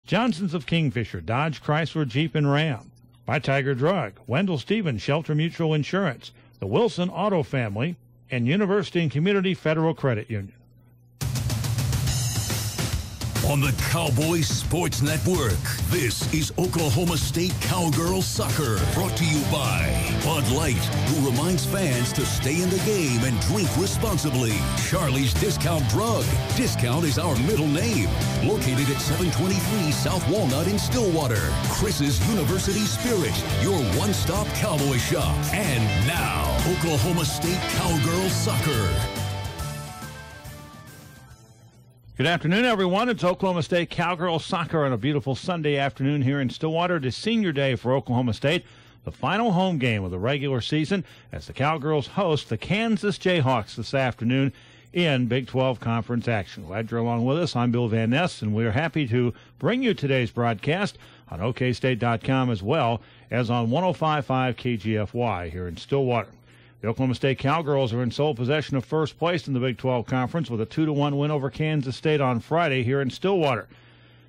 Johnson's of Kingfisher, Dodge, Chrysler, Jeep, and Ram. By Tiger Drug, Wendell Stevens, Shelter Mutual Insurance, the Wilson Auto Family, and University and Community Federal Credit Union. On the Cowboys Sports Network, this is Oklahoma State Cowgirl Soccer, brought to you by Bud Light, who reminds fans to stay in the game and drink responsibly. Charlie's Discount Drug. Discount is our middle name. Located at 723 South Walnut in Stillwater. Chris's University Spirit, your one-stop cowboy shop. And now, Oklahoma State Cowgirl Soccer. Good afternoon, everyone. It's Oklahoma State Cowgirl Soccer on a beautiful Sunday afternoon here in Stillwater. It is senior day for Oklahoma State, the final home game of the regular season as the Cowgirls host the Kansas Jayhawks this afternoon in Big 12 Conference action. Glad you're along with us. I'm Bill Van Ness, and we're happy to bring you today's broadcast on OKState.com as well as on 105.5 KGFY here in Stillwater. The Oklahoma State Cowgirls are in sole possession of first place in the Big 12 Conference with a 2-1 win over Kansas State on Friday here in Stillwater.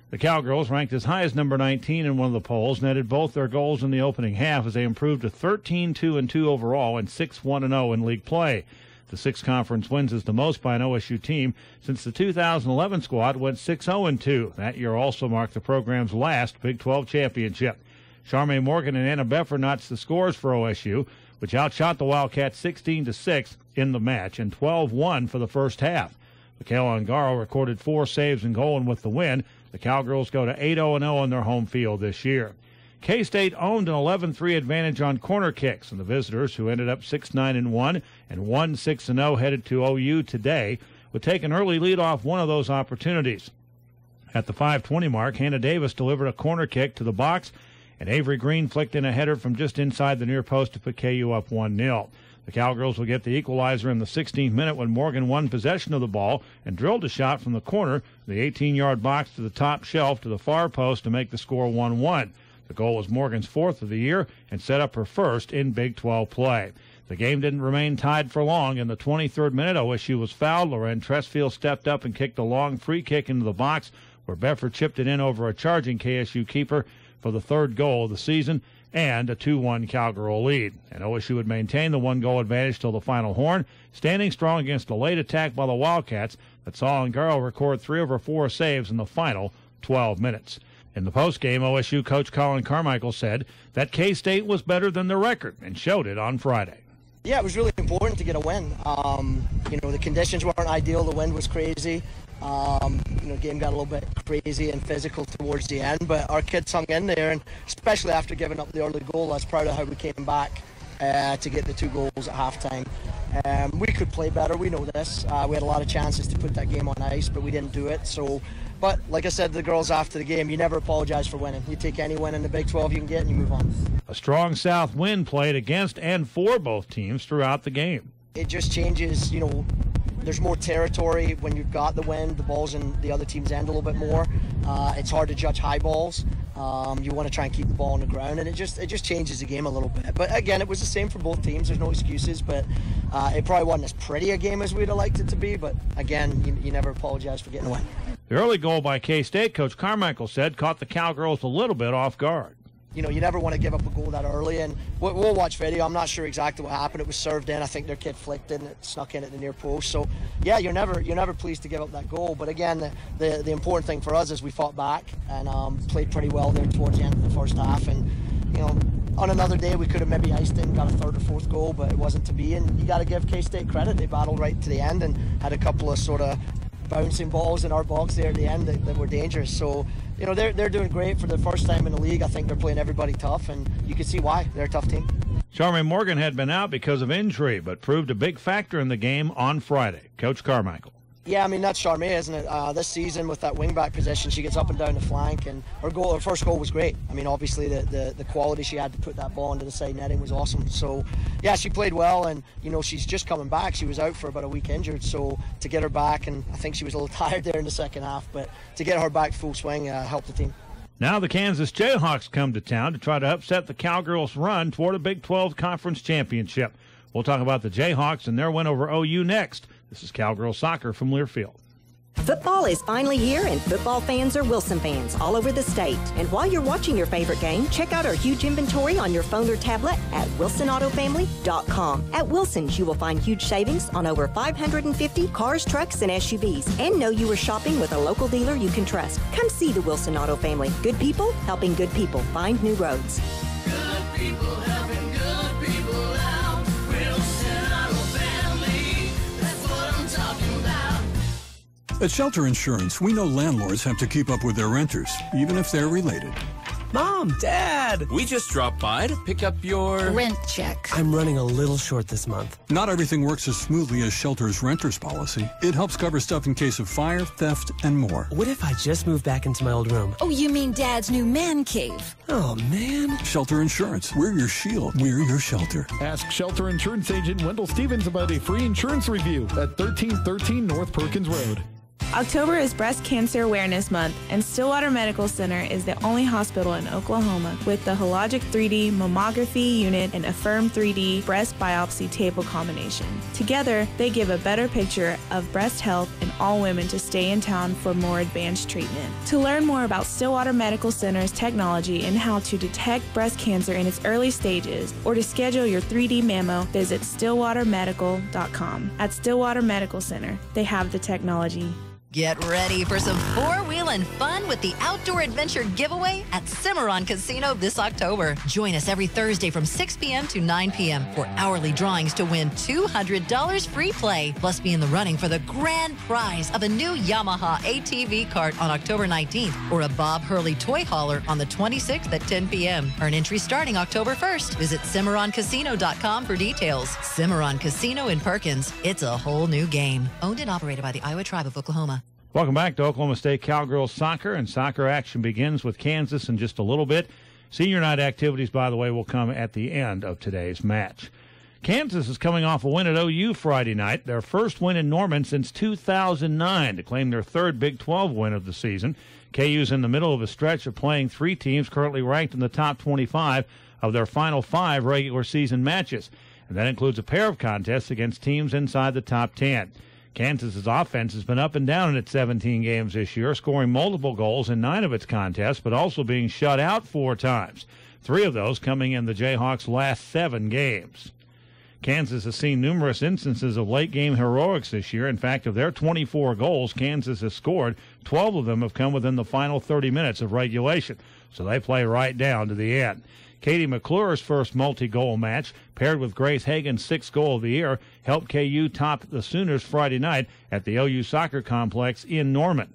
The Cowgirls, ranked as high as number 19 in one of the polls, netted both their goals in the opening half as they improved to 13-2-2 overall and 6-1-0 in league play. The 6 conference wins is the most by an OSU team since the 2011 squad went 6-0-2. That year also marked the program's last Big 12 championship. Charmaine Morgan and Anna Beffer notched the scores for OSU, which outshot the Wildcats 16-6 in the match and 12-1 for the first half. Michaela Ungaro recorded 4 saves and goal, and with the win, the Cowgirls go to 8-0-0 in their home field this year. K-State owned an 11-3 advantage on corner kicks, and the visitors, who ended up 6-9-1 and 1-6-0 headed to OU today, would take an early lead off one of those opportunities. At the 5:20 mark, Hannah Davis delivered a corner kick to the box, and Avery Green flicked in a header from just inside the near post to put KU up 1-0. The Cowgirls will get the equalizer in the 16th minute when Morgan won possession of the ball and drilled a shot from the corner, the 18-yard box to the top shelf to the far post to make the score 1-1. The goal was Morgan's 4th of the year and set up her first in Big 12 play. The game didn't remain tied for long. In the 23rd minute, OSU was fouled. Loren Tressfield stepped up and kicked a long free kick into the box where Beffer chipped it in over a charging KSU keeper for the 3rd goal of the season and a 2-1 Cowgirl lead. And OSU would maintain the 1-goal advantage till the final horn, standing strong against a late attack by the Wildcats that saw Ungaro record 3 of her 4 saves in the final 12 minutes. In the postgame, OSU coach Colin Carmichael said that K-State was better than their record and showed it on Friday. Yeah, it was really important to get a win. The conditions weren't ideal. The wind was crazy. The game got a little bit crazy and physical towards the end, but our kids hung in there, and especially after giving up the early goal, I was proud of how we came back to get the 2 goals at halftime. We could play better, we know this. We had a lot of chances to put that game on ice, but we didn't do it. But like I said to the girls after the game, you never apologize for winning. You take any win in the Big 12 you can get and you move on. A strong South wind played against and for both teams throughout the game. It just changes, there's more territory when you've got the wind. The ball's in the other team's end a little bit more. It's hard to judge high balls. You want to try and keep the ball on the ground, and it just changes the game a little bit. But again, it was the same for both teams. There's no excuses, but it probably wasn't as pretty a game as we'd have liked it to be. But again, you never apologize for getting a win. The early goal by K-State, Coach Carmichael said, caught the Cowgirls a little bit off guard. You never want to give up a goal that early, and we'll watch video. I'm not sure exactly what happened. It was served in. I think their kid flicked it and it snuck in at the near post. So, yeah, you're never pleased to give up that goal. But again, the important thing for us is we fought back and played pretty well there towards the end of the first half. And on another day we could have maybe iced it and got a 3rd or 4th goal, but it wasn't to be. And you got to give K-State credit. They battled right to the end and had a couple of sort of bouncing balls in our box there at the end that were dangerous. So, they're doing great for the first time in the league. I think they're playing everybody tough, and you can see why. They're a tough team. Charmaine Morgan had been out because of injury, but proved a big factor in the game on Friday. Coach Carmichael. Yeah, that's Charmaine, isn't it? This season with that wingback position, she gets up and down the flank, and her first goal was great. Obviously the quality she had to put that ball into the side netting was awesome. So, yeah, she played well, and she's just coming back. She was out for about a week injured, so to get her back, and I think she was a little tired there in the second half, but to get her back full swing helped the team. Now the Kansas Jayhawks come to town to try to upset the Cowgirls' run toward a Big 12 Conference championship. We'll talk about the Jayhawks and their win over OU next. This is Cowgirl Soccer from Learfield. Football is finally here, and football fans are Wilson fans all over the state. And while you're watching your favorite game, check out our huge inventory on your phone or tablet at wilsonautofamily.com. At Wilson's, you will find huge savings on over 550 cars, trucks, and SUVs. And know you are shopping with a local dealer you can trust. Come see the Wilson Auto Family. Good people helping good people find new roads. Good people helping good people out. Wilson Auto Family. That's what I'm talking about. At Shelter Insurance, we know landlords have to keep up with their renters, even if they're related. Mom, Dad, we just dropped by to pick up your rent check. I'm running a little short this month. Not everything works as smoothly as Shelter's renter's policy. It helps cover stuff in case of fire, theft, and more. What if I just moved back into my old room? Oh, you mean Dad's new man cave? Oh, man. Shelter Insurance. We're your shield. We're your shelter. Ask Shelter Insurance Agent Wendell Stevens about a free insurance review at 1313 North Perkins Road. October is Breast Cancer Awareness Month, and Stillwater Medical Center is the only hospital in Oklahoma with the Hologic 3D mammography unit and Affirm 3D breast biopsy table combination. Together, they give a better picture of breast health in all women to stay in town for more advanced treatment. To learn more about Stillwater Medical Center's technology and how to detect breast cancer in its early stages, or to schedule your 3D mammo, visit stillwatermedical.com. At Stillwater Medical Center, they have the technology. Get ready for some four-wheeling fun with the Outdoor Adventure Giveaway at Cimarron Casino this October. Join us every Thursday from 6 p.m. to 9 p.m. for hourly drawings to win $200 free play, plus be in the running for the grand prize of a new Yamaha ATV cart on October 19th or a Bob Hurley toy hauler on the 26th at 10 p.m. Earn entry starting October 1st. Visit CimarronCasino.com for details. Cimarron Casino in Perkins. It's a whole new game. Owned and operated by the Iowa Tribe of Oklahoma. Welcome back to Oklahoma State Cowgirl Soccer, and soccer action begins with Kansas in just a little bit. Senior night activities, by the way, will come at the end of today's match. Kansas is coming off a win at OU Friday night, their first win in Norman since 2009 to claim their third Big 12 win of the season. KU's in the middle of a stretch of playing three teams currently ranked in the top 25 of their final 5 regular season matches, and that includes a pair of contests against teams inside the top 10. Kansas's offense has been up and down in its 17 games this year, scoring multiple goals in 9 of its contests, but also being shut out 4 times, 3 of those coming in the Jayhawks' last 7 games. Kansas has seen numerous instances of late-game heroics this year. In fact, of their 24 goals Kansas has scored, 12 of them have come within the final 30 minutes of regulation, so they play right down to the end. Katie McClure's first multi-goal match, paired with Grace Hagan's 6th goal of the year, helped KU top the Sooners Friday night at the OU Soccer Complex in Norman.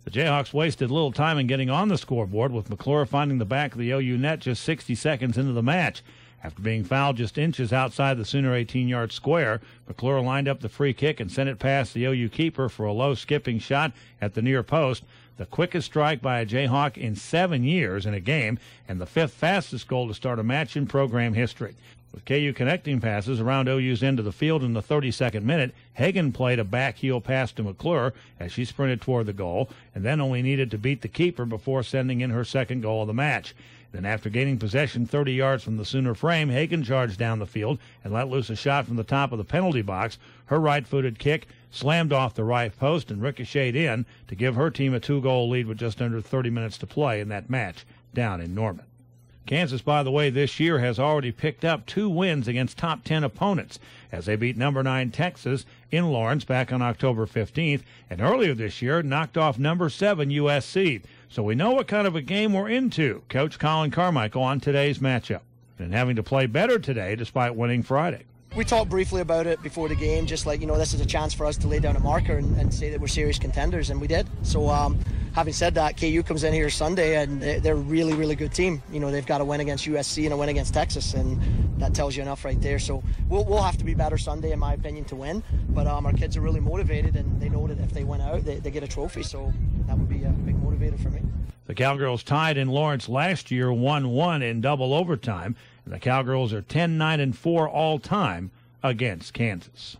The Jayhawks wasted little time in getting on the scoreboard, with McClure finding the back of the OU net just 60 seconds into the match. After being fouled just inches outside the Sooner 18-yard square, McClure lined up the free kick and sent it past the OU keeper for a low skipping shot at the near post, the quickest strike by a Jayhawk in 7 years in a game, and the 5th fastest goal to start a match in program history. With KU connecting passes around OU's end of the field in the 32nd minute, Hagan played a back heel pass to McClure as she sprinted toward the goal, and then only needed to beat the keeper before sending in her 2nd goal of the match. Then after gaining possession 30 yards from the Sooner frame, Hagan charged down the field and let loose a shot from the top of the penalty box. Her right-footed kick slammed off the right post and ricocheted in to give her team a 2-goal lead with just under 30 minutes to play in that match down in Norman. Kansas, by the way, this year has already picked up 2 wins against top 10 opponents as they beat number 9 Texas in Lawrence back on October 15th, and earlier this year knocked off number 7 USC. So we know what kind of a game we're into. Coach Colin Carmichael on today's matchup, and having to play better today despite winning Friday. We talked briefly about it before the game, just like, this is a chance for us to lay down a marker and say that we're serious contenders, and we did. So having said that, KU comes in here Sunday, and they're a really, really good team. They've got a win against USC and a win against Texas, and that tells you enough right there. So we'll have to be better Sunday, in my opinion, to win. But our kids are really motivated, and they know that if they win out, they get a trophy. So that would be a big motivator for me. The Cowgirls tied in Lawrence last year 1-1 in double overtime, and the Cowgirls are 10-9-4 all-time against Kansas.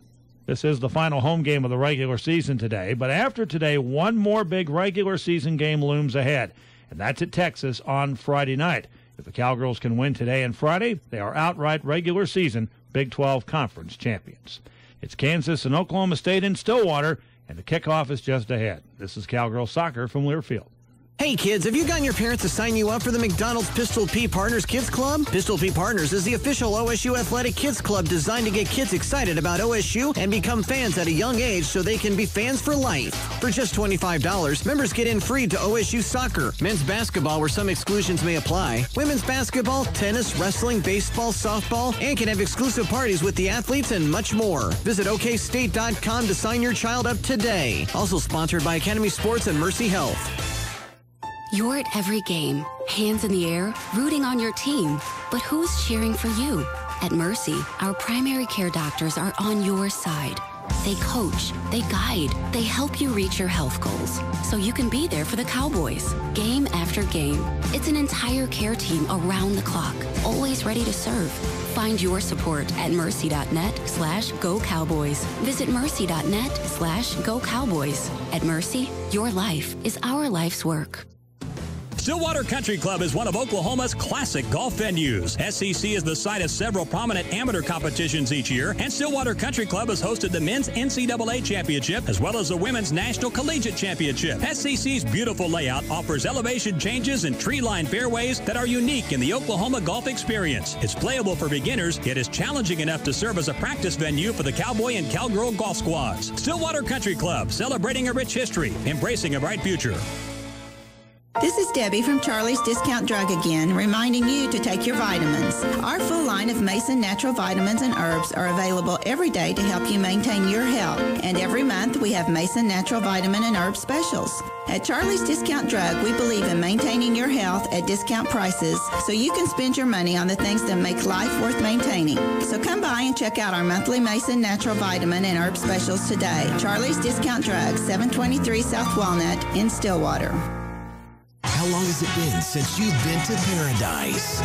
This is the final home game of the regular season today, but after today, one more big regular season game looms ahead, and that's at Texas on Friday night. If the Cowgirls can win today and Friday, they are outright regular season Big 12 Conference champions. It's Kansas and Oklahoma State in Stillwater, and the kickoff is just ahead. This is Cowgirl Soccer from Learfield. Hey kids, have you gotten your parents to sign you up for the McDonald's Pistol P Partners Kids Club? Pistol P Partners is the official OSU athletic kids club designed to get kids excited about OSU and become fans at a young age so they can be fans for life. For just $25, members get in free to OSU soccer, men's basketball where some exclusions may apply, women's basketball, tennis, wrestling, baseball, softball, and can have exclusive parties with the athletes and much more. Visit OKState.com to sign your child up today. Also sponsored by Academy Sports and Mercy Health. You're at every game, hands in the air, rooting on your team. But who's cheering for you? At Mercy, our primary care doctors are on your side. They coach, they guide, they help you reach your health goals so you can be there for the Cowboys, game after game. It's an entire care team around the clock, always ready to serve. Find your support at mercy.net/Go Cowboys. Visit mercy.net/Go Cowboys. At Mercy, your life is our life's work. Stillwater Country Club is one of Oklahoma's classic golf venues. SCC is the site of several prominent amateur competitions each year, and Stillwater Country Club has hosted the Men's NCAA Championship as well as the Women's National Collegiate Championship. SCC's beautiful layout offers elevation changes and tree-lined fairways that are unique in the Oklahoma golf experience. It's playable for beginners, yet is challenging enough to serve as a practice venue for the Cowboy and Cowgirl golf squads. Stillwater Country Club, celebrating a rich history, embracing a bright future. This is Debbie from Charlie's Discount Drug again, reminding you to take your vitamins. Our full line of Mason natural vitamins and herbs are available every day to help you maintain your health. And every month we have Mason natural vitamin and herb specials. At Charlie's Discount Drug, we believe in maintaining your health at discount prices so you can spend your money on the things that make life worth maintaining. So come by and check out our monthly Mason natural vitamin and herb specials today. Charlie's Discount Drug, 723 South Walnut in Stillwater. How long has it been since you've been to Paradise?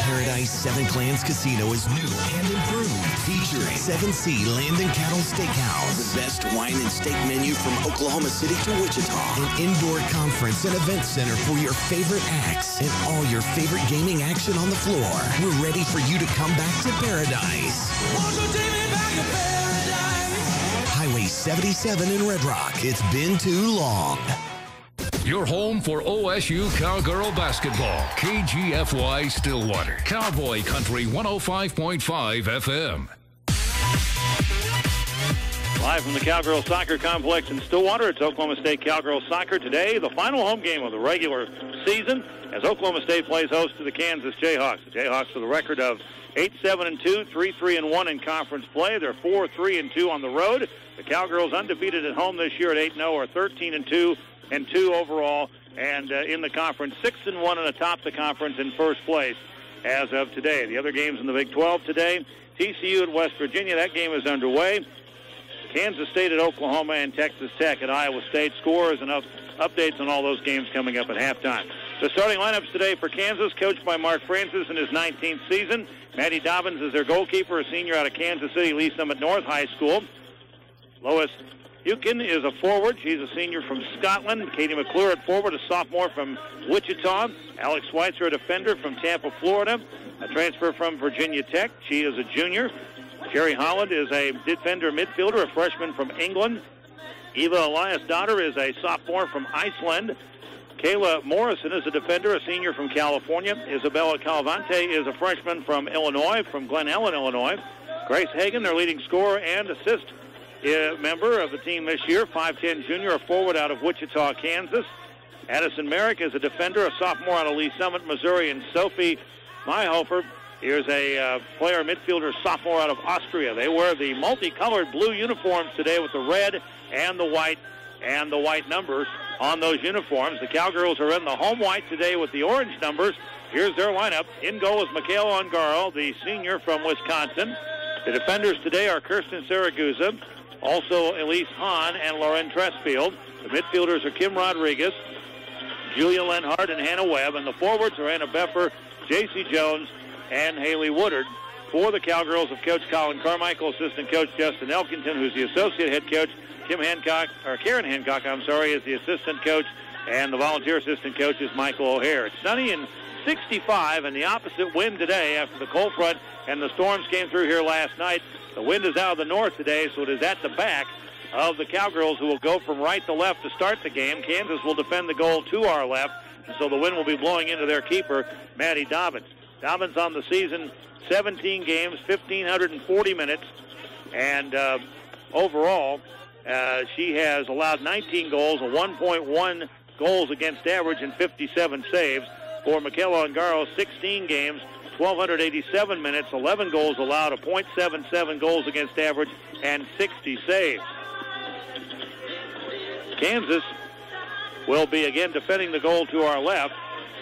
Paradise Seven Clans Casino is new and improved, featuring 7C Land and Cattle Steakhouse, the best wine and steak menu from Oklahoma City to Wichita, an indoor conference and event center for your favorite acts, and all your favorite gaming action on the floor. We're ready for you to come back to Paradise. Highway 77 in Red Rock. It's been too long. Your home for OSU Cowgirl basketball. KGFY Stillwater. Cowboy Country 105.5 FM. Live from the Cowgirl Soccer Complex in Stillwater, it's Oklahoma State Cowgirl Soccer. Today, the final home game of the regular season as Oklahoma State plays host to the Kansas Jayhawks. The Jayhawks with a record of 8-7-2, 3-3-1 in conference play. They're 4-3-2 on the road. The Cowgirls undefeated at home this year at 8-0 are 13-2 and 2 overall, and in the conference, 6-1 and atop the conference in first place as of today. The other games in the Big 12 today, TCU at West Virginia, that game is underway. Kansas State at Oklahoma and Texas Tech at Iowa State. Scores and updates on all those games coming up at halftime. The starting lineups today for Kansas, coached by Mark Francis in his 19th season. Maddie Dobbins is their goalkeeper, a senior out of Kansas City, Lee Summit North High School. Lois Hukin is a forward. She's a senior from Scotland. Katie McClure at forward, a sophomore from Wichita. Alex Schweitzer, a defender from Tampa, Florida. A transfer from Virginia Tech. She is a junior. Jerry Holland is a defender midfielder, a freshman from England. Eva Elias-Dotter is a sophomore from Iceland. Kayla Morrison is a defender, a senior from California. Isabella Calavante is a freshman from Illinois, from Glen Ellen, Illinois. Grace Hagan, their leading scorer and assist member of the team this year, 5'10 junior, a forward out of Wichita, Kansas. Addison Merrick is a defender, a sophomore out of Lee Summit, Missouri. And Sophie Mayhofer is a player, midfielder, sophomore out of Austria. They wear the multicolored blue uniforms today with the red and the white numbers on those uniforms. The Cowgirls are in the home white today with the orange numbers. Here's their lineup. In goal is Michaela Ongaro, the senior from Wisconsin. The defenders today are Kirsten Saragusa, also Elise Hahn and Lauren Tressfield. The midfielders are Kim Rodriguez, Julia Lenhart, and Hannah Webb. And the forwards are Anna Beffer, J.C. Jones, and Haley Woodard. For the Cowgirls of Coach Colin Carmichael, assistant coach Justin Elkington, who's the associate head coach. Karen Hancock, is the assistant coach, and the volunteer assistant coach is Michael O'Hare. It's sunny in 65, and the opposite wind today after the cold front and the storms came through here last night. The wind is out of the north today, so it is at the back of the Cowgirls, who will go from right to left to start the game. Kansas will defend the goal to our left, and so the wind will be blowing into their keeper, Maddie Dobbins. Dobbins on the season, 17 games, 1,540 minutes, and overall, she has allowed 19 goals, a 1.1 goals against average, and 57 saves. For Michaela Ongaro, 16 games, 1,287 minutes, 11 goals allowed, a .77 goals against average, and 60 saves. Kansas will be again defending the goal to our left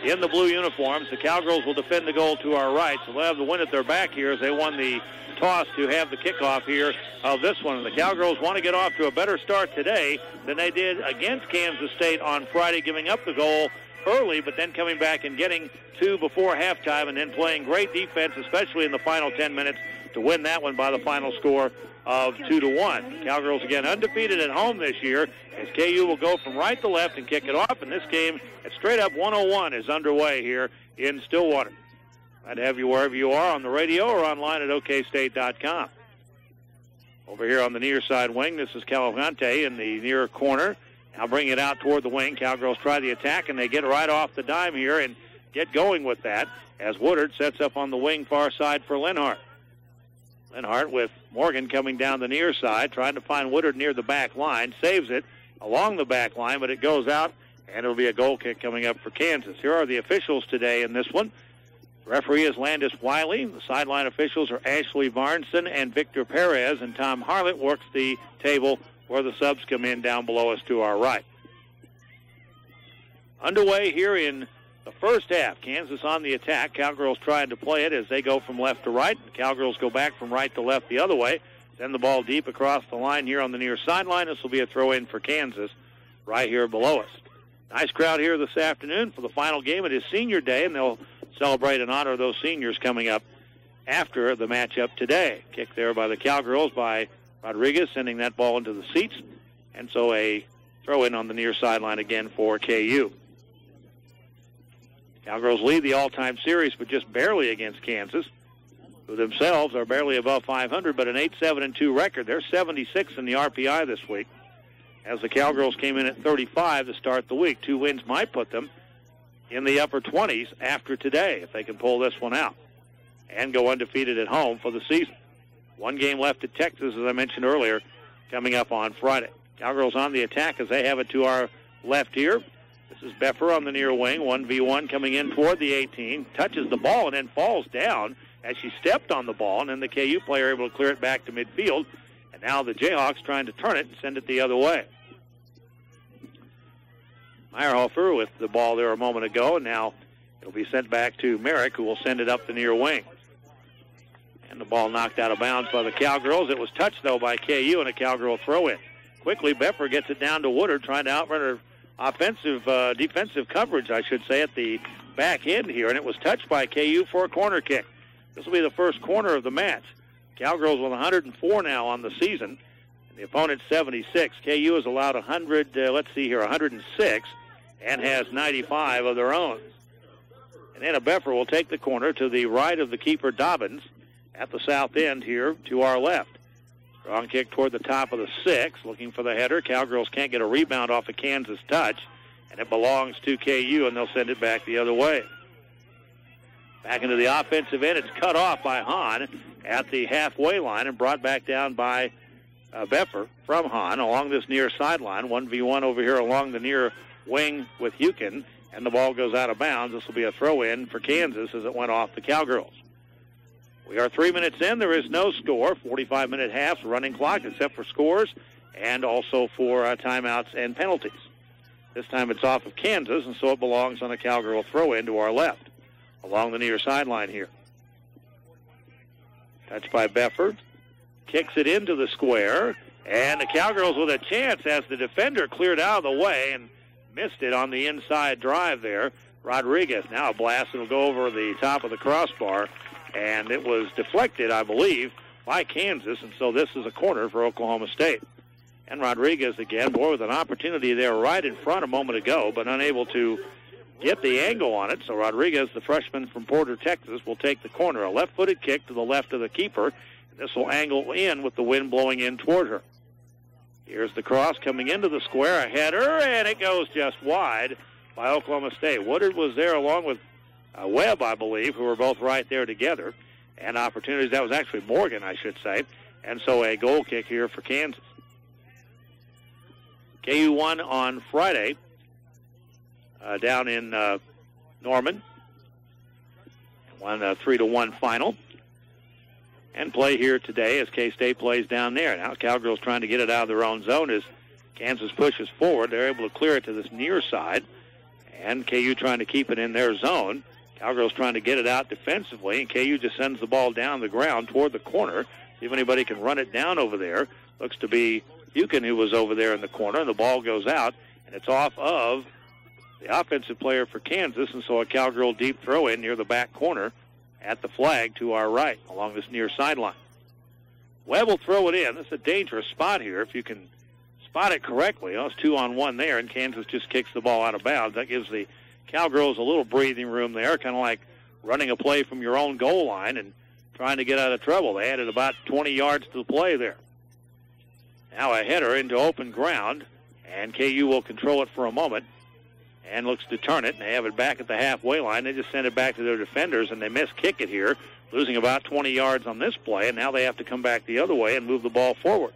in the blue uniforms. The Cowgirls will defend the goal to our right, so they'll have the win at their back here as they won the toss to have the kickoff here of this one. And the Cowgirls want to get off to a better start today than they did against Kansas State on Friday, giving up the goal early, but then coming back and getting two before halftime and then playing great defense, especially in the final 10 minutes, to win that one by the final score of 2-1. The Cowgirls again undefeated at home this year as KU will go from right to left and kick it off. And this game at straight up 101 is underway here in Stillwater. I'd have you wherever you are on the radio or online at okstate.com. Over here on the near side wing, this is Calavante in the near corner. Now bring it out toward the wing. Cowgirls try the attack, and they get right off the dime here and get going with that as Woodard sets up on the wing far side for Lenhart. Lenhart with Morgan coming down the near side, trying to find Woodard near the back line. Saves it along the back line, but it goes out, and it'll be a goal kick coming up for Kansas. Here are the officials today in this one. Referee is Landis Wiley. The sideline officials are Ashley Varnson and Victor Perez, and Tom Harlett works the table where the subs come in down below us to our right. Underway here in the first half. Kansas on the attack. Cowgirls trying to play it as they go from left to right. The Cowgirls go back from right to left the other way. Send the ball deep across the line here on the near sideline. This will be a throw-in for Kansas right here below us. Nice crowd here this afternoon for the final game. It is senior day, and they'll celebrate and honor those seniors coming up after the matchup today. Kick there by the Cowgirls by Rodriguez, sending that ball into the seats. And so a throw-in on the near sideline again for KU. Cowgirls lead the all-time series, but just barely against Kansas, who themselves are barely above 500, but an 8-7-2 record. They're 76 in the RPI this week, as the Cowgirls came in at 35 to start the week. 2 wins might put them in the upper 20s after today, if they can pull this one out and go undefeated at home for the season. 1 game left at Texas, as I mentioned earlier, coming up on Friday. Cowgirls on the attack as they have it to our left here. This is Beffer on the near wing, 1v1 coming in toward the 18. Touches the ball and then falls down as she stepped on the ball, and then the KU player able to clear it back to midfield. And now the Jayhawks trying to turn it and send it the other way. Meyerhofer with the ball there a moment ago, and now it'll be sent back to Merrick, who will send it up the near wing. And the ball knocked out of bounds by the Cowgirls. It was touched, though, by KU, and a Cowgirl throw-in. Quickly, Beffer gets it down to Woodard, trying to outrun her defensive coverage, I should say, at the back end here, and it was touched by KU for a corner kick. This will be the first corner of the match. Cowgirls with 104 now on the season. The opponent's 76. KU has allowed 106, and has 95 of their own. And Anna Beffer will take the corner to the right of the keeper, Dobbins, at the south end here to our left. Strong kick toward the top of the 6, looking for the header. Cowgirls can't get a rebound off a Kansas touch, and it belongs to KU, and they'll send it back the other way. Back into the offensive end. It's cut off by Hahn at the halfway line and brought back down by Beffer from Hahn along this near sideline. 1v1 over here along the near wing with Hukin, and the ball goes out of bounds. This will be a throw-in for Kansas as it went off the Cowgirls. We are 3 minutes in. There is no score. 45-minute halves, running clock, except for scores and also for timeouts and penalties. This time it's off of Kansas, and so it belongs on a Cowgirl throw-in to our left along the near sideline here. Touched by Beffer. Kicks it into the square, and the Cowgirls with a chance as the defender cleared out of the way and missed it on the inside drive there. Rodriguez, now a blast. It'll go over the top of the crossbar, and it was deflected, I believe, by Kansas, and so this is a corner for Oklahoma State. And Rodriguez again, boy, with an opportunity there right in front a moment ago, but unable to get the angle on it. So Rodriguez, the freshman from Porter, Texas, will take the corner. A left-footed kick to the left of the keeper. This will angle in with the wind blowing in toward her. Here's the cross coming into the square, a header, and it goes just wide by Oklahoma State. Woodard was there along with Webb, I believe, who were both right there together. And opportunities, that was actually Morgan, I should say. And so a goal kick here for Kansas. KU won on Friday down in Norman. Won a 3-1 final. And play here today as K-State plays down there. Now Cowgirls trying to get it out of their own zone as Kansas pushes forward. They're able to clear it to this near side. And KU trying to keep it in their zone. Cowgirls trying to get it out defensively. And KU just sends the ball down the ground toward the corner. See if anybody can run it down over there. Looks to be Buchan who was over there in the corner. And the ball goes out. And it's off of the offensive player for Kansas. And so a Cowgirl deep throw in near the back corner at the flag to our right along this near sideline. Webb will throw it in. This is a dangerous spot here if you can spot it correctly. It's 2-on-1 there, and Kansas just kicks the ball out of bounds. That gives the Cowgirls a little breathing room there, kind of like running a play from your own goal line and trying to get out of trouble. They added about 20 yards to the play there. Now a header into open ground, and KU will control it for a moment and looks to turn it, and they have it back at the halfway line. They just send it back to their defenders, and they miss-kick it here, losing about 20 yards on this play, and now they have to come back the other way and move the ball forward.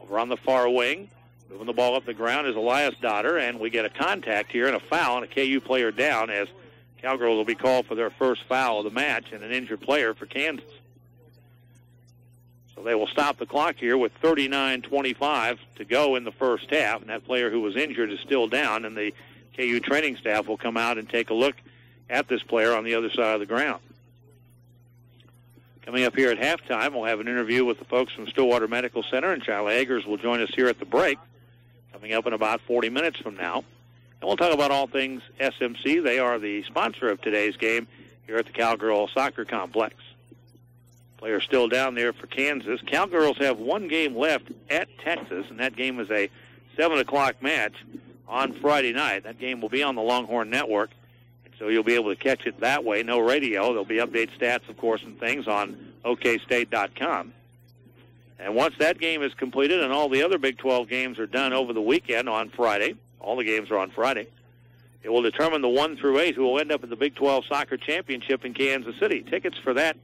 Over on the far wing, moving the ball up the ground is Elias Dotter, and we get a contact here and a foul, and a KU player down as Cowgirls will be called for their first foul of the match and an injured player for Kansas. So they will stop the clock here with 39:25 to go in the first half, and that player who was injured is still down, and the KU training staff will come out and take a look at this player on the other side of the ground. Coming up here at halftime, we'll have an interview with the folks from Stillwater Medical Center, and Charlie Eggers will join us here at the break, coming up in about 40 minutes from now. And we'll talk about all things SMC. They are the sponsor of today's game here at the Cowgirl Soccer Complex. Player still down there for Kansas. Cowgirls have one game left at Texas, and that game is a 7 o'clock match on Friday night. That game will be on the Longhorn Network, and so you'll be able to catch it that way. No radio. There'll be update stats, of course, and things on okstate.com. And once that game is completed and all the other Big 12 games are done over the weekend on Friday, all the games are on Friday, it will determine the 1 through 8 who will end up at the Big 12 Soccer Championship in Kansas City. Tickets for that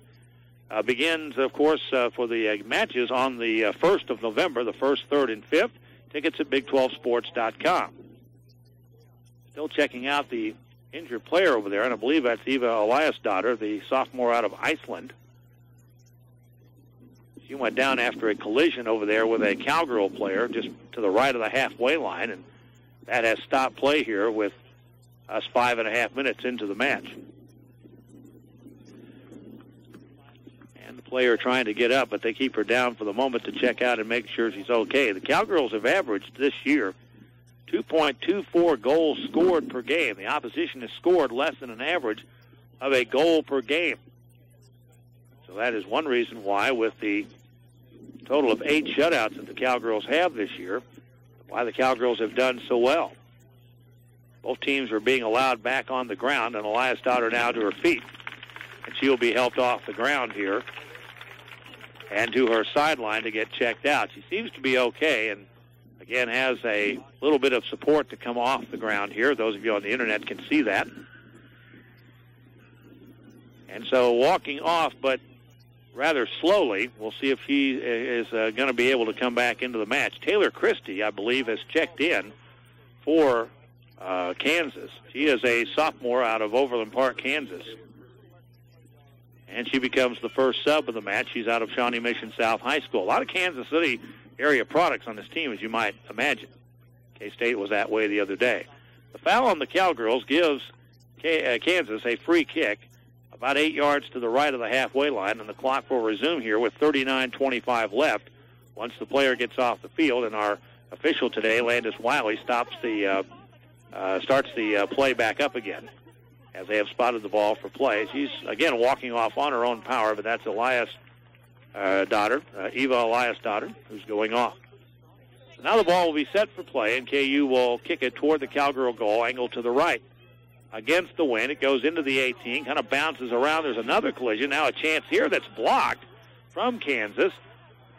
begins, of course, for the matches on the 1st of November, the 1st, 3rd, and 5th. Tickets at Big12Sports.com. Still checking out the injured player over there, and I believe that's Eva Eliasdottir, the sophomore out of Iceland. She went down after a collision over there with a Cowgirl player just to the right of the halfway line, and that has stopped play here with us 5.5 minutes into the match. Player trying to get up, but they keep her down for the moment to check out and make sure she's okay. The Cowgirls have averaged this year 2.24 goals scored per game. The opposition has scored less than an average of a goal per game. So that is one reason why, with the total of 8 shutouts that the Cowgirls have this year, why the Cowgirls have done so well. Both teams are being allowed back on the ground, and Eliasdottir now to her feet. And she'll be helped off the ground here and to her sideline to get checked out. She seems to be okay, and again has a little bit of support to come off the ground here. Those of you on the internet can see that. And so walking off, but rather slowly. We'll see if she is going to be able to come back into the match. Taylor Christie, I believe, has checked in for Kansas. She is a sophomore out of Overland Park, Kansas. And she becomes the first sub of the match. She's out of Shawnee Mission South High School. A lot of Kansas City area products on this team, as you might imagine. K-State was that way the other day. The foul on the Cowgirls gives Kansas a free kick about 8 yards to the right of the halfway line, and the clock will resume here with 39:25 left once the player gets off the field. And our official today, Landis Wiley, starts the play back up again, as they have spotted the ball for play. She's, again, walking off on her own power, but that's Eva Eliasdottir, who's going off. So now the ball will be set for play, and KU will kick it toward the Cowgirl goal, angle to the right. Against the wind, it goes into the 18, kind of bounces around. There's another collision. Now a chance here that's blocked from Kansas.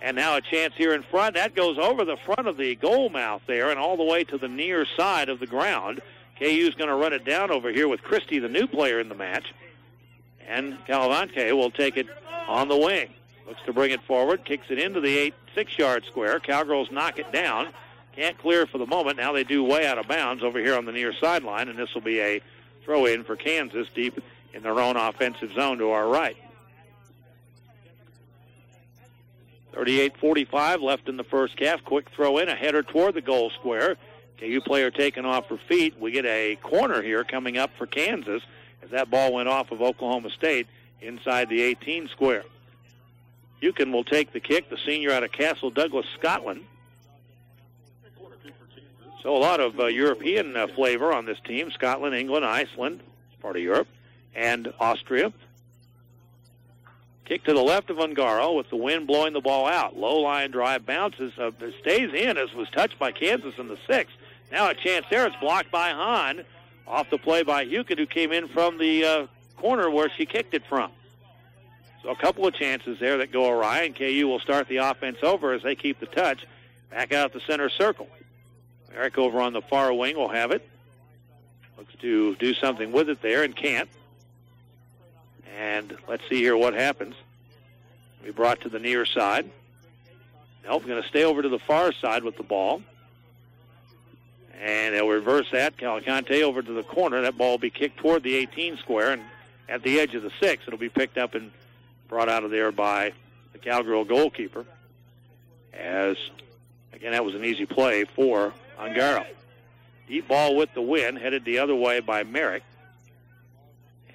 And now a chance here in front. That goes over the front of the goal mouth there and all the way to the near side of the ground. KU's going to run it down over here with Christie, the new player in the match. And Calavante will take it on the wing. Looks to bring it forward, kicks it into the 6-yard square. Cowgirls knock it down. Can't clear for the moment. Now they do way out of bounds over here on the near sideline, and this will be a throw-in for Kansas deep in their own offensive zone to our right. 38:45 left in the first half. Quick throw-in, a header toward the goal square. KU player taken off her feet. We get a corner here coming up for Kansas as that ball went off of Oklahoma State inside the 18 square. Buchan will take the kick, the senior out of Castle Douglas, Scotland. So a lot of European flavor on this team. Scotland, England, Iceland, part of Europe, and Austria. Kick to the left of Ungaro with the wind blowing the ball out. Low line drive bounces, stays in as was touched by Kansas in the 6th. Now a chance there. It's blocked by Hahn. Off the play by Buchan, who came in from the corner where she kicked it from. So a couple of chances there that go awry, and KU will start the offense over as they keep the touch. Back out the center circle. Merrick over on the far wing will have it. Looks to do something with it there and can't. And let's see here what happens. We brought to the near side. Nope, going to stay over to the far side with the ball. And they'll reverse that. Calicante over to the corner. That ball will be kicked toward the 18 square. And at the edge of the 6, it'll be picked up and brought out of there by the Cowgirl goalkeeper. As, again, that was an easy play for Ungaro. Deep ball with the wind, headed the other way by Merrick.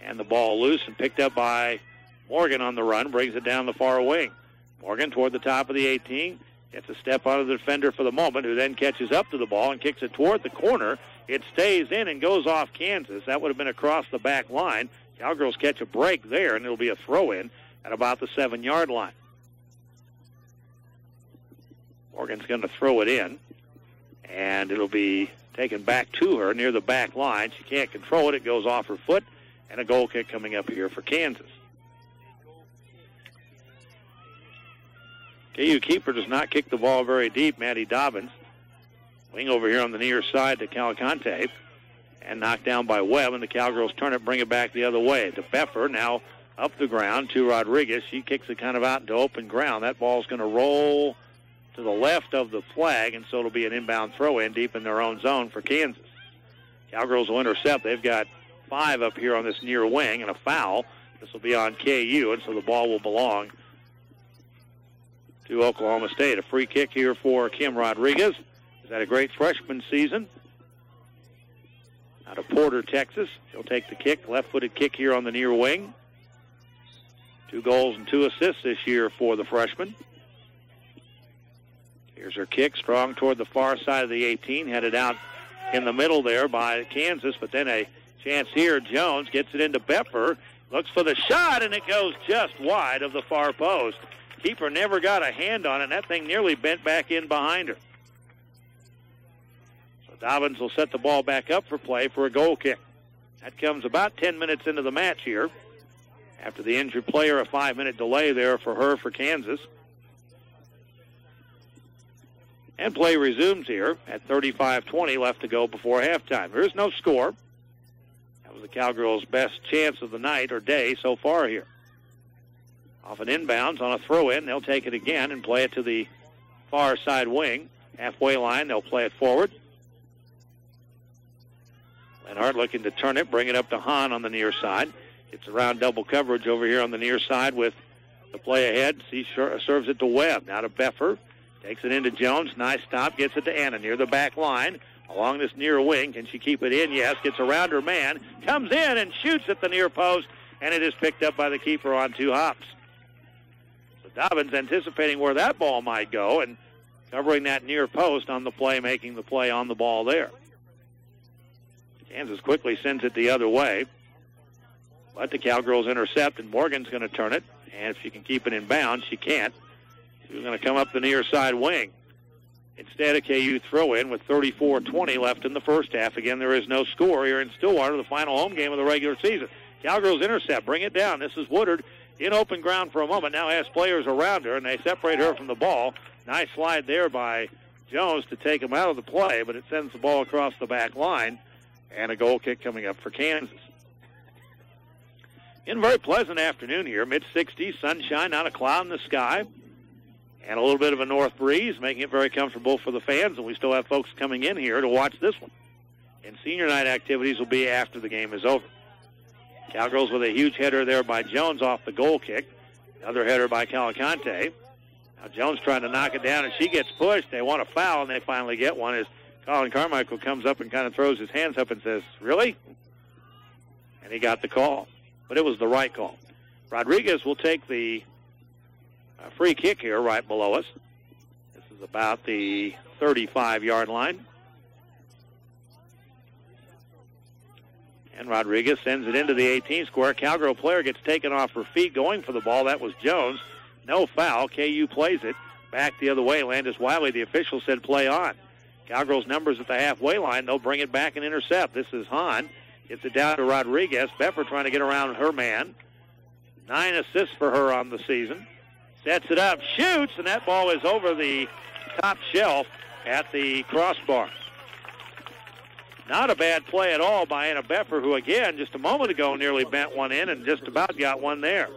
And the ball loose and picked up by Morgan on the run, brings it down the far wing. Morgan toward the top of the 18, gets a step on the defender for the moment, who then catches up to the ball and kicks it toward the corner. It stays in and goes off Kansas. That would have been across the back line. Cowgirls catch a break there, and it'll be a throw-in at about the 7-yard line. Morgan's going to throw it in, and it'll be taken back to her near the back line. She can't control it. It goes off her foot. And a goal kick coming up here for Kansas. KU keeper does not kick the ball very deep, Maddie Dobbins. Wing over here on the near side to Calicante. And knocked down by Webb, and the Cowgirls turn it, bring it back the other way. To Beffer, now up the ground to Rodriguez. She kicks it kind of out into open ground. That ball's going to roll to the left of the flag, and so it'll be an inbound throw-in deep in their own zone for Kansas. Cowgirls will intercept. They've got 5 up here on this near wing, and a foul. This will be on KU, and so the ball will belong to Oklahoma State. A free kick here for Kim Rodriguez. He's had a great freshman season out of Porter, Texas. She'll take the kick, left-footed kick here on the near wing. 2 goals and 2 assists this year for the freshman. Here's her kick, strong toward the far side of the 18, headed out in the middle there by Kansas, but then a chance here. Jones gets it into Beffer, looks for the shot, and it goes just wide of the far post. Keeper never got a hand on it, and that thing nearly bent back in behind her. So Dobbins will set the ball back up for play for a goal kick. That comes about 10 minutes into the match here. After the injured player, a 5-minute delay there for her for Kansas. And play resumes here at 35:20 left to go before halftime. There is no score. That was the Cowgirls' best chance of the night or day so far here. Off an inbounds on a throw-in, they'll take it again and play it to the far side wing. Halfway line, they'll play it forward. Lenhart looking to turn it, bring it up to Hahn on the near side. Gets around double coverage over here on the near side with the play ahead. He serves it to Webb. Now to Beffer. Takes it into Jones. Nice stop. Gets it to Anna near the back line. Along this near wing. Can she keep it in? Yes. Gets around her man. Comes in and shoots at the near post. And it is picked up by the keeper on 2 hops. So Dobbins anticipating where that ball might go and covering that near post on the play, making the play on the ball there. Kansas quickly sends it the other way. But the Cowgirls intercept, and Morgan's going to turn it. And if she can keep it in bounds, she can't. She's going to come up the near side wing. Instead, a KU throw-in with 34-20 left in the first half. Again, there is no score here in Stillwater, the final home game of the regular season. Cowgirls intercept, bring it down. This is Woodard in open ground for a moment. Now has players around her, and they separate her from the ball. Nice slide there by Jones to take him out of the play, but it sends the ball across the back line, and a goal kick coming up for Kansas. In a very pleasant afternoon here, mid-60s, sunshine, not a cloud in the sky, and a little bit of a north breeze, making it very comfortable for the fans, and we still have folks coming in here to watch this one. And senior night activities will be after the game is over. Cowgirls with a huge header there by Jones off the goal kick. Another header by Calicante. Now Jones trying to knock it down, and she gets pushed. They want a foul, and they finally get one as Colin Carmichael comes up and kind of throws his hands up and says, "Really?" And he got the call. But it was the right call. Rodriguez will take the free kick here right below us. This is about the 35-yard line. And Rodriguez sends it into the 18 square. Cowgirl player gets taken off her feet going for the ball. That was Jones. No foul. KU plays it back the other way. Landis Wiley, the official, said play on. Cowgirls numbers at the halfway line. They'll bring it back and intercept. This is Hahn. Gets it down to Rodriguez. Beffer trying to get around her man. 9 assists for her on the season. Sets it up, shoots, and that ball is over the top shelf at the crossbar. Not a bad play at all by Anna Beffer, who, again, just a moment ago nearly bent one in and just about got one there.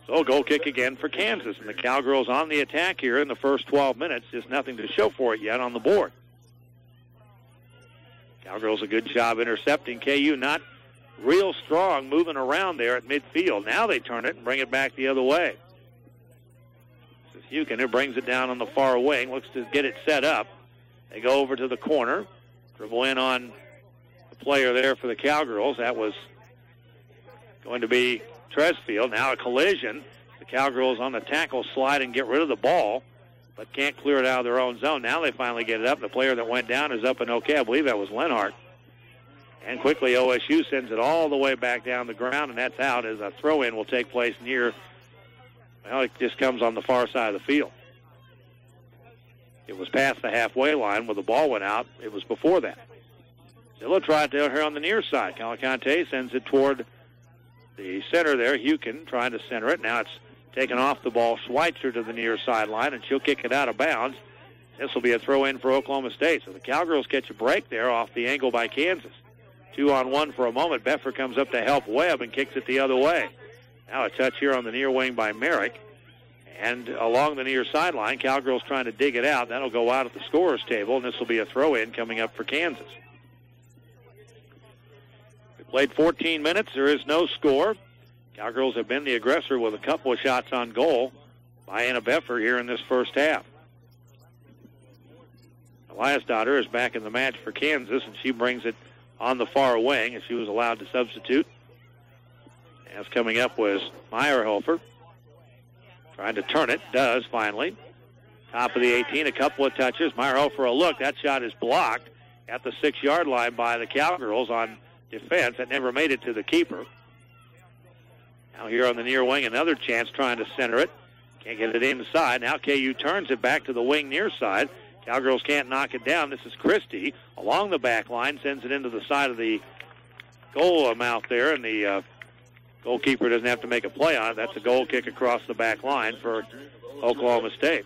So goal kick again for Kansas, and the Cowgirls on the attack here in the first 12 minutes. Just nothing to show for it yet on the board. Cowgirls a good job intercepting. KU not real strong moving around there at midfield. Now they turn it and bring it back the other way. This is Hukin who brings it down on the far wing, looks to get it set up. They go over to the corner, dribble in on the player there for the Cowgirls. That was going to be Tresfield. Now a collision. The Cowgirls on the tackle slide and get rid of the ball, but can't clear it out of their own zone. Now they finally get it up. The player that went down is up and okay. I believe that was Lenhart. And quickly OSU sends it all the way back down the ground, and that's out as a throw-in will take place near, well, it just comes on the far side of the field. It was past the halfway line where the ball went out. It was before that. Zilla tried to here on the near side. Calicante sends it toward the center there. Hukin trying to center it. Now it's taken off the ball. Schweitzer to the near sideline, and she'll kick it out of bounds. This will be a throw-in for Oklahoma State. So the Cowgirls catch a break there off the angle by Kansas. 2-on-1 for a moment. Beffer comes up to help Webb and kicks it the other way. Now a touch here on the near wing by Merrick. And along the near sideline, Cowgirls trying to dig it out. That'll go out at the scorer's table, and this will be a throw-in coming up for Kansas. We played 14 minutes. There is no score. Cowgirls have been the aggressor with a couple of shots on goal by Anna Beffer here in this first half. Elias Daughter is back in the match for Kansas, and she brings it on the far wing as she was allowed to substitute. As coming up was Meyerhofer. Trying to turn it, does finally. Top of the 18, a couple of touches. Meyerhofer a look. That shot is blocked at the 6-yard line by the Cowgirls on defense. That never made it to the keeper. Now here on the near wing, another chance trying to center it. Can't get it inside. Now KU turns it back to the wing near side. Cowgirls can't knock it down. This is Christie along the back line, sends it into the side of the goal mouth there, and the goalkeeper doesn't have to make a play on it. That's a goal kick across the back line for Oklahoma State.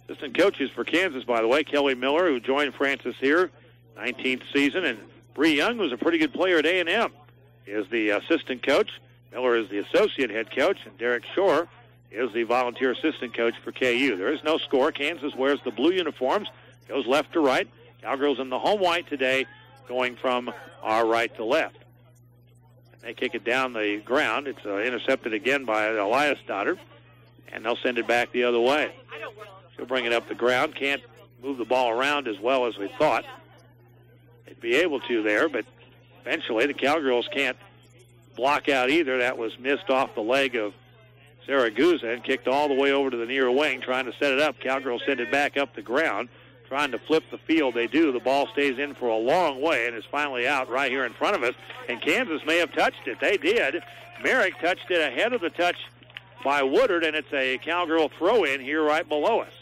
Assistant coaches for Kansas, by the way, Kelly Miller, who joined Francis here, 19th season, and Bree Young was a pretty good player at A&M, is the assistant coach. Miller is the associate head coach, and Derek Shore is the volunteer assistant coach for KU. There is no score. Kansas wears the blue uniforms, goes left to right. Cowgirls in the home white today, going from our right to left. And they kick it down the ground. It's intercepted again by Elias Daughter, and they'll send it back the other way. She'll bring it up the ground. Can't move the ball around as well as we thought. They'd be able to there, but eventually the Cowgirls can't block out either. That was missed off the leg of Saragusa and kicked all the way over to the near wing, trying to set it up. Cowgirls send it back up the ground, trying to flip the field. They do. The ball stays in for a long way and is finally out right here in front of us. And Kansas may have touched it. They did. Merrick touched it ahead of the touch by Woodard, and it's a Cowgirl throw-in here right below us.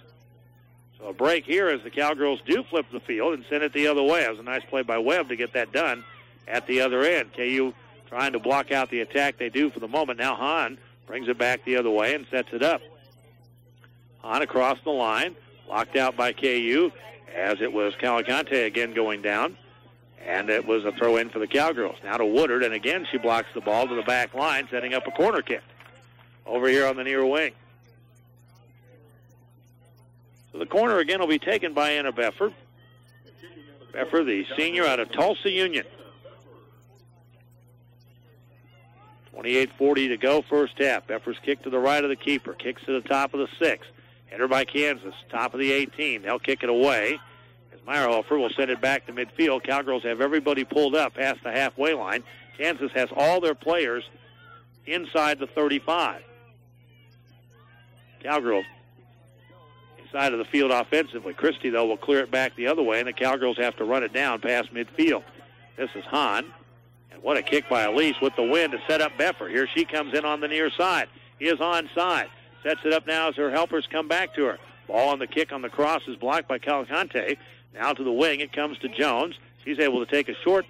So a break here as the Cowgirls do flip the field and send it the other way. It was a nice play by Webb to get that done at the other end. KU trying to block out the attack they do for the moment. Now Hahn brings it back the other way and sets it up. Hahn across the line, locked out by KU as it was Calicante again going down. And it was a throw-in for the Cowgirls. Now to Woodard, and again she blocks the ball to the back line, setting up a corner kick over here on the near wing. So the corner again will be taken by Anna Beffer. Beffer, the senior out of Tulsa Union. 28:40 to go, first half. Beffer's kick to the right of the keeper. Kicks to the top of the 6. Header by Kansas, top of the 18. They'll kick it away. As Meyerhofer will send it back to midfield. Cowgirls have everybody pulled up past the halfway line. Kansas has all their players inside the 35. Cowgirls inside of the field offensively. Christie, though, will clear it back the other way, and the Cowgirls have to run it down past midfield. This is Hahn. And what a kick by Elise with the wind to set up Beffer. Here she comes in on the near side. He is onside. Sets it up now as her helpers come back to her. Ball on the kick on the cross is blocked by Calicante. Now to the wing, it comes to Jones. She's able to take a short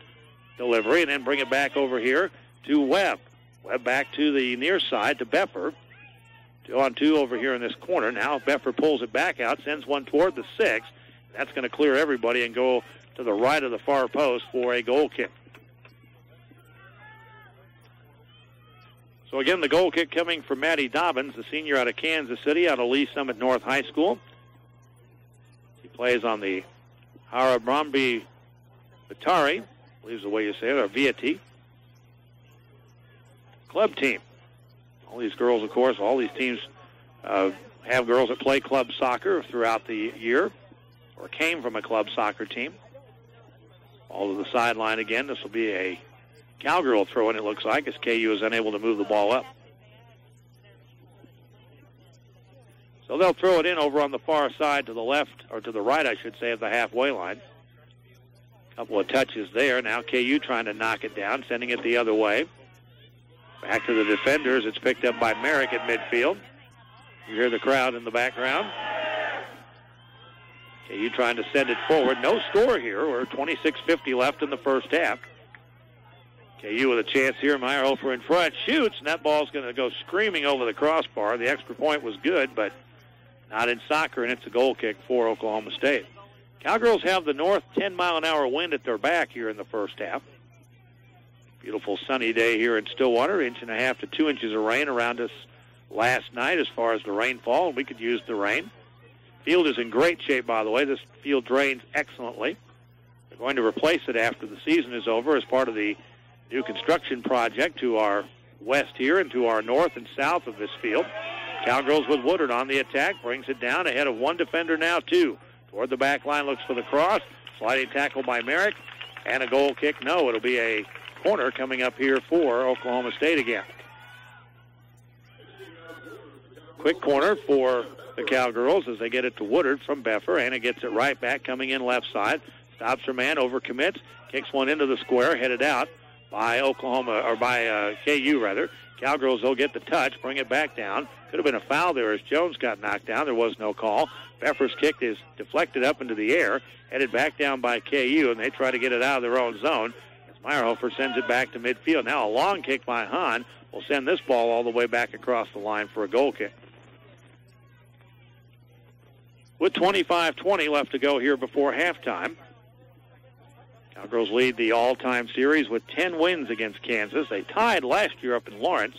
delivery and then bring it back over here to Webb. Webb back to the near side to Beffer. 2-on-2 over here in this corner. Now Beffer pulls it back out, sends one toward the 6. That's going to clear everybody and go to the right of the far post for a goal kick. So again, the goal kick coming from Maddie Dobbins, the senior out of Kansas City, out of Lee Summit North High School. She plays on the Harabrambi Vitari, I believe is the way you say it, or Vieti club team. All these girls, of course, all these teams have girls that play club soccer throughout the year or came from a club soccer team. All to the sideline again. This will be a Cowgirl throw-in, it looks like, as KU is unable to move the ball up. So they'll throw it in over on the far side to the left, or to the right, I should say, of the halfway line. A couple of touches there. Now KU trying to knock it down, sending it the other way. Back to the defenders. It's picked up by Merrick at midfield. You hear the crowd in the background. KU trying to send it forward. No score here. We're 26:50 left in the first half. KU with a chance here. Meyerhofer in front. Shoots, and that ball's going to go screaming over the crossbar. The extra point was good, but not in soccer, and it's a goal kick for Oklahoma State. Cowgirls have the north 10-mile-an-hour wind at their back here in the first half. Beautiful sunny day here in Stillwater. 1.5 to 2 inches of rain around us last night as far as the rainfall, and we could use the rain. Field is in great shape, by the way. This field drains excellently. They're going to replace it after the season is over as part of the new construction project to our west here and to our north and south of this field. Cowgirls with Woodard on the attack. Brings it down ahead of one defender now, 2. Toward the back line, looks for the cross. Sliding tackle by Merrick. And a goal kick. No, it'll be a corner coming up here for Oklahoma State again. Quick corner for the Cowgirls as they get it to Woodard from Beffer. Anna gets it right back, coming in left side. Stops her man, overcommits. Kicks one into the square, headed out by Oklahoma, or by KU rather. Cowgirls, they'll get the touch, bring it back down. Could have been a foul there as Jones got knocked down. There was no call. Beffer's kick is deflected up into the air, headed back down by KU, and they try to get it out of their own zone. As Meyerhofer sends it back to midfield. Now a long kick by Hahn will send this ball all the way back across the line for a goal kick. With 25:20 left to go here before halftime. Cowgirls lead the all-time series with 10 wins against Kansas. They tied last year up in Lawrence,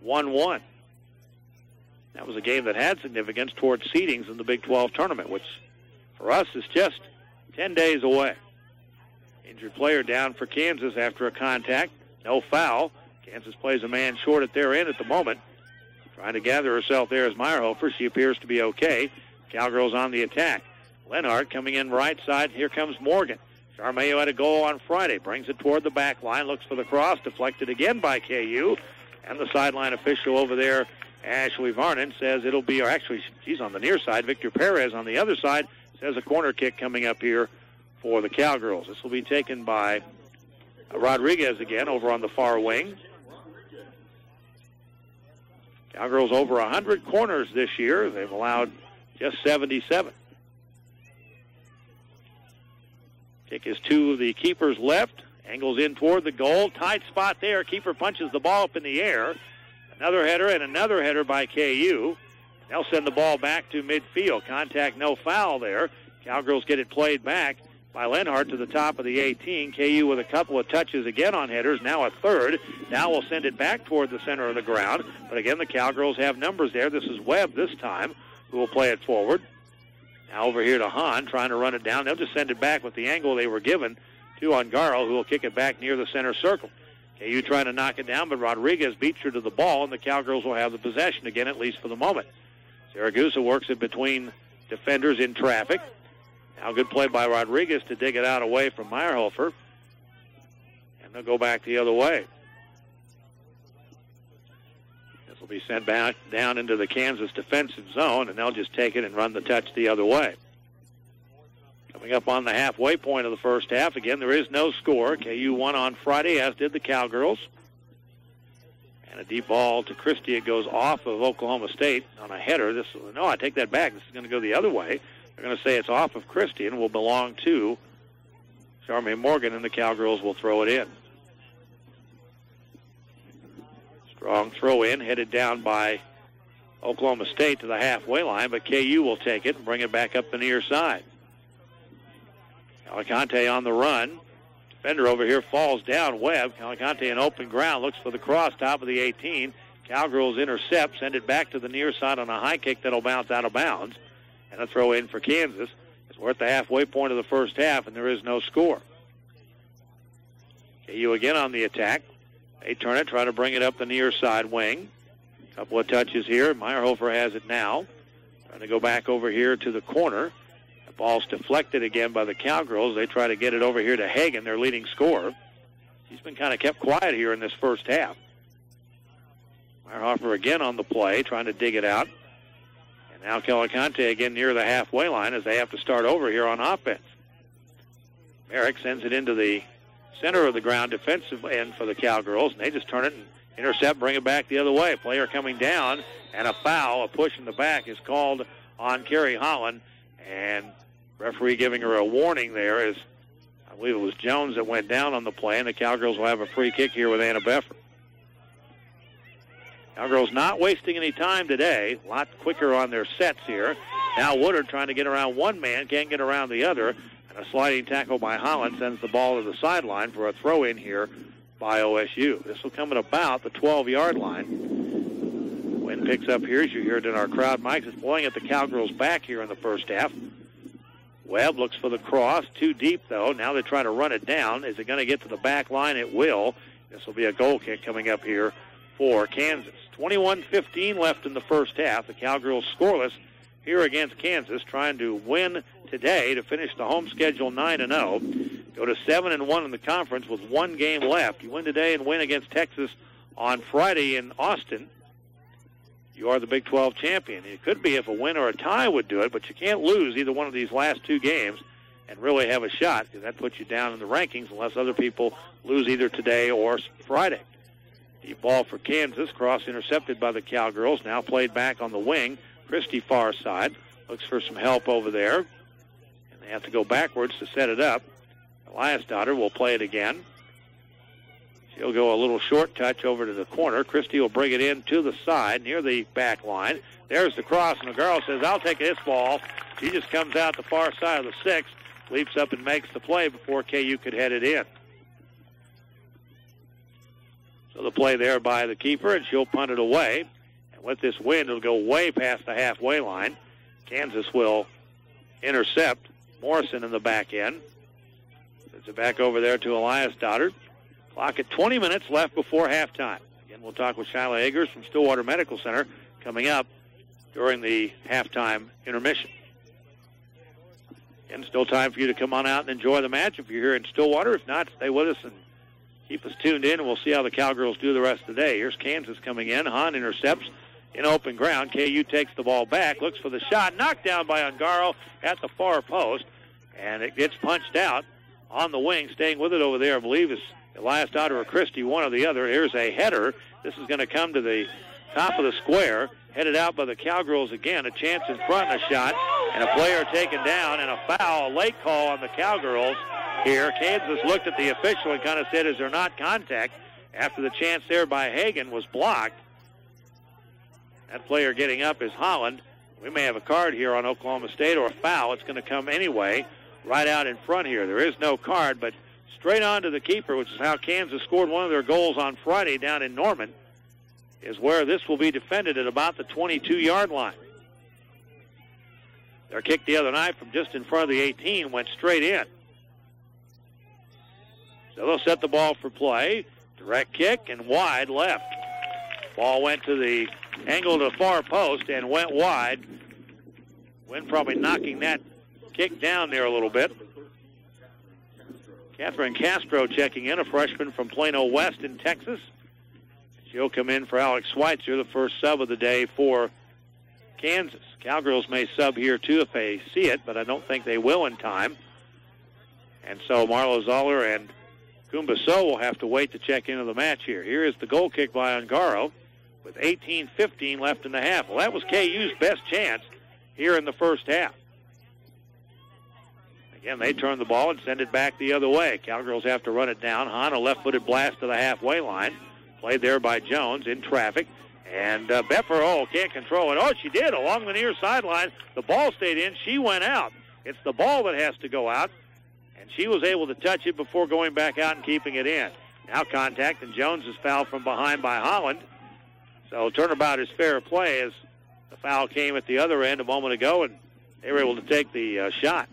1-1. That was a game that had significance towards seedings in the Big 12 tournament, which for us is just 10 days away. Injured player down for Kansas after a contact. No foul. Kansas plays a man short at their end at the moment. Trying to gather herself there is Meyerhofer. She appears to be okay. Cowgirls on the attack. Lenhart coming in right side. Here comes Morgan. Charmayo had a goal on Friday. Brings it toward the back line. Looks for the cross. Deflected again by KU. And the sideline official over there, Ashley Varnon, says it'll be, or actually she's on the near side. Victor Perez on the other side says a corner kick coming up here for the Cowgirls. This will be taken by Rodriguez again over on the far wing. Cowgirls over 100 corners this year. They've allowed just 77. Kick is to the keeper's left. Angles in toward the goal. Tight spot there. Keeper punches the ball up in the air. Another header and another header by KU. They'll send the ball back to midfield. Contact, no foul there. Cowgirls get it played back by Lenhart to the top of the 18. KU with a couple of touches again on headers. Now a third. Now we'll send it back toward the center of the ground. But again, the Cowgirls have numbers there. This is Webb this time who will play it forward. Now over here to Hahn trying to run it down. They'll just send it back with the angle they were given to Ungaro, who will kick it back near the center circle. KU trying to knock it down, but Rodriguez beats her to the ball, and the Cowgirls will have the possession again, at least for the moment. Saragusa works it between defenders in traffic. Now good play by Rodriguez to dig it out away from Meyerhofer. And they'll go back the other way. This will be sent back down into the Kansas defensive zone, and they'll just take it and run the touch the other way. Coming up on the halfway point of the first half. Again, there is no score. KU won on Friday, as did the Cowgirls. And a deep ball to Christie. It goes off of Oklahoma State on a header. No, I take that back. This is going to go the other way. They're going to say it's off of Christie and will belong to Charmaine Morgan, and the Cowgirls will throw it in. Strong throw in, headed down by Oklahoma State to the halfway line, but KU will take it and bring it back up the near side. Calicante on the run. Defender over here falls down. Webb. Calicante in open ground. Looks for the cross, top of the 18. Cowgirls intercept. Send it back to the near side on a high kick that'll bounce out of bounds. And a throw in for Kansas. As we're at the halfway point of the first half, and there is no score. KU again on the attack. They turn it, try to bring it up the near side wing. Couple of touches here. Meyerhofer has it now. Trying to go back over here to the corner. Ball's deflected again by the Cowgirls. They try to get it over here to Hagan, their leading scorer. He's been kind of kept quiet here in this first half. Meyerhofer again on the play, trying to dig it out. And now Calicante again near the halfway line as they have to start over here on offense. Merrick sends it into the center of the ground defensive end for the Cowgirls, and they just turn it and intercept, bring it back the other way. Player coming down, and a foul, a push in the back is called on Carrie Holland, and referee giving her a warning there as I believe it was Jones that went down on the play, and the Cowgirls will have a free kick here with Anna Beffer. Cowgirls not wasting any time today. A lot quicker on their sets here. Now Woodard trying to get around one man, can't get around the other. And a sliding tackle by Holland sends the ball to the sideline for a throw-in here by OSU. This will come at about the 12-yard line. Wind picks up here, as you hear it in our crowd mics. It's blowing at the Cowgirls back here in the first half. Webb looks for the cross. Too deep, though. Now they try to run it down. Is it going to get to the back line? It will. This will be a goal kick coming up here for Kansas. 21-15 left in the first half. The Cowgirls scoreless here against Kansas, trying to win today to finish the home schedule 9-0. Go to 7-1 in the conference with one game left. You win today and win against Texas on Friday in Austin. You are the Big 12 champion. It could be if a win or a tie would do it, but you can't lose either one of these last two games and really have a shot, because that puts you down in the rankings unless other people lose either today or Friday. Deep ball for Kansas, cross intercepted by the Cowgirls, now played back on the wing. Christie far side, looks for some help over there, and they have to go backwards to set it up. Eliasdotter will play it again. She'll go a little short touch over to the corner. Christie will bring it in to the side near the back line. There's the cross, and the girl says, I'll take this ball. She just comes out the far side of the 6, leaps up and makes the play before KU could head it in. So the play there by the keeper, and she'll punt it away. And with this wind, it'll go way past the halfway line. Kansas will intercept Morrison in the back end. Sends it back over there to Eliasdotter. Clock at 20 minutes left before halftime. Again, we'll talk with Shyla Eggers from Stillwater Medical Center coming up during the halftime intermission. Again, still time for you to come on out and enjoy the match if you're here in Stillwater. If not, stay with us and keep us tuned in, and we'll see how the Cowgirls do the rest of the day. Here's Kansas coming in. Hahn intercepts in open ground. KU takes the ball back, looks for the shot, knocked down by Ungaro at the far post, and it gets punched out on the wing. Staying with it over there, I believe, is Eliasdotter or Christie, one or the other. Here's a header. This is going to come to the top of the square, headed out by the Cowgirls again. A chance in front and a shot, and a player taken down, and a foul, a late call on the Cowgirls here. Kansas looked at the official and kind of said, is there not contact? After the chance there by Hagan was blocked. That player getting up is Holland. We may have a card here on Oklahoma State or a foul. It's going to come anyway, right out in front here. There is no card, but straight on to the keeper, which is how Kansas scored one of their goals on Friday down in Norman, is where this will be defended at about the 22-yard line. Their kick the other night from just in front of the 18 went straight in. So they'll set the ball for play. Direct kick and wide left. Ball went to the angle to the far post and went wide. Wynn probably knocking that kick down there a little bit. Catherine Castro checking in, a freshman from Plano West in Texas. She'll come in for Alex Schweitzer, the first sub of the day for Kansas. Cowgirls may sub here too if they see it, but I don't think they will in time. And so Marlo Zoller and Kumbaso will have to wait to check into the match here. Here is the goal kick by Ungaro with 18:15 left in the half. Well, that was KU's best chance here in the first half. Again, they turn the ball and send it back the other way. Cowgirls have to run it down. Hahn, a left-footed blast to the halfway line. Played there by Jones in traffic. And Beffer, can't control it. Oh, she did along the near sideline. The ball stayed in. She went out. It's the ball that has to go out. And she was able to touch it before going back out and keeping it in. Now contact, and Jones is fouled from behind by Holland. So turnabout is fair play as the foul came at the other end a moment ago, and they were able to take the shot.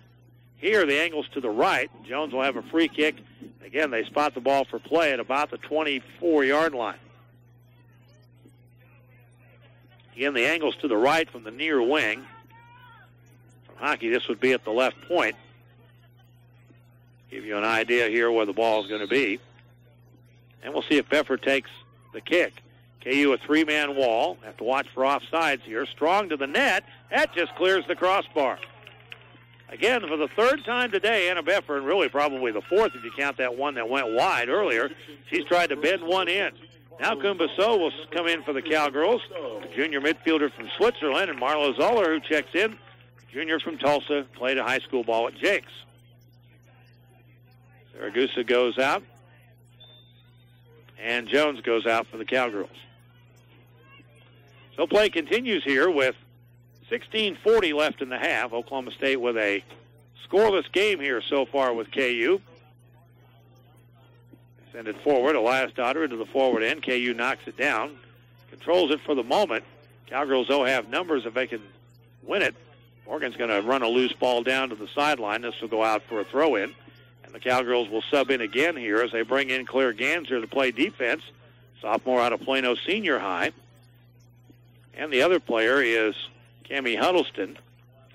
Here, the angle's to the right. Jones will have a free kick. Again, they spot the ball for play at about the 24-yard line. Again, the angle's to the right from the near wing. For hockey, this would be at the left point. Give you an idea here where the ball is going to be. And we'll see if Beffer takes the kick. KU a three-man wall. Have to watch for offsides here. Strong to the net. That just clears the crossbar. Again, for the third time today, Anna Beffer, and really probably the fourth if you count that one that went wide earlier, she's tried to bend one in. Now Kumbaso will come in for the Cowgirls, a junior midfielder from Switzerland, and Marlo Zoller, who checks in, junior from Tulsa, played a high school ball at Jake's. Saragusa goes out, and Jones goes out for the Cowgirls. So play continues here with 16:40 left in the half. Oklahoma State with a scoreless game here so far with KU. Send it forward. Elias Dotter into the forward end. KU knocks it down. Controls it for the moment. Cowgirls, though, have numbers if they can win it. Morgan's going to run a loose ball down to the sideline. This will go out for a throw-in. And the Cowgirls will sub in again here as they bring in Claire Ganser to play defense. Sophomore out of Plano Senior High. And the other player is Cammie Huddleston,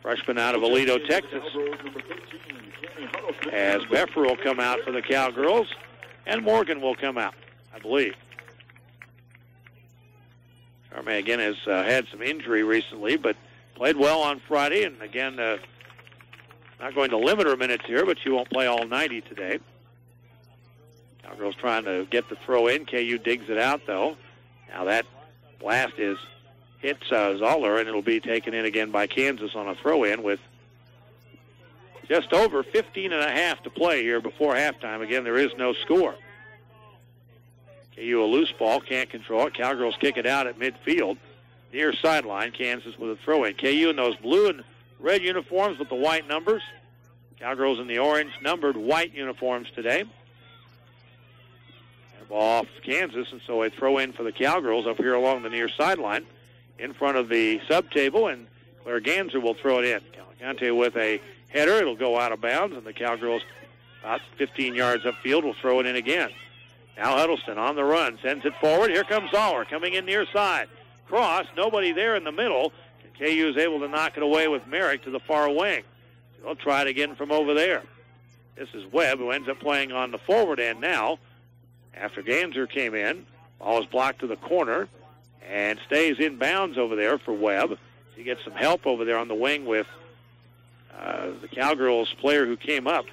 freshman out of Aledo, Texas. As Beffer will come out for the Cowgirls, and Morgan will come out, I believe. Charmaine, again, has had some injury recently, but played well on Friday, and again, not going to limit her minutes here, but she won't play all 90 today. Cowgirls trying to get the throw in. KU digs it out, though. Now that blast hits Zoller, and it'll be taken in again by Kansas on a throw-in with just over 15 and a half to play here before halftime. Again, there is no score. KU a loose ball, can't control it. Cowgirls kick it out at midfield. Near sideline, Kansas with a throw-in. KU in those blue and red uniforms with the white numbers. Cowgirls in the orange numbered white uniforms today. And ball off Kansas, and so a throw-in for the Cowgirls up here along the near sideline in front of the sub-table, and Claire Ganser will throw it in. Calicante with a header. It'll go out of bounds, and the Cowgirls about 15 yards upfield will throw it in again. Now Huddleston on the run, sends it forward. Here comes Zoller coming in near side. Cross, nobody there in the middle. And KU is able to knock it away with Merrick to the far wing. They'll try it again from over there. This is Webb, who ends up playing on the forward end now. After Ganser came in, ball is blocked to the corner and stays in bounds over there for Webb. He gets some help over there on the wing with the Cowgirls player who came up.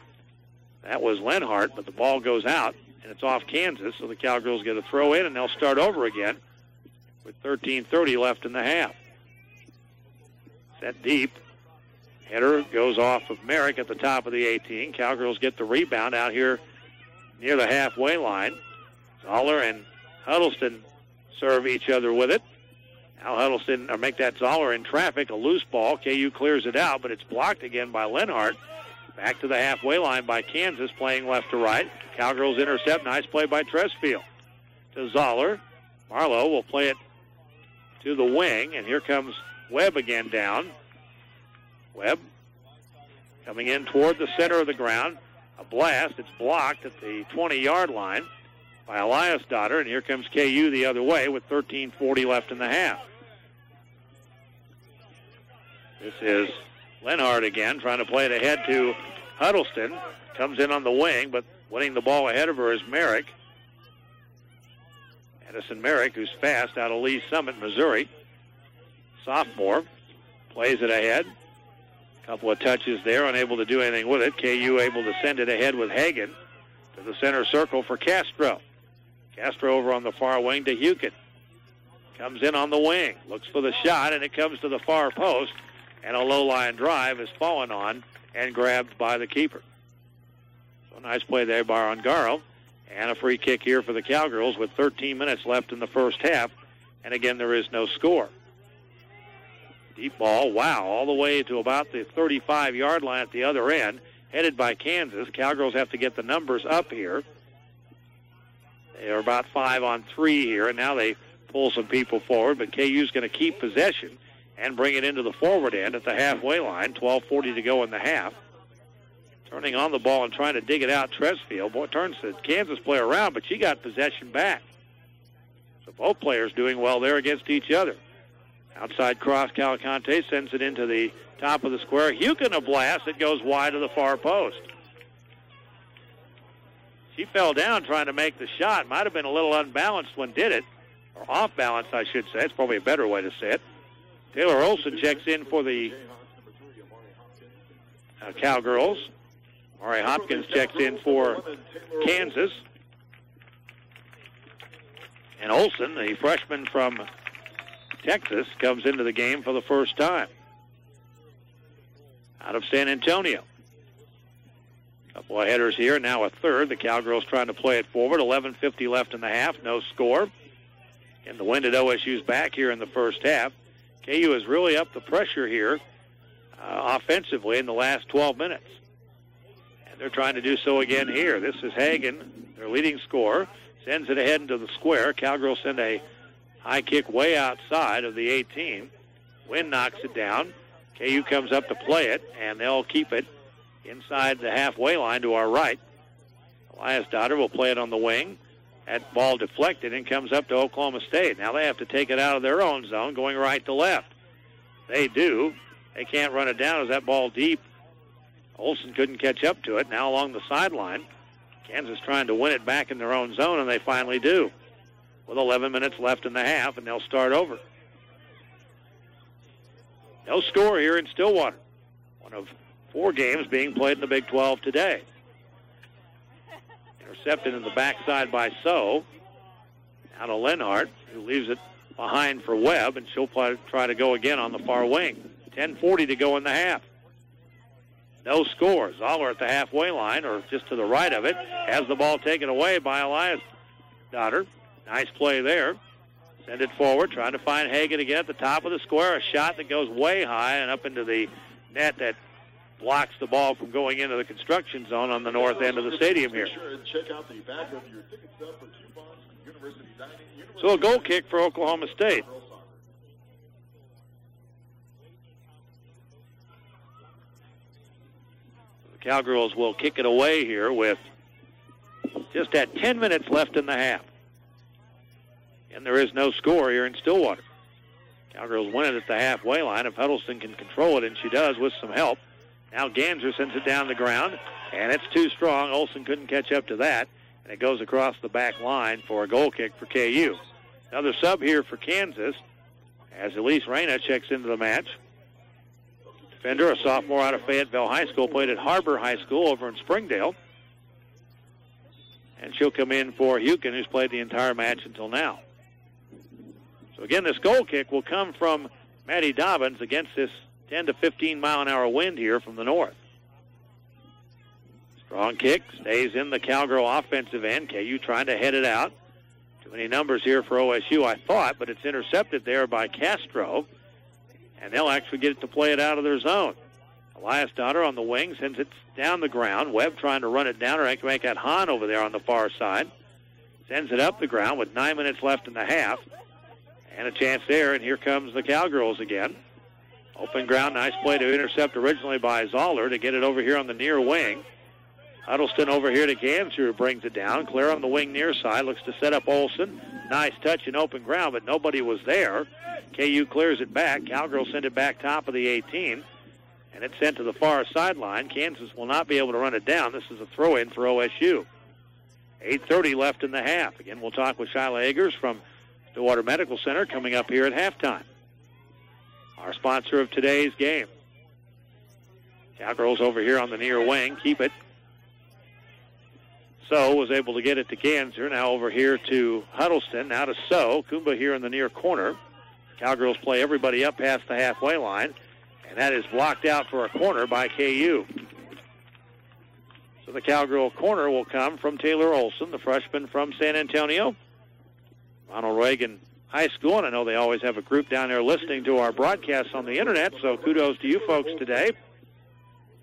That was Lenhart, but the ball goes out, and it's off Kansas, so the Cowgirls get a throw in, and they'll start over again. with 13:30 left in the half. Set deep. Header goes off of Merrick at the top of the 18. Cowgirls get the rebound out here near the halfway line. Zoller and Huddleston serve each other with it. Now Huddleston, or make that Zoller in traffic, a loose ball. KU clears it out, but it's blocked again by Lenhart. Back to the halfway line by Kansas, playing left to right. Cowgirls intercept. Nice play by Tresfield. To Zoller. Marlowe will play it to the wing, and here comes Webb again down. Webb coming in toward the center of the ground. A blast. It's blocked at the 20-yard line by Elias Dotter, and here comes KU the other way with 13:40 left in the half. This is Lenhart again, trying to play it ahead to Huddleston. Comes in on the wing, but winning the ball ahead of her is Merrick. Edison Merrick, who's fast, out of Lee Summit, Missouri. Sophomore. Plays it ahead. Couple of touches there, unable to do anything with it. KU able to send it ahead with Hagan to the center circle for Castro. Castro over on the far wing to Hukin. Comes in on the wing, looks for the shot, and it comes to the far post, and a low-line drive is fallen on and grabbed by the keeper. So nice play there by Ongaro, and a free kick here for the Cowgirls with 13 minutes left in the first half, and again there is no score. Deep ball, wow, all the way to about the 35-yard line at the other end, headed by Kansas. Cowgirls have to get the numbers up here. They are about 5-on-3 here, and now they pull some people forward, but KU's going to keep possession and bring it into the forward end at the halfway line. 12:40 to go in the half. Turning on the ball and trying to dig it out, Tresfield. Boy, turns the Kansas player around, but she got possession back. So both players doing well there against each other. Outside cross, Calicante sends it into the top of the square. Hukin a blast. It goes wide of the far post. She fell down trying to make the shot. Might have been a little unbalanced when did it. Or off balance, I should say. It's probably a better way to say it. Taylor Olson checks in for the Cowgirls. Mari Hopkins checks in for Kansas. And Olson, the freshman from Texas, comes into the game for the first time out of San Antonio. Couple of headers here, now a third. The Cowgirls trying to play it forward. 11:50 left in the half, no score. And the wind at OSU's back here in the first half. KU has really upped the pressure here offensively in the last 12 minutes. And they're trying to do so again here. This is Hagan, their leading scorer. Sends it ahead into the square. Cowgirls send a high kick way outside of the 18. Wind knocks it down. KU comes up to play it, and they'll keep it inside the halfway line to our right. Elias Dotter will play it on the wing. That ball deflected and comes up to Oklahoma State. Now they have to take it out of their own zone, going right to left. They do. They can't run it down as that ball deep. Olson couldn't catch up to it. Now along the sideline. Kansas trying to win it back in their own zone, and they finally do. With 11 minutes left in the half, and they'll start over. No score here in Stillwater. One of 4 games being played in the Big 12 today. Intercepted in the backside by So. Now to Lenhart, who leaves it behind for Webb, and she'll try to go again on the far wing. 10:40 to go in the half. No score. Zoller at the halfway line, or just to the right of it, has the ball taken away by Elias Dotter. Nice play there. Send it forward, trying to find Hagan again at the top of the square. A shot that goes way high and up into the net that blocks the ball from going into the construction zone on the north end of the stadium here. So a goal kick for Oklahoma State. The Cowgirls will kick it away here with just at 10 minutes left in the half. And there is no score here in Stillwater. Cowgirls win it at the halfway line. If Huddleston can control it, and she does with some help. Now Ganser sends it down the ground, and it's too strong. Olson couldn't catch up to that, and it goes across the back line for a goal kick for KU. Another sub here for Kansas as Elise Reyna checks into the match. Defender, a sophomore out of Fayetteville High School, played at Harbor High School over in Springdale. And she'll come in for Hukin, who's played the entire match until now. So So again, this goal kick will come from Maddie Dobbins against this 10 to 15 mile an hour wind here from the north. Strong kick stays in the Cowgirl offensive end. KU trying to head it out. Too many numbers here for OSU, I thought, but it's intercepted there by Castro, and they'll actually get it to play it out of their zone. Elias Daughter on the wing sends it down the ground. Webb trying to run it down, or I can make that Hahn over there on the far side. Sends it up the ground with 9 minutes left in the half. And a chance there, and here comes the Cowgirls again. Open ground, nice play to intercept originally by Zoller to get it over here on the near wing. Huddleston over here to Ganser, who brings it down. Claire on the wing near side looks to set up Olson. Nice touch in open ground, but nobody was there. KU clears it back. Cowgirls send it back top of the 18. And it's sent to the far sideline. Kansas will not be able to run it down. This is a throw-in for OSU. 8:30 left in the half. Again, we'll talk with Shyla Eggers from Stillwater Medical Center coming up here at halftime. Our sponsor of today's game. Cowgirls over here on the near wing. Keep it. So was able to get it to Ganser. Now over here to Huddleston. Now to So. Kumba here in the near corner. Cowgirls play everybody up past the halfway line. And that is blocked out for a corner by KU. So the Cowgirl corner will come from Taylor Olson, the freshman from San Antonio. Ronald Reagan High School, and I know they always have a group down there listening to our broadcasts on the internet, so kudos to you folks today.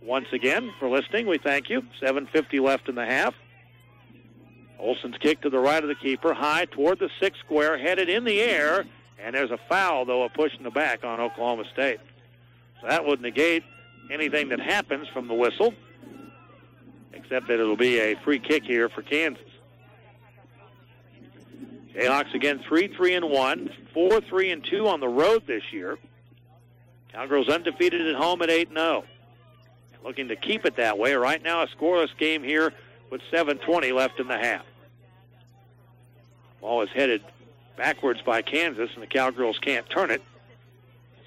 Once again, for listening, we thank you. 7:50 left in the half. Olson's kick to the right of the keeper, high toward the 6 square, headed in the air, and there's a foul, though, a push in the back on Oklahoma State. So that would negate anything that happens from the whistle, except that it'll be a free kick here for Kansas. Jayhawks again 3-3-1, 4-3-2 on the road this year. Cowgirls undefeated at home at 8-0. Looking to keep it that way. Right now a scoreless game here with 7:20 left in the half. Ball is headed backwards by Kansas, and the Cowgirls can't turn it.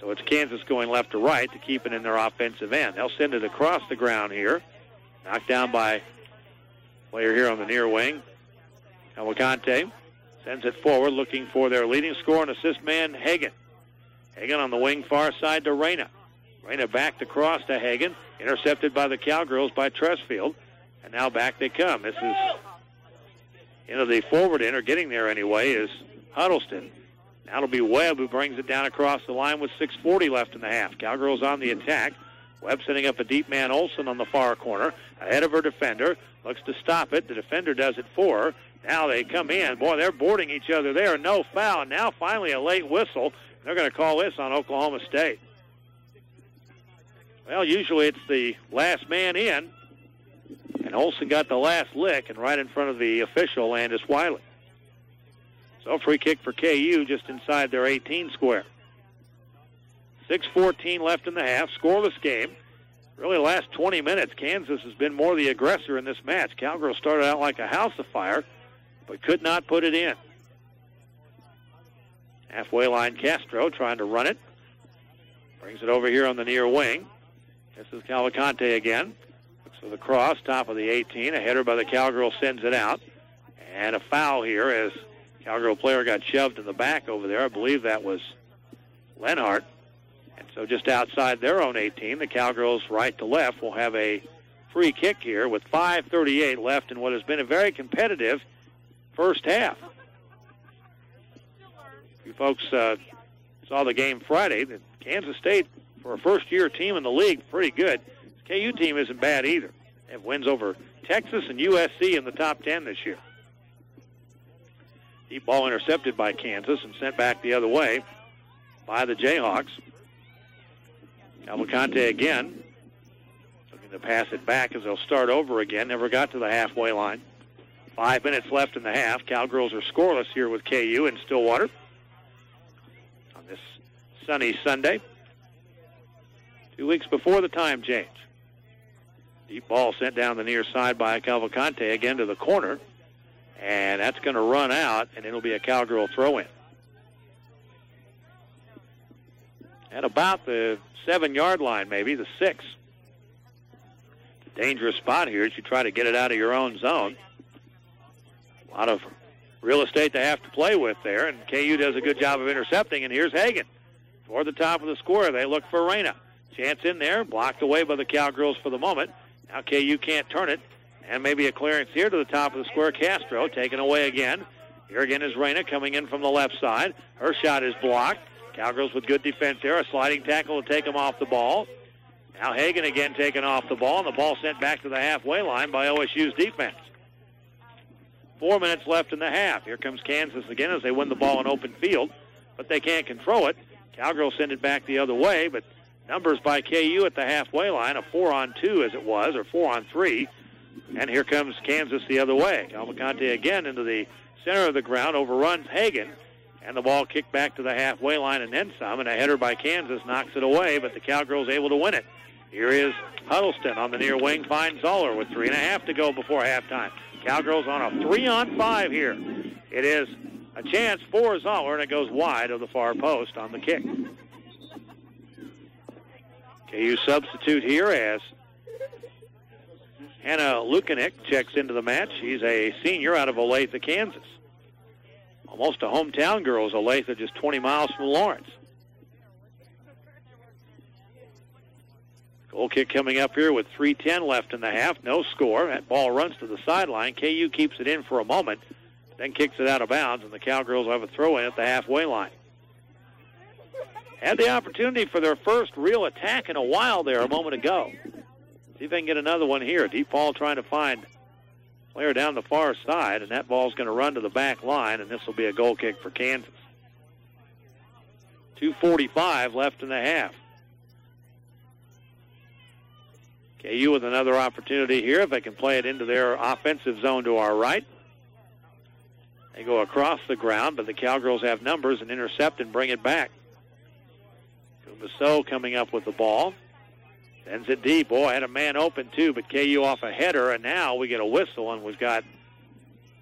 So it's Kansas going left to right to keep it in their offensive end. They'll send it across the ground here. Knocked down by player here on the near wing. Cavalcante sends it forward, looking for their leading scorer and assist man, Hagan. Hagan on the wing far side to Reyna. Reyna backed across to Hagan, intercepted by the Cowgirls by Tressfield. And now back they come. This is into the forward end, or getting there anyway, is Huddleston. Now it'll be Webb who brings it down across the line with 6:40 left in the half. Cowgirls on the attack. Webb setting up a deep man, Olson, on the far corner. Ahead of her defender. Looks to stop it. The defender does it for her. Now they come in. Boy, they're boarding each other there. No foul. Now finally a late whistle. They're going to call this on Oklahoma State. Well, usually it's the last man in. And Olson got the last lick, and right in front of the official, Landis Wiley. So free kick for KU just inside their 18 square. 6:14 left in the half. Scoreless game. Really the last 20 minutes, Kansas has been more the aggressor in this match. Cowgirls started out like a house of fire, but could not put it in. Halfway line, Castro trying to run it. Brings it over here on the near wing. This is Cavalcante again. Looks for the cross, top of the 18. A header by the Cowgirls sends it out. And a foul here as Cowgirl player got shoved in the back over there. I believe that was Lenhart. And so just outside their own 18, the Cowgirls right to left will have a free kick here with 5:38 left in what has been a very competitive first half. You folks saw the game Friday. The Kansas State, for a first-year team in the league, pretty good. This KU team isn't bad either. They have wins over Texas and USC in the top 10 this year. Deep ball intercepted by Kansas and sent back the other way by the Jayhawks. Cavalcante again, looking to pass it back as they'll start over again. Never got to the halfway line. 5 minutes left in the half. Cowgirls are scoreless here with KU in Stillwater on this sunny Sunday. 2 weeks before the time change. Deep ball sent down the near side by Cavalcante again to the corner. And that's going to run out, and it'll be a Cowgirl throw-in. At about the 7-yard line, maybe, the 6. It's a dangerous spot here as you try to get it out of your own zone. A lot of real estate they have to play with there, and KU does a good job of intercepting, and here's Hagan. Toward the top of the square, they look for Reyna. Chance in there, blocked away by the Cowgirls for the moment. Now KU can't turn it, and maybe a clearance here to the top of the square. Castro taken away again. Here again is Reyna coming in from the left side. Her shot is blocked. Cowgirls with good defense there. A sliding tackle to take them off the ball. Now Hagan again taken off the ball, and the ball sent back to the halfway line by OSU's defense. 4 minutes left in the half. Here comes Kansas again as they win the ball in open field, but they can't control it. Cowgirls send it back the other way, but numbers by KU at the halfway line, a 4-on-2 as it was, or 4-on-3. And here comes Kansas the other way. Cavalcante again into the center of the ground, overruns Hagan, and the ball kicked back to the halfway line and then some, and a header by Kansas knocks it away, but the Cowgirls able to win it. Here is Huddleston on the near wing, finds Zoller with 3.5 to go before halftime. Cowgirls on a 3-on-5 here. It is a chance for Zoller, and it goes wide of the far post on the kick. KU substitute here as Hannah Lukanik checks into the match. She's a senior out of Olathe, Kansas. Almost a hometown girl is Olathe, just 20 miles from Lawrence. Goal kick coming up here with 3:10 left in the half. No score. That ball runs to the sideline. KU keeps it in for a moment, then kicks it out of bounds, and the Cowgirls will have a throw-in at the halfway line. Had the opportunity for their first real attack in a while there a moment ago. See if they can get another one here. Deep ball trying to find a player down the far side, and that ball's going to run to the back line, and this will be a goal kick for Kansas. 2:45 left in the half. KU with another opportunity here if they can play it into their offensive zone to our right. They go across the ground, but the Cowgirls have numbers and intercept and bring it back. Kumaso coming up with the ball. Sends it deep. Boy, had a man open too, but KU off a header, and now we get a whistle, and we've got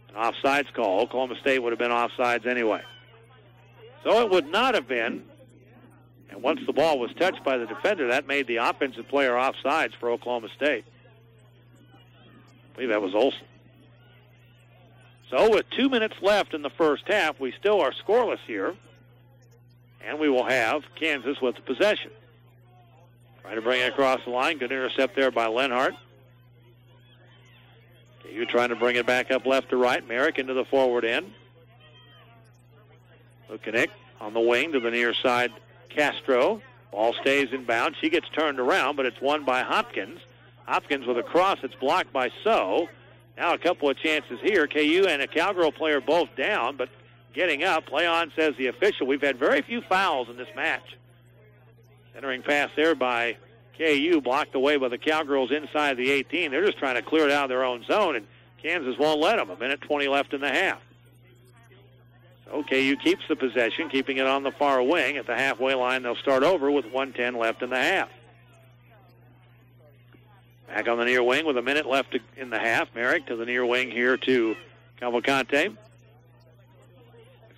an offsides call. Oklahoma State would have been offsides anyway. So it would not have been. And once the ball was touched by the defender, that made the offensive player offsides for Oklahoma State. I believe that was Olson. So with 2 minutes left in the first half, we still are scoreless here. And we will have Kansas with the possession. Trying to bring it across the line. Good intercept there by Lenhart. KU trying to bring it back up left to right. Merrick into the forward end. Lukanik on the wing to the near side. Castro. Ball stays in bounds. She gets turned around, but it's won by Hopkins. Hopkins with a cross. It's blocked by So. Now a couple of chances here. KU and a Cowgirl player both down, but getting up. Play on, says the official. We've had very few fouls in this match. Centering pass there by KU, blocked away by the Cowgirls inside the 18. They're just trying to clear it out of their own zone, and Kansas won't let them. 1:20 left in the half. So KU keeps the possession, keeping it on the far wing. At the halfway line, they'll start over with 1:10 left in the half. Back on the near wing with a minute left in the half. Merrick to the near wing here to Cavalcante.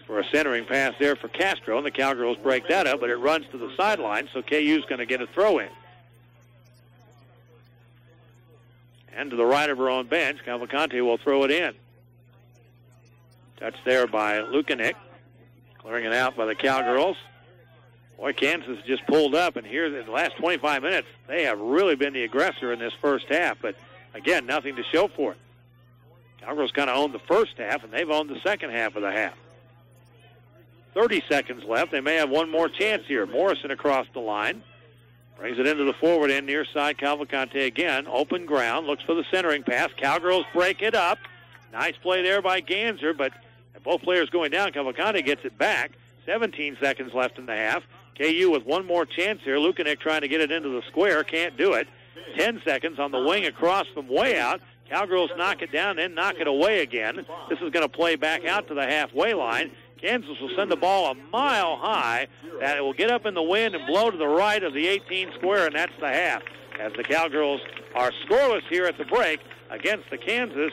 For a centering pass there for Castro, and the Cowgirls break that up, but it runs to the sideline, so KU's going to get a throw-in. And to the right of her own bench, Cavalcante will throw it in. Touch there by Lukanik. Clearing it out by the Cowgirls. Boy, Kansas just pulled up, and here in the last 25 minutes, they have really been the aggressor in this first half, but again, nothing to show for it. Cowgirls kind of owned the first half, and they've owned the second half of the half. 30 seconds left. They may have one more chance here. Morrison across the line. Brings it into the forward end, near side. Cavalcante again. Open ground. Looks for the centering pass. Cowgirls break it up. Nice play there by Ganser, but both players going down. Cavalcante gets it back. 17 seconds left in the half. KU with one more chance here. Lukanik trying to get it into the square. Can't do it. 10 seconds on the wing across from way out. Cowgirls knock it down, then knock it away again. This is going to play back out to the halfway line. Kansas will send the ball a mile high. That it will get up in the wind and blow to the right of the 18 square, and that's the half. As the Cowgirls are scoreless here at the break against the Kansas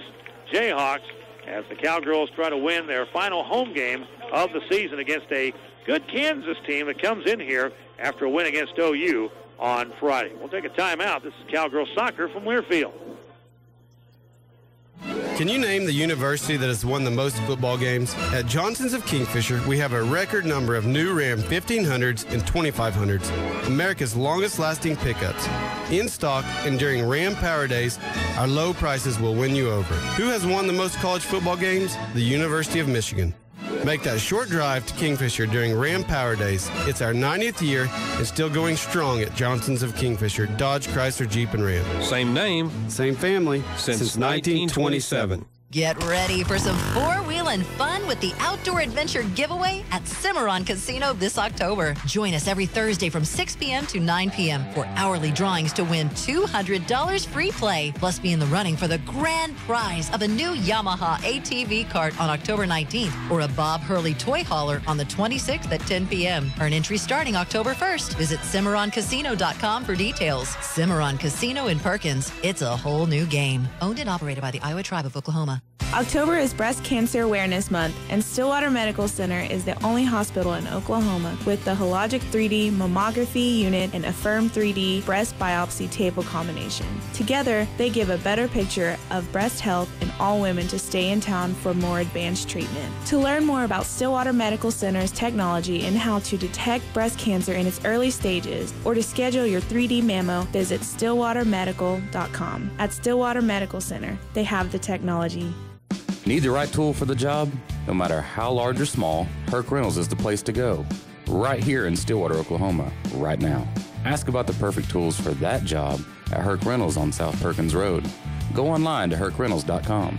Jayhawks, as the Cowgirls try to win their final home game of the season against a good Kansas team that comes in here after a win against OU on Friday. We'll take a timeout. This is Cowgirl Soccer from Learfield. Can you name the university that has won the most football games? At Johnson's of Kingfisher, we have a record number of new Ram 1500s and 2500s, America's longest-lasting pickups. In stock and during Ram Power Days, our low prices will win you over. Who has won the most college football games? The University of Michigan. Make that short drive to Kingfisher during Ram Power Days. It's our 90th year and still going strong at Johnson's of Kingfisher, Dodge, Chrysler, Jeep, and Ram. Same name. Same family. Since 1927. Get ready for some four-wheeling fun with the Outdoor Adventure Giveaway at Cimarron Casino this October. Join us every Thursday from 6 p.m. to 9 p.m. for hourly drawings to win $200 free play, plus be in the running for the grand prize of a new Yamaha ATV cart on October 19th or a Bob Hurley toy hauler on the 26th at 10 p.m. Earn entry starting October 1st. Visit CimarronCasino.com for details. Cimarron Casino in Perkins. It's a whole new game. Owned and operated by the Iowa Tribe of Oklahoma. October is Breast Cancer Awareness Month, and Stillwater Medical Center is the only hospital in Oklahoma with the Hologic 3D Mammography Unit and Affirm 3D Breast Biopsy Table combination. Together, they give a better picture of breast health in all women to stay in town for more advanced treatment. To learn more about Stillwater Medical Center's technology and how to detect breast cancer in its early stages, or to schedule your 3D mammo, visit stillwatermedical.com. At Stillwater Medical Center, they have the technology. Need the right tool for the job? No matter how large or small, Herc Rentals is the place to go. Right here in Stillwater, Oklahoma, right now. Ask about the perfect tools for that job at Herc Rentals on South Perkins Road. Go online to hercrentals.com.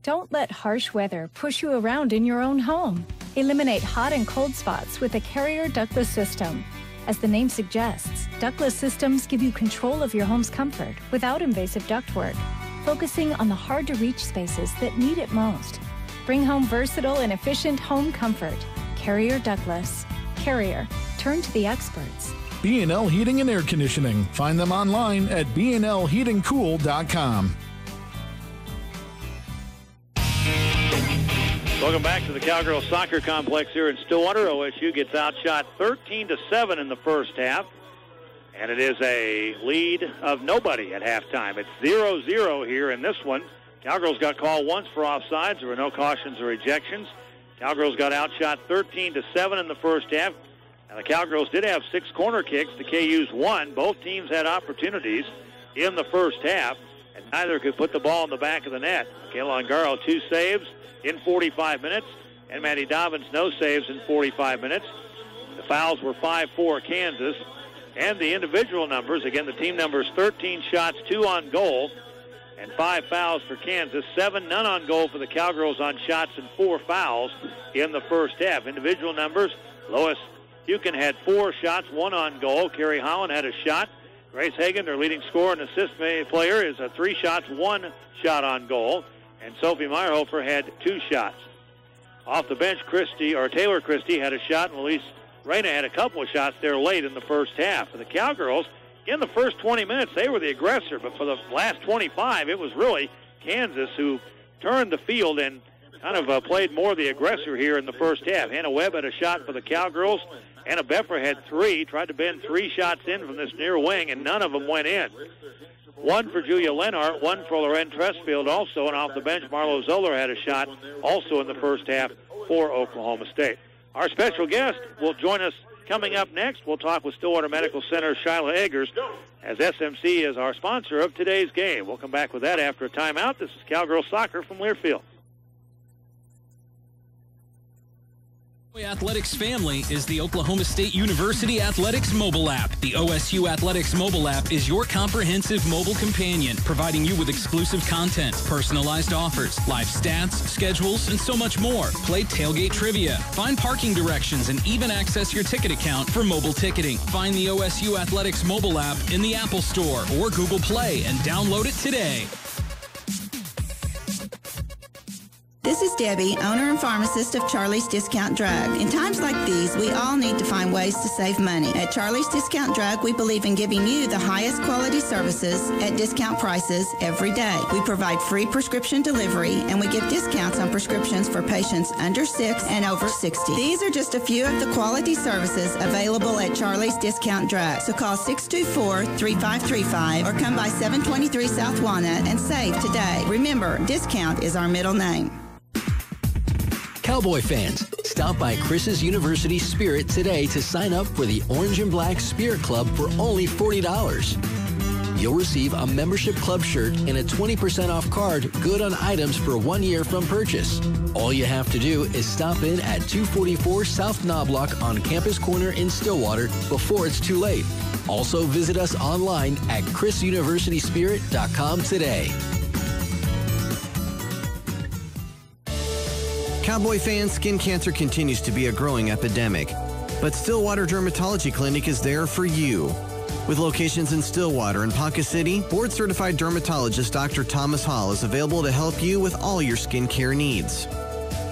Don't let harsh weather push you around in your own home. Eliminate hot and cold spots with a Carrier ductless system. As the name suggests, ductless systems give you control of your home's comfort without invasive ductwork, focusing on the hard-to-reach spaces that need it most. Bring home versatile and efficient home comfort. Carrier ductless. Carrier. Turn to the experts. B&L Heating and Air Conditioning. Find them online at bnlheatingcool.com. Welcome back to the Cowgirl Soccer Complex here in Stillwater. OSU gets outshot 13-7 in the first half. And it is a lead of nobody at halftime. It's 0-0 here in this one. Cowgirls got called once for offsides. There were no cautions or ejections. Cowgirls got outshot 13-7 in the first half. And the Cowgirls did have 6 corner kicks. The KU's 1. Both teams had opportunities in the first half, and neither could put the ball in the back of the net. Kayla Ongaro, 2 saves in 45 minutes, and Maddie Dobbins, no saves in 45 minutes. The fouls were 5-4 Kansas. And the individual numbers, again, the team numbers, 13 shots, 2 on goal, and 5 fouls for Kansas. 7 none on goal for the Cowgirls on shots and 4 fouls in the first half. Individual numbers, Lois Hukin had 4 shots, 1 on goal. Carrie Holland had a shot. Grace Hagan, their leading scorer and assist player, is 3 shots, 1 shot on goal. And Sophie Meyerhofer had 2 shots. Off the bench, Taylor Christie had a shot, and Elise Reyna had a couple of shots there late in the first half. For the Cowgirls, in the first 20 minutes, they were the aggressor, but for the last 25, it was really Kansas who turned the field and kind of played more the aggressor here in the first half. Hannah Webb had a shot for the Cowgirls. Anna Beffer had 3, tried to bend 3 shots in from this near wing, and none of them went in. 1 for Julia Lenhart, 1 for Loren Tressfield also, and off the bench, Marlo Zoller had a shot also in the first half for Oklahoma State. Our special guest will join us coming up next. We'll talk with Stillwater Medical Center's Shyla Eggers, as SMC is our sponsor of today's game. We'll come back with that after a timeout. This is Cowgirl Soccer from Learfield. Athletics family is the Oklahoma State University Athletics mobile app. The OSU Athletics mobile app is your comprehensive mobile companion, providing you with exclusive content, personalized offers, live stats, schedules, and so much more. Play tailgate trivia, find parking directions, and even access your ticket account for mobile ticketing. Find the OSU Athletics mobile app in the Apple Store or Google Play and download it today. This is Debbie, owner and pharmacist of Charlie's Discount Drug. In times like these, we all need to find ways to save money. At Charlie's Discount Drug, we believe in giving you the highest quality services at discount prices every day. We provide free prescription delivery, and we give discounts on prescriptions for patients under 6 and over 60. These are just a few of the quality services available at Charlie's Discount Drug. So call 624-3535 or come by 723 South Walnut and save today. Remember, discount is our middle name. Cowboy fans, stop by Chris's University Spirit today to sign up for the Orange and Black Spirit Club for only $40. You'll receive a membership club shirt and a 20% off card good on items for 1 year from purchase. All you have to do is stop in at 244 South Knobloch on Campus Corner in Stillwater before it's too late. Also visit us online at chrisuniversityspirit.com today. Cowboy fans, skin cancer continues to be a growing epidemic, but Stillwater Dermatology Clinic is there for you. With locations in Stillwater and Ponca City, board-certified dermatologist Dr. Thomas Hall is available to help you with all your skincare needs.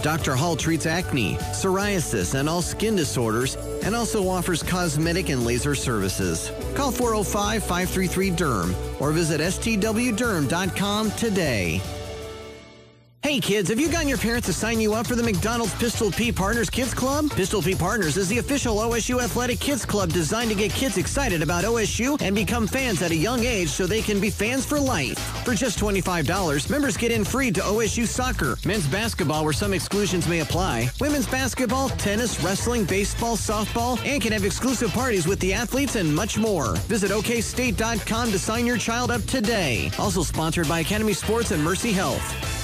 Dr. Hall treats acne, psoriasis, and all skin disorders, and also offers cosmetic and laser services. Call 405-533-DERM or visit stwderm.com today. Hey kids, have you gotten your parents to sign you up for the McDonald's Pistol P Partners Kids Club? Pistol P Partners is the official OSU athletic kids club designed to get kids excited about OSU and become fans at a young age so they can be fans for life. For just $25, members get in free to OSU soccer, men's basketball where some exclusions may apply, women's basketball, tennis, wrestling, baseball, softball, and can have exclusive parties with the athletes and much more. Visit okstate.com to sign your child up today. Also sponsored by Academy Sports and Mercy Health.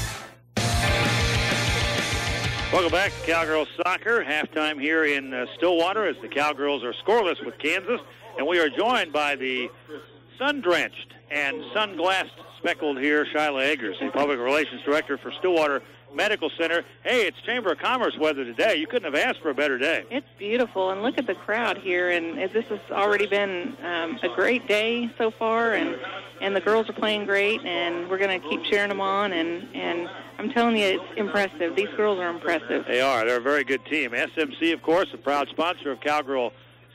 Welcome back to Cowgirl Soccer. Halftime here in Stillwater as the Cowgirls are scoreless with Kansas. And we are joined by the sun-drenched and sunglassed speckled here, Shyla Eggers, the Public Relations Director for Stillwater Medical Center. Hey, it's Chamber of Commerce weather today. You couldn't have asked for a better day. It's beautiful, and look at the crowd here. And this has already been a great day so far, and the girls are playing great, and we're going to keep cheering them on. And I'm telling you, it's impressive. These girls are impressive. They are. They're a very good team. SMC, of course, a proud sponsor of Cowgirl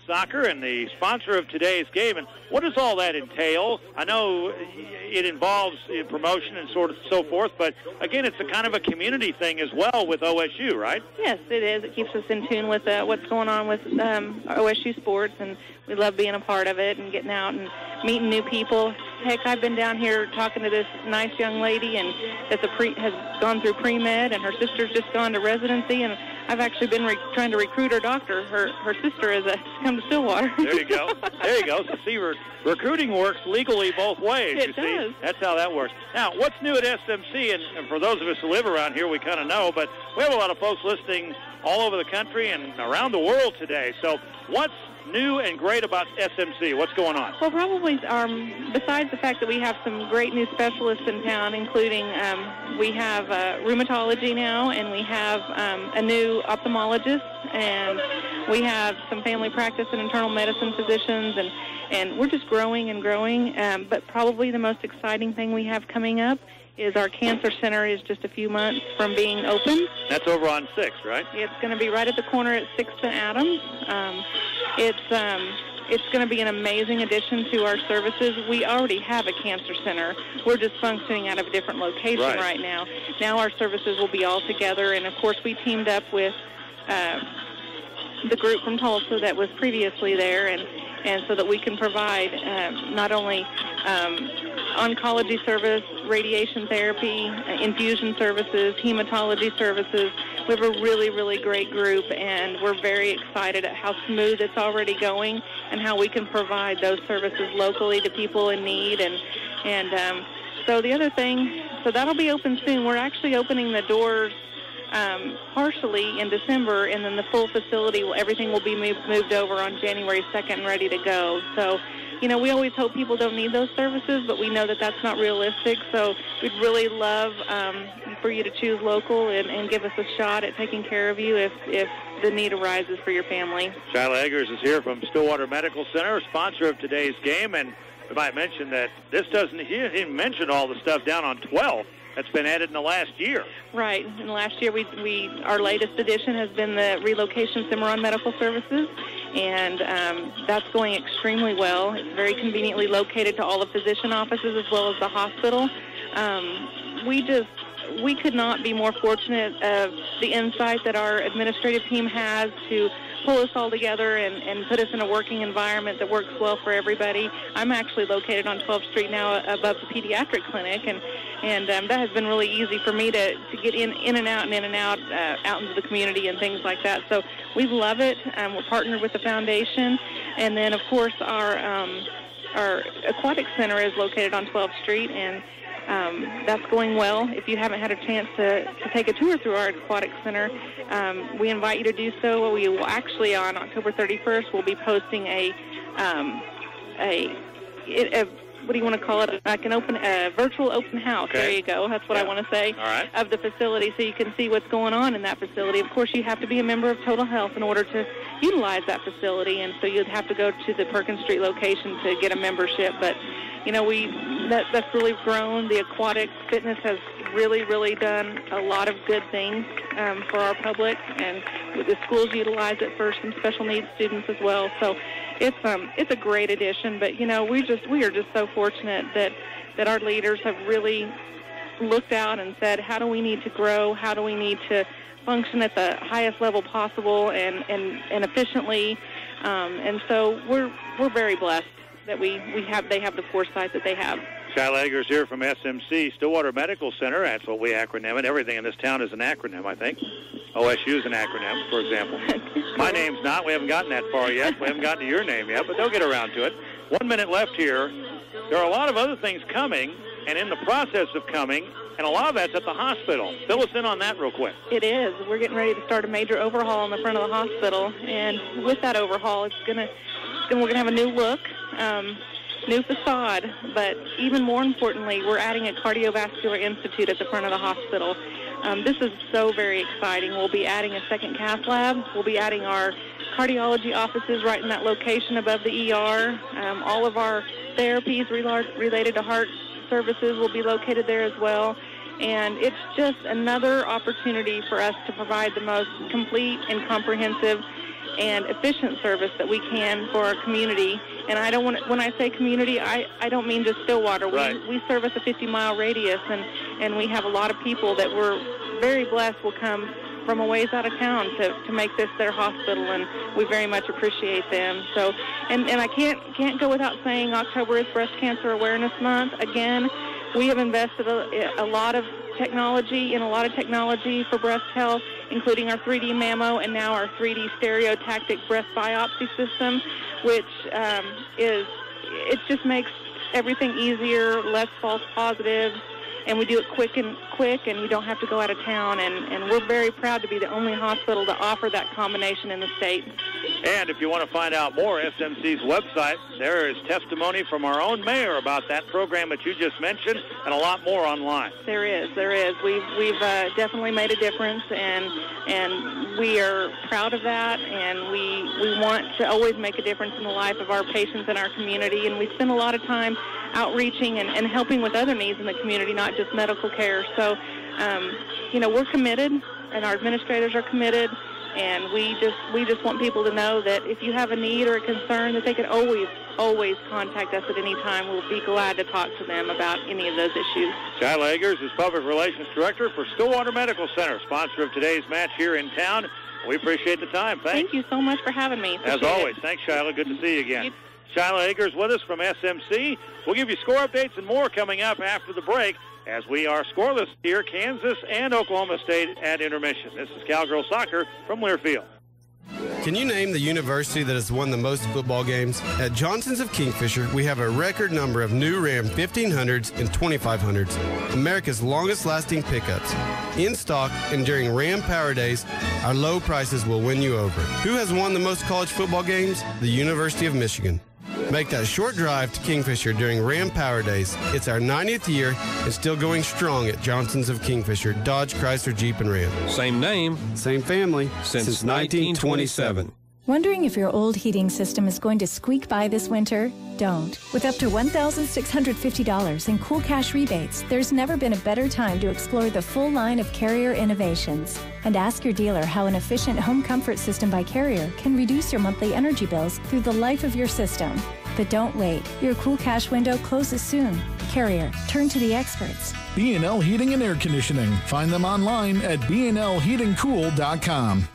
Soccer and the sponsor of today's game. And what does all that entail? I know it involves promotion and sort of so forth, but again, it's a kind of a community thing as well with OSU, right? Yes, it is. It keeps us in tune with what's going on with OSU sports, and we love being a part of it and getting out and meeting new people. Heck, I've been down here talking to this nice young lady and that's has gone through pre-med, and her sister's just gone to residency, and I've actually been trying to recruit her doctor. Her sister is to come to Stillwater. There you go. There you go. So see, recruiting works legally both ways. It does. See? That's how that works. Now, what's new at SMC, and for those of us who live around here, we kind of know, but we have a lot of folks listening all over the country and around the world today. So what's new and great about SMC? What's going on? Well, probably besides the fact that we have some great new specialists in town, including we have rheumatology now, and we have a new ophthalmologist, and we have some family practice and internal medicine physicians, and we're just growing and growing. But probably the most exciting thing we have coming up is our cancer center is just a few months from being open. That's over on 6th, right? It's going to be right at the corner at 6th and Adams. It's going to be an amazing addition to our services. We already have a cancer center. We're just functioning out of a different location right now. Now our services will be all together, and of course we teamed up with the group from Tulsa that was previously there, and so that we can provide not only oncology service, radiation therapy, infusion services, hematology services. We have a really, really great group, and we're very excited at how smooth it's already going and how we can provide those services locally to people in need. And so the other thing, so that'll be open soon. We're actually opening the doors partially in December, and then the full facility, everything will be moved over on January 2nd and ready to go. So, you know, we always hope people don't need those services, but we know that that's not realistic. So we'd really love for you to choose local and give us a shot at taking care of you if the need arises for your family. Shyla Eggers is here from Stillwater Medical Center, sponsor of today's game, and we might mention that this doesn't, he didn't even mention all the stuff down on 12th. that's been added in the last year. Right. And last year, our latest addition has been the relocation of Cimarron Medical Services, and that's going extremely well. It's very conveniently located to all the physician offices as well as the hospital. We could not be more fortunate of the insight that our administrative team has to pull us all together and put us in a working environment that works well for everybody. I'm actually located on 12th Street now above the pediatric clinic, and that has been really easy for me to get in and out out into the community and things like that. So we love it. We're partnered with the foundation, and then of course our aquatic center is located on 12th Street, and that's going well. If you haven't had a chance to take a tour through our aquatic center, we invite you to do so. We will actually, on October 31st, we'll be posting what do you want to call it? Like a virtual open house. Okay. There you go. That's what I want to say. All right. Of the facility, so you can see what's going on in that facility. Of course, you have to be a member of Total Health in order to utilize that facility, and so you'd have to go to the Perkins Street location to get a membership. But that's really grown. The aquatic fitness has really done a lot of good things for our public, and the schools utilize it for some special needs students as well. So it's a great addition. But we are just so fortunate that our leaders have really looked out and said, how do we need to grow? How do we need to function at the highest level possible and efficiently? And so we're very blessed that they have the foresight that they have. Skylar Eggers here from SMC, Stillwater Medical Center. That's what we acronym it. Everything in this town is an acronym, I think. OSU is an acronym, for example. My name's not. We haven't gotten that far yet. We haven't gotten to your name yet, but they'll get around to it. 1 minute left here. There are a lot of other things coming and in the process of coming, and a lot of that's at the hospital. Fill us in on that real quick. It is. We're getting ready to start a major overhaul in the front of the hospital, and with that overhaul, we're going to have a new look, new facade, but even more importantly, we're adding a cardiovascular institute at the front of the hospital. This is so very exciting. We'll be adding a second cath lab. We'll be adding our cardiology offices right in that location above the ER. All of our therapies related to heart services will be located there as well. And it's just another opportunity for us to provide the most complete and comprehensive and efficient service that we can for our community. And when I say community, I don't mean just Stillwater. Right. We service a 50-mile radius, and we have a lot of people that we're very blessed will come from a ways out of town to make this their hospital, and we very much appreciate them. So, and I can't go without saying October is Breast Cancer Awareness Month. Again, we have invested a lot of technology for breast health, including our 3D mammo and now our 3D stereotactic breast biopsy system, which it just makes everything easier, less false positives, and we do it quick, and you don't have to go out of town. And we're very proud to be the only hospital to offer that combination in the state. And if you want to find out more, SMC's website, there is testimony from our own mayor about that program that you just mentioned, and a lot more online. There is. We've definitely made a difference, and we are proud of that, and we want to always make a difference in the life of our patients and our community, and we spend a lot of time outreaching and helping with other needs in the community, not just medical care. So, we're committed, and our administrators are committed, and we just want people to know that if you have a need or a concern, that they can always contact us at any time. We'll be glad to talk to them about any of those issues. Skylar Eggers is Public Relations Director for Stillwater Medical Center, sponsor of today's match here in town. We appreciate the time. Thanks. Thank you so much for having me. As always. Thanks, Shyla. Good to see you again. Shyla Eggers with us from SMC. We'll give you score updates and more coming up after the break as we are scoreless here, Kansas and Oklahoma State at intermission. This is Cowgirl Soccer from Learfield. Can you name the university that has won the most football games? At Johnson's of Kingfisher, we have a record number of new Ram 1500s and 2500s, America's longest lasting pickups. In stock and during Ram Power Days, our low prices will win you over. Who has won the most college football games? The University of Michigan. Make that short drive to Kingfisher during Ram Power Days. It's our 90th year and still going strong at Johnson's of Kingfisher, Dodge, Chrysler, Jeep, and Ram. Same name. Same family. Since 1927. Wondering if your old heating system is going to squeak by this winter? Don't. With up to $1,650 in cool cash rebates, there's never been a better time to explore the full line of Carrier innovations. And ask your dealer how an efficient home comfort system by Carrier can reduce your monthly energy bills through the life of your system. But don't wait. Your cool cash window closes soon. Carrier, turn to the experts. B&L Heating and Air Conditioning. Find them online at bnlheatingcool.com.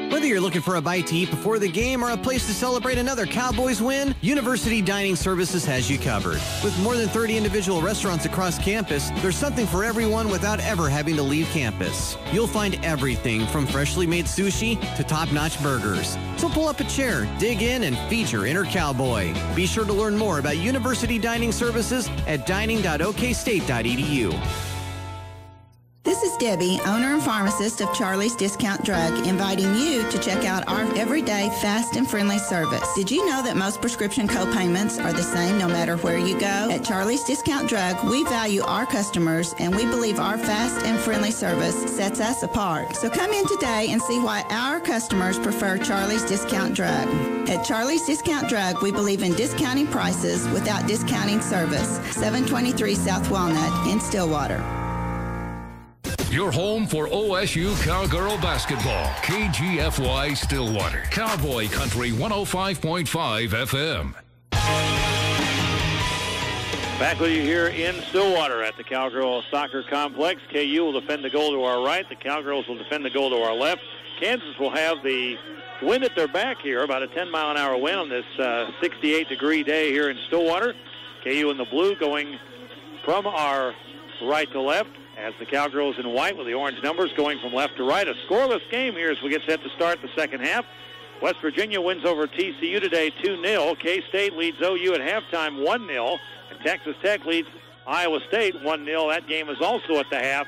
Whether you're looking for a bite to eat before the game or a place to celebrate another Cowboys win, University Dining Services has you covered. With more than 30 individual restaurants across campus, there's something for everyone without ever having to leave campus. You'll find everything from freshly made sushi to top-notch burgers. So pull up a chair, dig in, and feed your inner cowboy. Be sure to learn more about University Dining Services at dining.okstate.edu. This is Debbie, owner and pharmacist of Charlie's Discount Drug, inviting you to check out our everyday fast and friendly service. Did you know that most prescription co-payments are the same no matter where you go? At Charlie's Discount Drug, we value our customers and we believe our fast and friendly service sets us apart. So come in today and see why our customers prefer Charlie's Discount Drug. At Charlie's Discount Drug, we believe in discounting prices without discounting service. 723 South Walnut in Stillwater. Your home for OSU Cowgirl basketball. KGFY Stillwater. Cowboy Country 105.5 FM. Back with you here in Stillwater at the Cowgirl Soccer Complex. KU will defend the goal to our right. The Cowgirls will defend the goal to our left. Kansas will have the wind at their back here, about a 10-mile-an-hour wind on this 68-degree day here in Stillwater. KU in the blue going from our right to left, as the Cowgirls in white with the orange numbers going from left to right. A scoreless game here as we get set to start the second half. West Virginia wins over TCU today 2-0. K-State leads OU at halftime 1-0. And Texas Tech leads Iowa State 1-0. That game is also at the half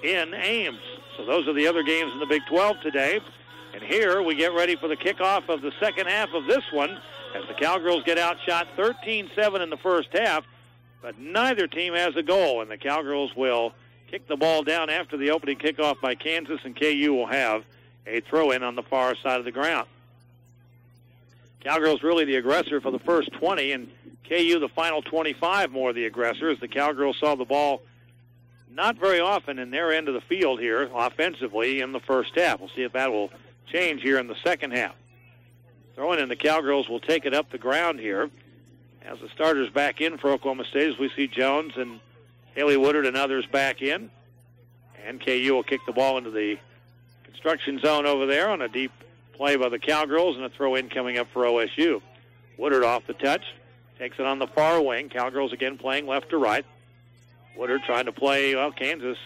in Ames. So those are the other games in the Big 12 today. And here we get ready for the kickoff of the second half of this one as the Cowgirls get outshot 13-7 in the first half. But neither team has a goal, and the Cowgirls will kick the ball down after the opening kickoff by Kansas, and KU will have a throw-in on the far side of the ground. Cowgirls really the aggressor for the first 20, and KU the final 25 more the aggressor, as the Cowgirls saw the ball not very often in their end of the field here offensively in the first half. We'll see if that will change here in the second half. Throwing in, the Cowgirls will take it up the ground here as the starters back in for Oklahoma State, as we see Jones and Haley Woodard and others back in. And KU will kick the ball into the construction zone over there on a deep play by the Cowgirls, and a throw-in coming up for OSU. Woodard off the touch, takes it on the far wing. Cowgirls again playing left to right. Woodard trying to play, well, Kansas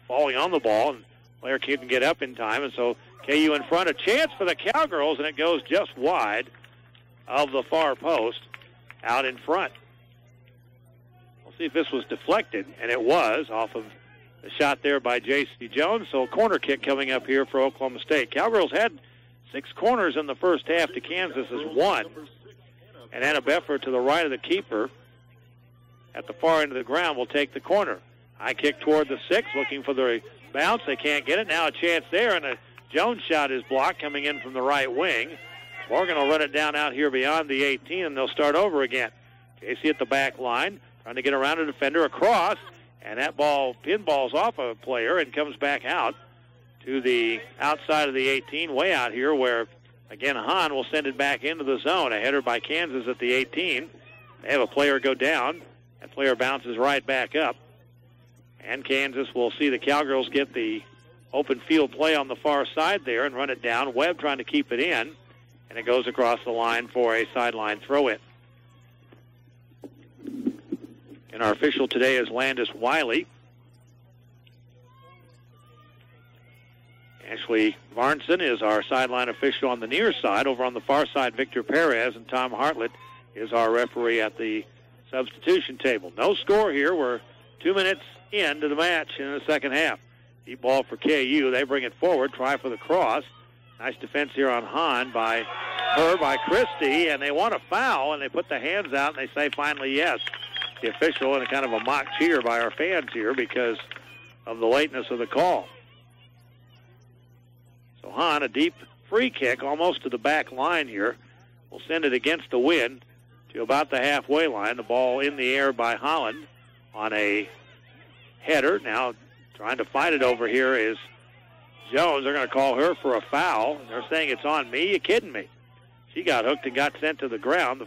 falling on the ball, and player couldn't get up in time, and so KU in front. A chance for the Cowgirls, and it goes just wide of the far post out in front. See if this was deflected, and it was off of the shot there by J.C. Jones. So a corner kick coming up here for Oklahoma State. Cowgirls had 6 corners in the first half to Kansas's 1. And Anna Beffer to the right of the keeper at the far end of the ground will take the corner. High kick toward the 6, looking for the bounce. They can't get it. Now a chance there, and a Jones shot is blocked coming in from the right wing. Morgan will run it down out here beyond the 18, and they'll start over again. J.C. at the back line, trying to get around a defender across, and that ball pinballs off a player and comes back out to the outside of the 18, way out here where, again, Hahn will send it back into the zone. A header by Kansas at the 18. They have a player go down. That player bounces right back up. And Kansas will see the Cowgirls get the open field play on the far side there and run it down. Webb trying to keep it in, and it goes across the line for a sideline throw-in. And our official today is Landis Wiley. Ashley Varnson is our sideline official on the near side. Over on the far side, Victor Perez, and Tom Hartlett is our referee at the substitution table. No score here. We're 2 minutes into the match in the second half. Deep ball for KU. They bring it forward, try for the cross. Nice defense here on Hahn by Christie, and they want a foul, and they put the hands out, and they say finally yes. The official, and a kind of a mock cheer by our fans here because of the lateness of the call. So Hahn, a deep free kick almost to the back line here, will send it against the wind to about the halfway line. The ball in the air by Holland on a header. Now trying to fight it over here is Jones. They're going to call her for a foul. They're saying it's on me. You kidding me? She got hooked and got sent to the ground.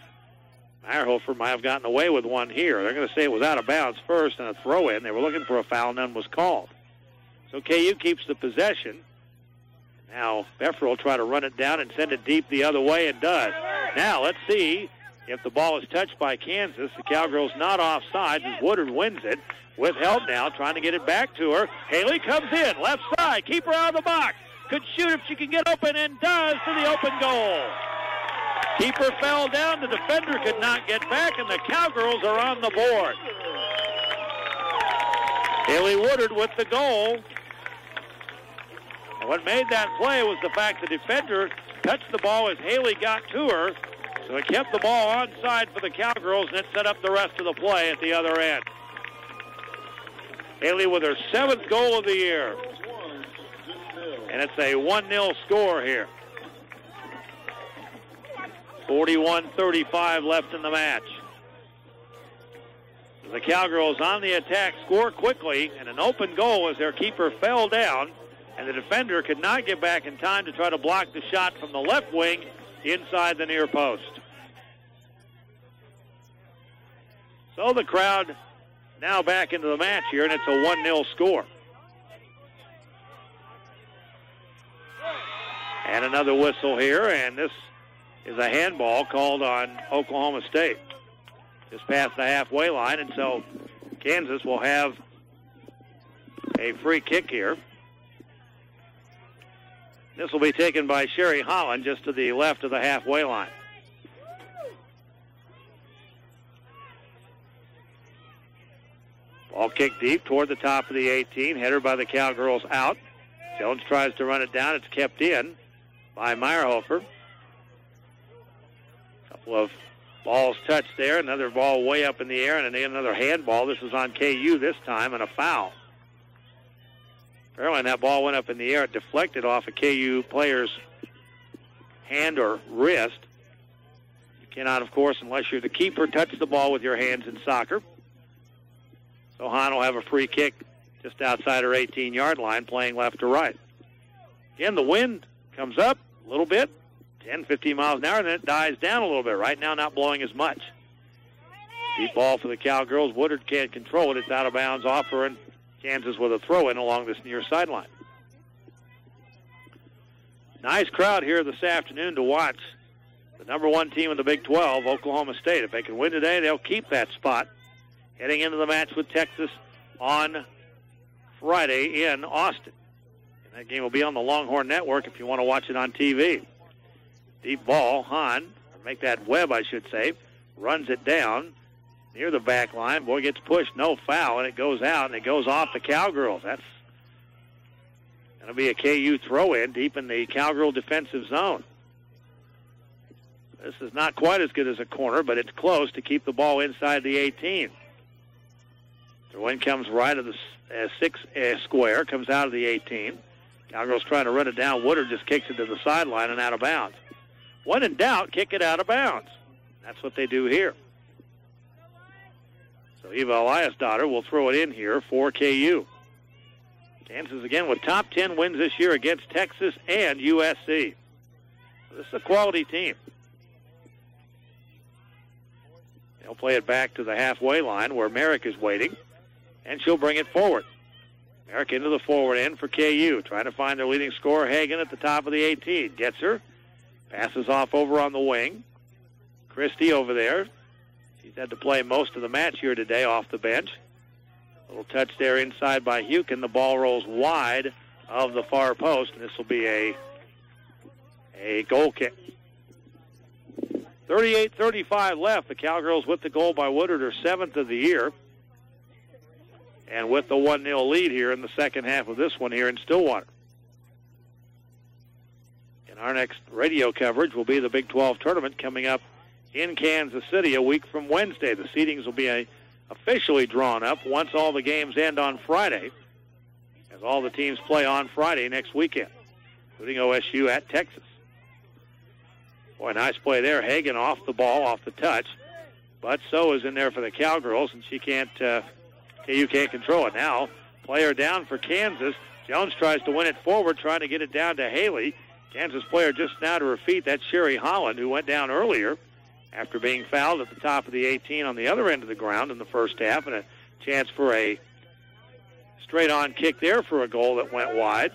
Meyerhofer might have gotten away with one here. They're going to say it was out of bounds first and a throw-in. They were looking for a foul. None was called. So KU keeps the possession. Now Beffer will try to run it down and send it deep the other way, and does. Now let's see if the ball is touched by Kansas. The Cowgirls not offside as Woodard wins it with help now, trying to get it back to her. Haley comes in, left side, keep her out of the box. Could shoot if she can get open, and does, to the open goal. Keeper fell down, the defender could not get back, and the Cowgirls are on the board. Haley Woodard with the goal. And what made that play was the fact the defender touched the ball as Haley got to her, so it kept the ball onside for the Cowgirls, and it set up the rest of the play at the other end. Haley with her 7th goal of the year. And it's a 1-0 score here. 41-35 left in the match. The Cowgirls on the attack score quickly, and an open goal as their keeper fell down, and the defender could not get back in time to try to block the shot from the left wing inside the near post. So the crowd now back into the match here, and it's a 1-0 score. And another whistle here, and this is a handball called on Oklahoma State. Just past the halfway line, and so Kansas will have a free kick here. This will be taken by Sherry Holland just to the left of the halfway line. Ball kicked deep toward the top of the 18. Header by the Cowgirls out. Jones tries to run it down. It's kept in by Meyerhofer. Couple of balls touched there. Another ball way up in the air, and another handball. This is on KU this time, and a foul. Apparently that ball went up in the air. It deflected off a KU player's hand or wrist. You cannot, of course, unless you're the keeper, touch the ball with your hands in soccer. So Hahn will have a free kick just outside her 18-yard line, playing left to right. Again, the wind comes up a little bit, 10, 15 miles an hour, and then it dies down a little bit. Right now, not blowing as much. Deep ball for the Cowgirls. Woodard can't control it. It's out of bounds off her, and Kansas with a throw-in along this near sideline. Nice crowd here this afternoon to watch the number 1 team in the Big 12, Oklahoma State. If they can win today, they'll keep that spot. Heading into the match with Texas on Friday in Austin. And that game will be on the Longhorn Network if you want to watch it on TV. Deep ball, Hahn, or make that Webb, I should say, runs it down near the back line. Boy gets pushed, no foul, and it goes out, and it goes off the Cowgirls. That's going to be a KU throw-in deep in the Cowgirl defensive zone. This is not quite as good as a corner, but it's close to keep the ball inside the 18. Throw-in comes right of the 6 square, comes out of the 18. Cowgirls trying to run it down. Woodard just kicks it to the sideline and out of bounds. When in doubt, kick it out of bounds. That's what they do here. So Eva Eliasdottir will throw it in here for KU. Kansas again with top 10 wins this year against Texas and USC. So this is a quality team. They'll play it back to the halfway line where Merrick is waiting, and she'll bring it forward. Merrick into the forward end for KU, trying to find their leading scorer, Hagan, at the top of the 18. Gets her, passes off over on the wing. Christie over there. She's had to play most of the match here today off the bench. Little touch there inside by Hukin. The ball rolls wide of the far post, and this will be a goal kick. 38-35 left. The Cowgirls with the goal by Woodard are 7th of the year. And with the 1-0 lead here in the second half of this one here in Stillwater. And our next radio coverage will be the Big 12 tournament coming up in Kansas City a week from Wednesday. The seedings will be officially drawn up once all the games end on Friday, as all the teams play on Friday next weekend. including OSU at Texas. Boy, nice play there. Hagan off the ball, off the touch. But So is in there for the Cowgirls, and KU can't control it. Now, player down for Kansas. Jones tries to win it forward, trying to get it down to Haley. Kansas player just now to her feet. That's Sherry Holland, who went down earlier after being fouled at the top of the 18 on the other end of the ground in the first half, and a chance for a straight-on kick there for a goal that went wide.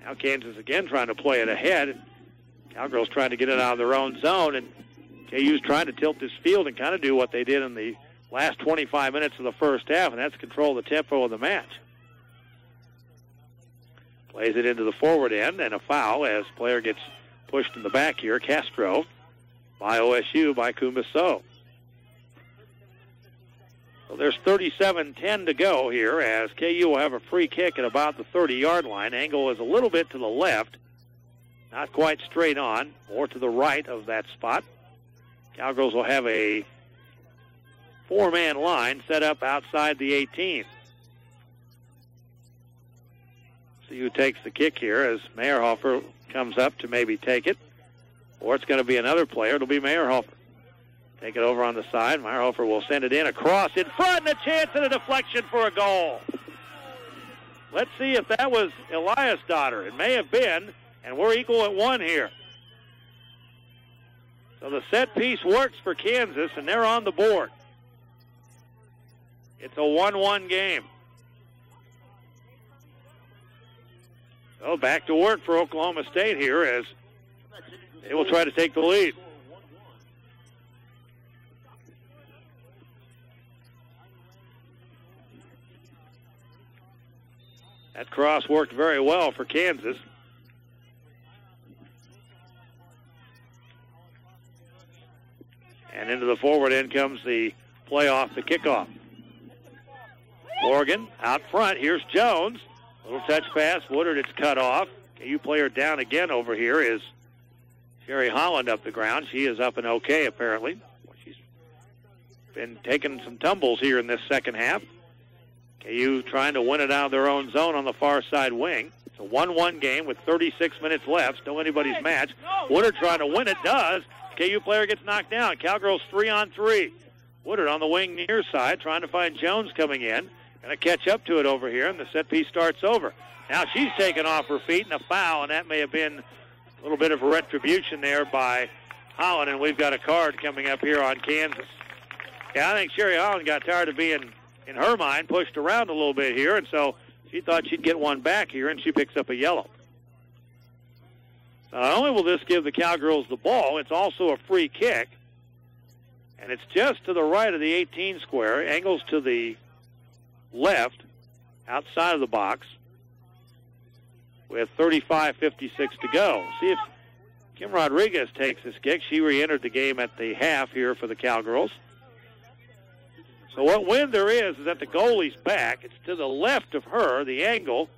Now Kansas again trying to play it ahead. Cowgirls trying to get it out of their own zone, and KU's trying to tilt this field and kind of do what they did in the last 25 minutes of the first half, and that's control the tempo of the match. Plays it into the forward end, and a foul as player gets pushed in the back here. Castro by OSU by Kumbaso. So there's 37-10 to go here as KU will have a free kick at about the 30-yard line. Angle is a little bit to the left, not quite straight on, more to the right of that spot. Cowgirls will have a four-man line set up outside the 18. See who takes the kick here as Meyerhofer comes up to maybe take it. Or it's going to be another player. It'll be Meyerhofer. Take it over on the side. Meyerhofer will send it in across in front, and a chance and a deflection for a goal. Let's see if that was Elias' daughter. It may have been, and we're equal at 1 here. So the set piece works for Kansas, and they're on the board. It's a 1-1 game. So back to work for Oklahoma State here as they will try to take the lead. That cross worked very well for Kansas. And into the forward end comes the play off the kickoff. Morgan out front. Here's Jones. Little touch pass. Woodard, it's cut off. KU player down again over here is Sherry Holland up the ground. She is up and okay, apparently. She's been taking some tumbles here in this second half. KU trying to win it out of their own zone on the far side wing. It's a 1-1 game with 36 minutes left. Still anybody's match. Woodard trying to win it. Does. KU player gets knocked down. Cowgirls 3-on-3. Woodard on the wing near side trying to find Jones coming in. Going to catch up to it over here, and the set piece starts over. Now she's taken off her feet, and a foul, and that may have been a little bit of a retribution there by Holland, and we've got a card coming up here on Kansas. Yeah, I think Sherry Holland got tired of being, in her mind, pushed around a little bit here, and so she thought she'd get one back here, and she picks up a yellow. So not only will this give the Cowgirls the ball, it's also a free kick, and it's just to the right of the 18 square, angles to the left, outside of the box, with 35:56 to go. See if Kim Rodriguez takes this kick. She re-entered the game at the half here for the Cowgirls. So what wind there is that the goalie's back. It's to the left of her, the angle,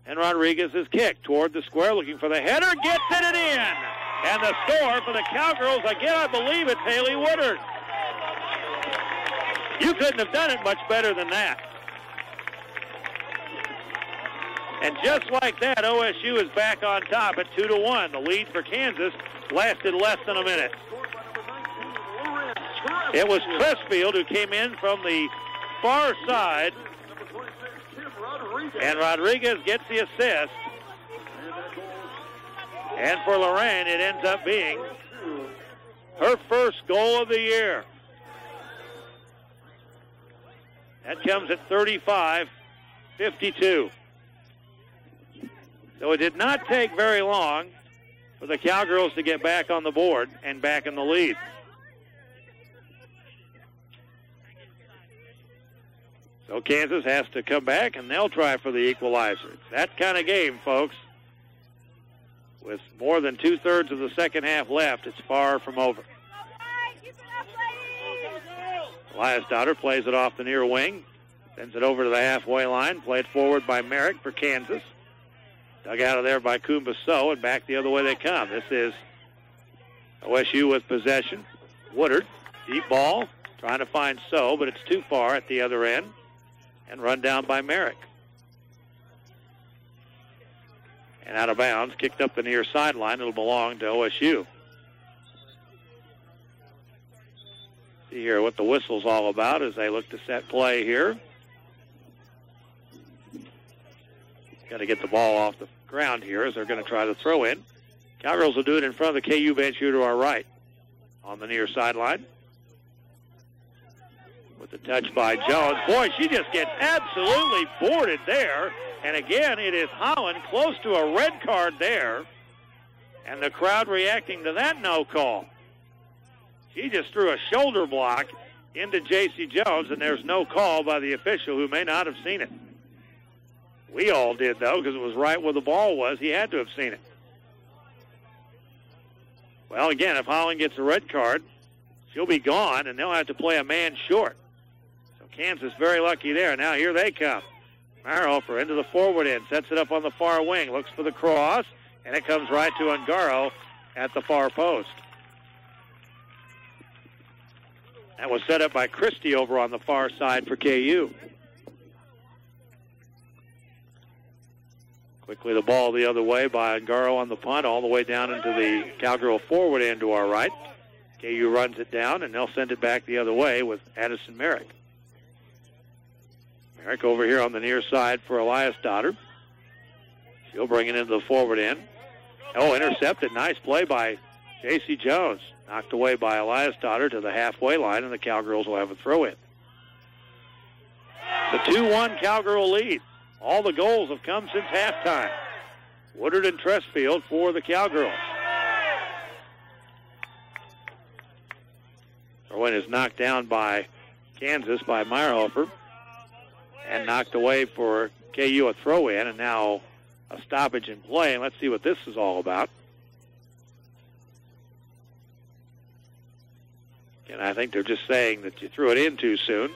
and Rodriguez's kick toward the square, looking for the header, gets it in! And the score for the Cowgirls, again, I believe it's Haley Woodard. You couldn't have done it much better than that. And just like that, OSU is back on top at 2-1. The lead for Kansas lasted less than a minute. It was Pressfield who came in from the far side, and Rodriguez gets the assist. And for Lorraine, it ends up being her first goal of the year. That comes at 35-52. So it did not take very long for the Cowgirls to get back on the board and back in the lead. So Kansas has to come back, and they'll try for the equalizer. It's that kind of game, folks. With more than two-thirds of the second half left, it's far from over. Elias Daughter plays it off the near wing, sends it over to the halfway line, played forward by Merrick for Kansas. Dug out of there by Kumbaso, and back the other way they come. This is OSU with possession. Woodard, deep ball, trying to find So, but it's too far at the other end, and run down by Merrick. And out of bounds, kicked up the near sideline. It'll belong to OSU. See here what the whistle's all about as they look to set play here. Got to get the ball off the ground here as they're going to try to throw in. Cowgirls will do it in front of the KU bench here to our right on the near sideline. With the touch by Jones. Boy, she just gets absolutely boarded there. And again, it is Holland close to a red card there. And the crowd reacting to that no call. She just threw a shoulder block into J.C. Jones, and there's no call by the official who may not have seen it. We all did, though, because it was right where the ball was. He had to have seen it. Well, again, if Holland gets a red card, she'll be gone, and they'll have to play a man short. So Kansas very lucky there. Now here they come. Marhofer into the forward end, sets it up on the far wing, looks for the cross, and it comes right to Ungaro at the far post. That was set up by Christie over on the far side for KU. Quickly the ball the other way by Ungaro on the punt, all the way down into the Cowgirl forward end to our right. KU runs it down, and they'll send it back the other way with Addison Merrick. Merrick over here on the near side for Elias Dotter. She'll bring it into the forward end. Oh, intercepted. Nice play by J.C. Jones. Knocked away by Elias Dotter to the halfway line, and the Cowgirls will have a throw in. The 2-1 Cowgirl lead. All the goals have come since halftime. Woodard and Tressfield for the Cowgirls. Throw-in is knocked down by Kansas by Meyerhofer and knocked away for KU a throw-in, and now a stoppage in play. And let's see what this is all about. And I think they're just saying that you threw it in too soon.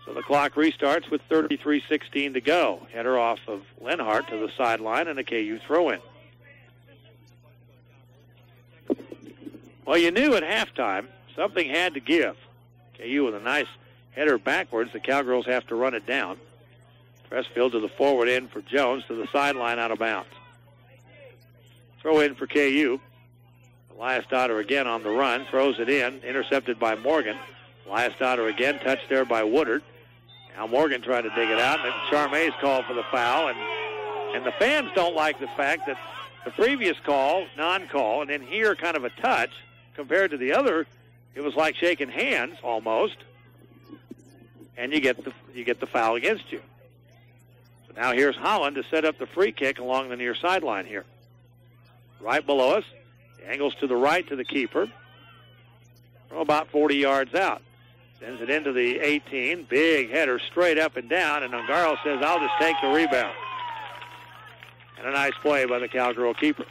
So the clock restarts with 33:16 to go. Header off of Lenhart to the sideline and a KU throw-in. Well, you knew at halftime something had to give. KU with a nice header backwards. The Cowgirls have to run it down. Pressfield to the forward end for Jones to the sideline out of bounds. Throw in for KU. Elias Dotter again on the run, throws it in, intercepted by Morgan. Elias Dotter again, touched there by Woodard. Now Morgan trying to dig it out, and Charmay's called for the foul. And the fans don't like the fact that the previous call, non-call, and then here kind of a touch. Compared to the other, it was like shaking hands almost. And you get the foul against you. So now here's Holland to set up the free kick along the near sideline here. Right below us. Angles to the right to the keeper. From about 40 yards out. Sends it into the 18. Big header straight up and down. And Ungaro says, I'll just take the rebound. And a nice play by the Cowgirl keeper.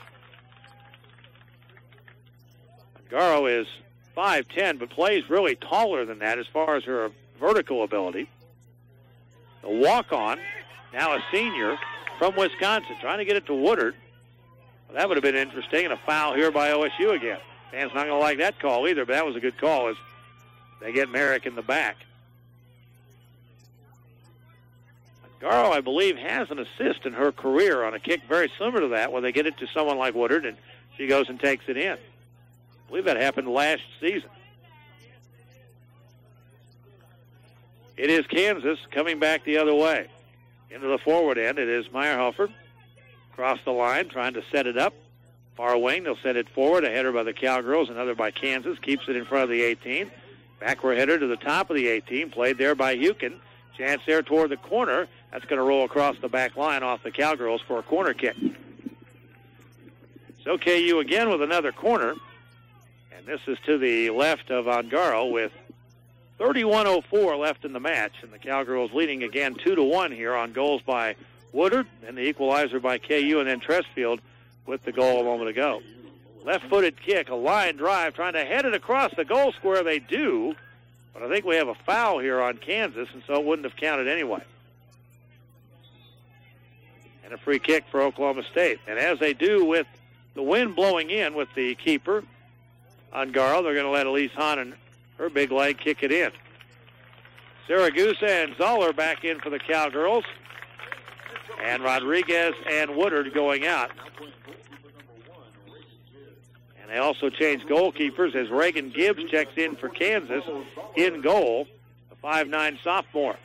Ungaro is 5'10", but plays really taller than that as far as her vertical ability. The walk-on, now a senior from Wisconsin, trying to get it to Woodard. Well, that would have been interesting, and a foul here by OSU again. Fans not going to like that call either, but that was a good call as they get Merrick in the back. Ungaro, I believe, has an assist in her career on a kick very similar to that, where they get it to someone like Woodard, and she goes and takes it in. I believe that happened last season. It is Kansas coming back the other way. Into the forward end, it is Meyerhofer. Across the line, trying to set it up. Far wing, they'll set it forward. A header by the Cowgirls, another by Kansas. Keeps it in front of the 18. Backward header to the top of the 18. Played there by Hukin. Chance there toward the corner. That's going to roll across the back line off the Cowgirls for a corner kick. So KU again with another corner. And this is to the left of Ungaro with 31:04 left in the match. And the Cowgirls leading again 2-1 here on goals by Woodard, and the equalizer by KU, and then Tressfield with the goal a moment ago. Left-footed kick, a line drive, trying to head it across the goal square. They do, but I think we have a foul here on Kansas, and so it wouldn't have counted anyway. And a free kick for Oklahoma State. And as they do with the wind blowing in with the keeper, Ungaro, they're going to let Elise Hahn and her big leg kick it in. Saragusa and Zoller back in for the Cowgirls. And Rodriguez and Woodard going out. And they also changed goalkeepers as Reagan Gibbs checks in for Kansas in goal, the 5'9" sophomore.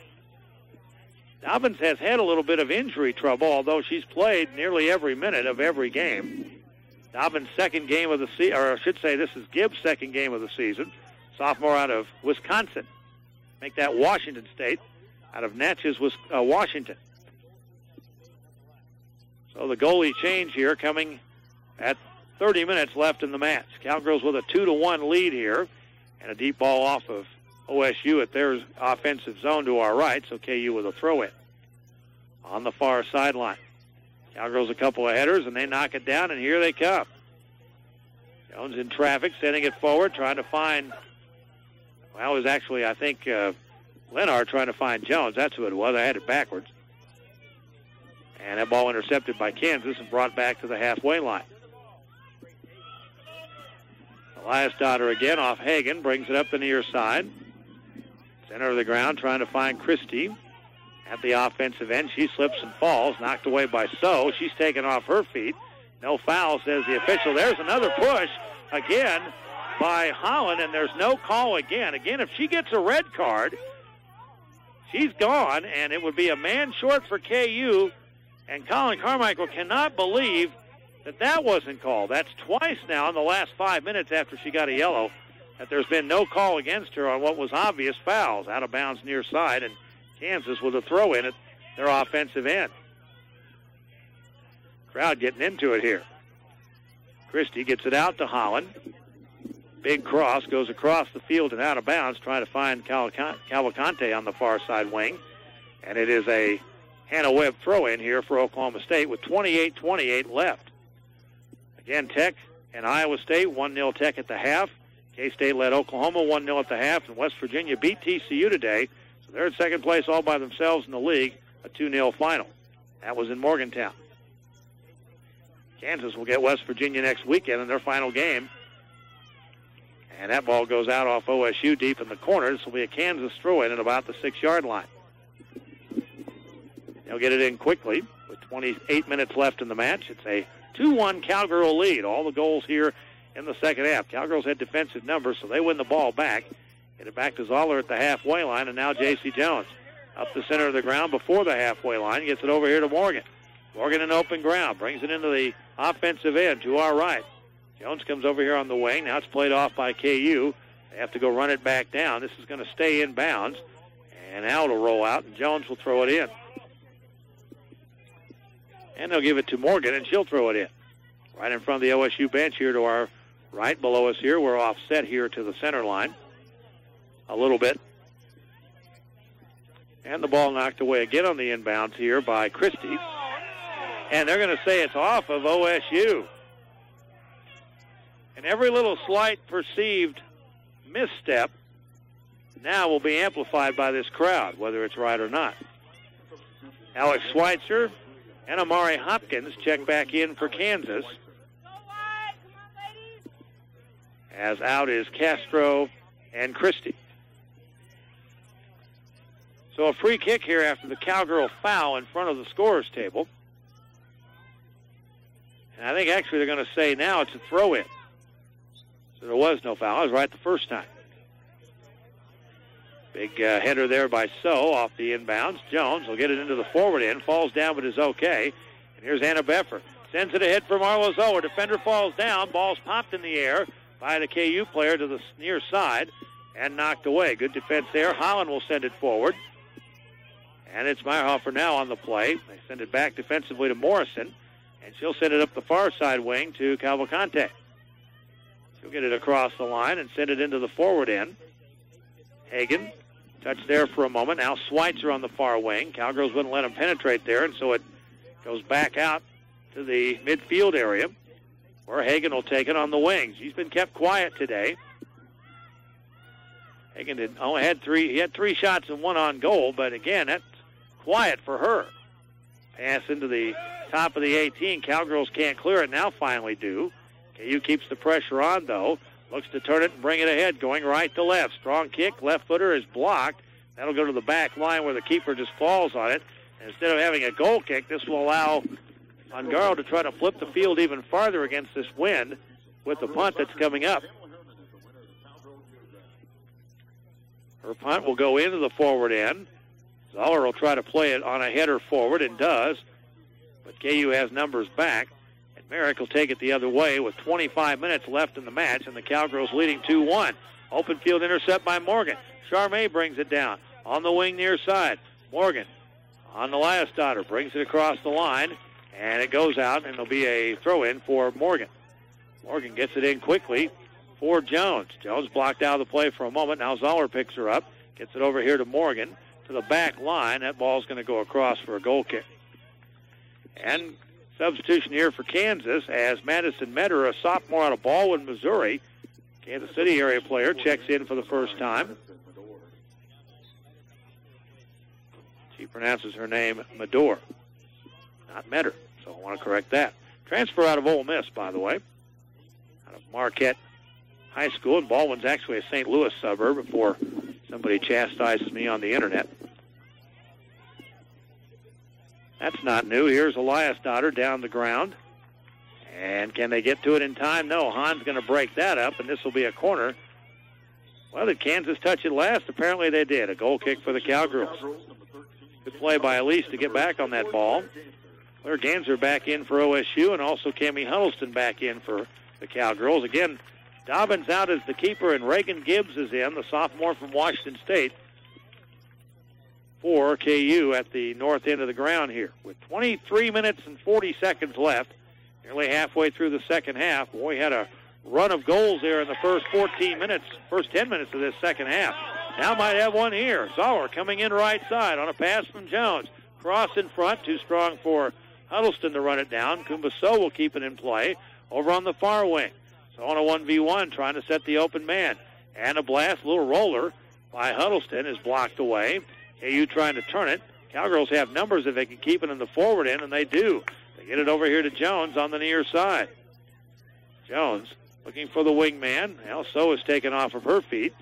Dobbins has had a little bit of injury trouble, although she's played nearly every minute of every game. Dobbins' second game of the season, or I should say this is Gibbs' second game of the season. Sophomore out of Wisconsin. Make that Washington State, out of Natchez, Washington. So the goalie change here coming at 30 minutes left in the match. Cowgirls with a 2-1 lead here, and a deep ball off of OSU at their offensive zone to our right, so KU with a throw-in on the far sideline. Cowgirls a couple of headers, and they knock it down, and here they come. Jones in traffic, sending it forward, trying to find, well, it was actually, I think, Leonard trying to find Jones. That's who it was. I had it backwards. And that ball intercepted by Kansas and brought back to the halfway line. Elias Dotter again off Hagan, brings it up the near side. Center of the ground, trying to find Christie at the offensive end. She slips and falls, knocked away by So. She's taken off her feet. No foul, says the official. There's another push again by Holland, and there's no call again. Again, if she gets a red card, she's gone, and it would be a man short for KU, and Colin Carmichael cannot believe that wasn't called. That's twice now in the last 5 minutes after she got a yellow that there's been no call against her on what was obvious fouls. Out of bounds near side, and Kansas with a throw in at their offensive end. Crowd getting into it here. Christie gets it out to Holland. Big cross goes across the field and out of bounds, trying to find Cavalcante on the far side wing. And it is a Hannah Webb throw-in here for Oklahoma State with 28-28 left. Again, Tech and Iowa State, 1-0 Tech at the half. K-State led Oklahoma 1-0 at the half, and West Virginia beat TCU today. So they're in second place all by themselves in the league, a 2-0 final. That was in Morgantown. Kansas will get West Virginia next weekend in their final game. And that ball goes out off OSU deep in the corner. This will be a Kansas throw-in at about the 6-yard line. They'll get it in quickly with 28 minutes left in the match. It's a 2-1 Cowgirl lead. All the goals here in the second half. Cowgirls had defensive numbers, so they win the ball back. Get it back to Zoller at the halfway line, and now J.C. Jones up the center of the ground before the halfway line. Gets it over here to Morgan. Morgan in open ground. Brings it into the offensive end to our right. Jones comes over here on the wing. Now it's played off by KU. They have to go run it back down. This is going to stay in bounds. And now it'll roll out, and Jones will throw it in. And they'll give it to Morgan, and she'll throw it in. Right in front of the OSU bench here to our right. Below us here, we're offset here to the center line a little bit. And the ball knocked away again on the inbounds here by Christie. And they're going to say it's off of OSU. And every little slight perceived misstep now will be amplified by this crowd, whether it's right or not. Alex Schweitzer and Amari Hopkins check back in for Kansas. As out is Castro and Christie. So a free kick here after the Cowgirl foul in front of the scorer's table. And I think actually they're going to say now it's a throw-in. So there was no foul. I was right the first time. Big header there by So off the inbounds. Jones will get it into the forward end. Falls down but is okay. And here's Anna Beffer. Sends it ahead for Marla Zoe. Defender falls down. Ball's popped in the air by the KU player to the near side and knocked away. Good defense there. Holland will send it forward. And it's Meyerhofer now on the play. They send it back defensively to Morrison. And she'll send it up the far side wing to Cavalcante. She'll get it across the line and send it into the forward end. Hagan, touch there for a moment. Now Schweitzer on the far wing. Cowgirls wouldn't let him penetrate there, and so it goes back out to the midfield area where Hagan will take it on the wing. She's been kept quiet today. Hagan had three shots and one on goal, but again, that's quiet for her. Pass into the top of the 18. Cowgirls can't clear it. Now finally do. KU keeps the pressure on, though. Looks to turn it and bring it ahead, going right to left. Strong kick. Left footer is blocked. That'll go to the back line where the keeper just falls on it. Instead of having a goal kick, this will allow Ungaro to try to flip the field even farther against this wind with the punt that's coming up. Her punt will go into the forward end. Zoller will try to play it on a header forward and does, but KU has numbers back. And Merrick will take it the other way with 25 minutes left in the match, and the Cowgirls leading 2-1. Open field intercept by Morgan. Charmé brings it down on the wing near side. Morgan on the last daughter brings it across the line, and it goes out, and it'll be a throw-in for Morgan. Morgan gets it in quickly for Jones. Jones blocked out of the play for a moment. Now Zoller picks her up, gets it over here to Morgan to the back line. That ball's going to go across for a goal kick. And substitution here for Kansas as Madison Metter, a sophomore out of Baldwin, Missouri, Kansas City area player, checks in for the first time. She pronounces her name Medor, not Metter, so I want to correct that. Transfer out of Ole Miss, by the way, out of Marquette High School, and Baldwin's actually a St. Louis suburb before somebody chastises me on the internet. That's not new. Here's Elias Daughter down the ground. And can they get to it in time? No. Hahn's going to break that up, and this will be a corner. Well, did Kansas touch it last? Apparently they did. A goal kick for the Cowgirls. Good play by Elise to get back on that ball. Claire Ganser back in for OSU, and also Cammie Huddleston back in for the Cowgirls. Again, Dobbins out as the keeper, and Reagan Gibbs is in, the sophomore from Washington State, for KU at the north end of the ground here. With 23 minutes and 40 seconds left, nearly halfway through the second half. Boy, had a run of goals there in the first 10 minutes of this second half. Now might have one here. Zoller coming in right side on a pass from Jones. Cross in front, too strong for Huddleston to run it down. Kumbaso will keep it in play over on the far wing. So on a 1v1, trying to set the open man. And a blast, little roller by Huddleston is blocked away. KU trying to turn it. Cowgirls have numbers if they can keep it in the forward end, and they do. They get it over here to Jones on the near side. Jones looking for the wingman. Now So is taken off of her feet.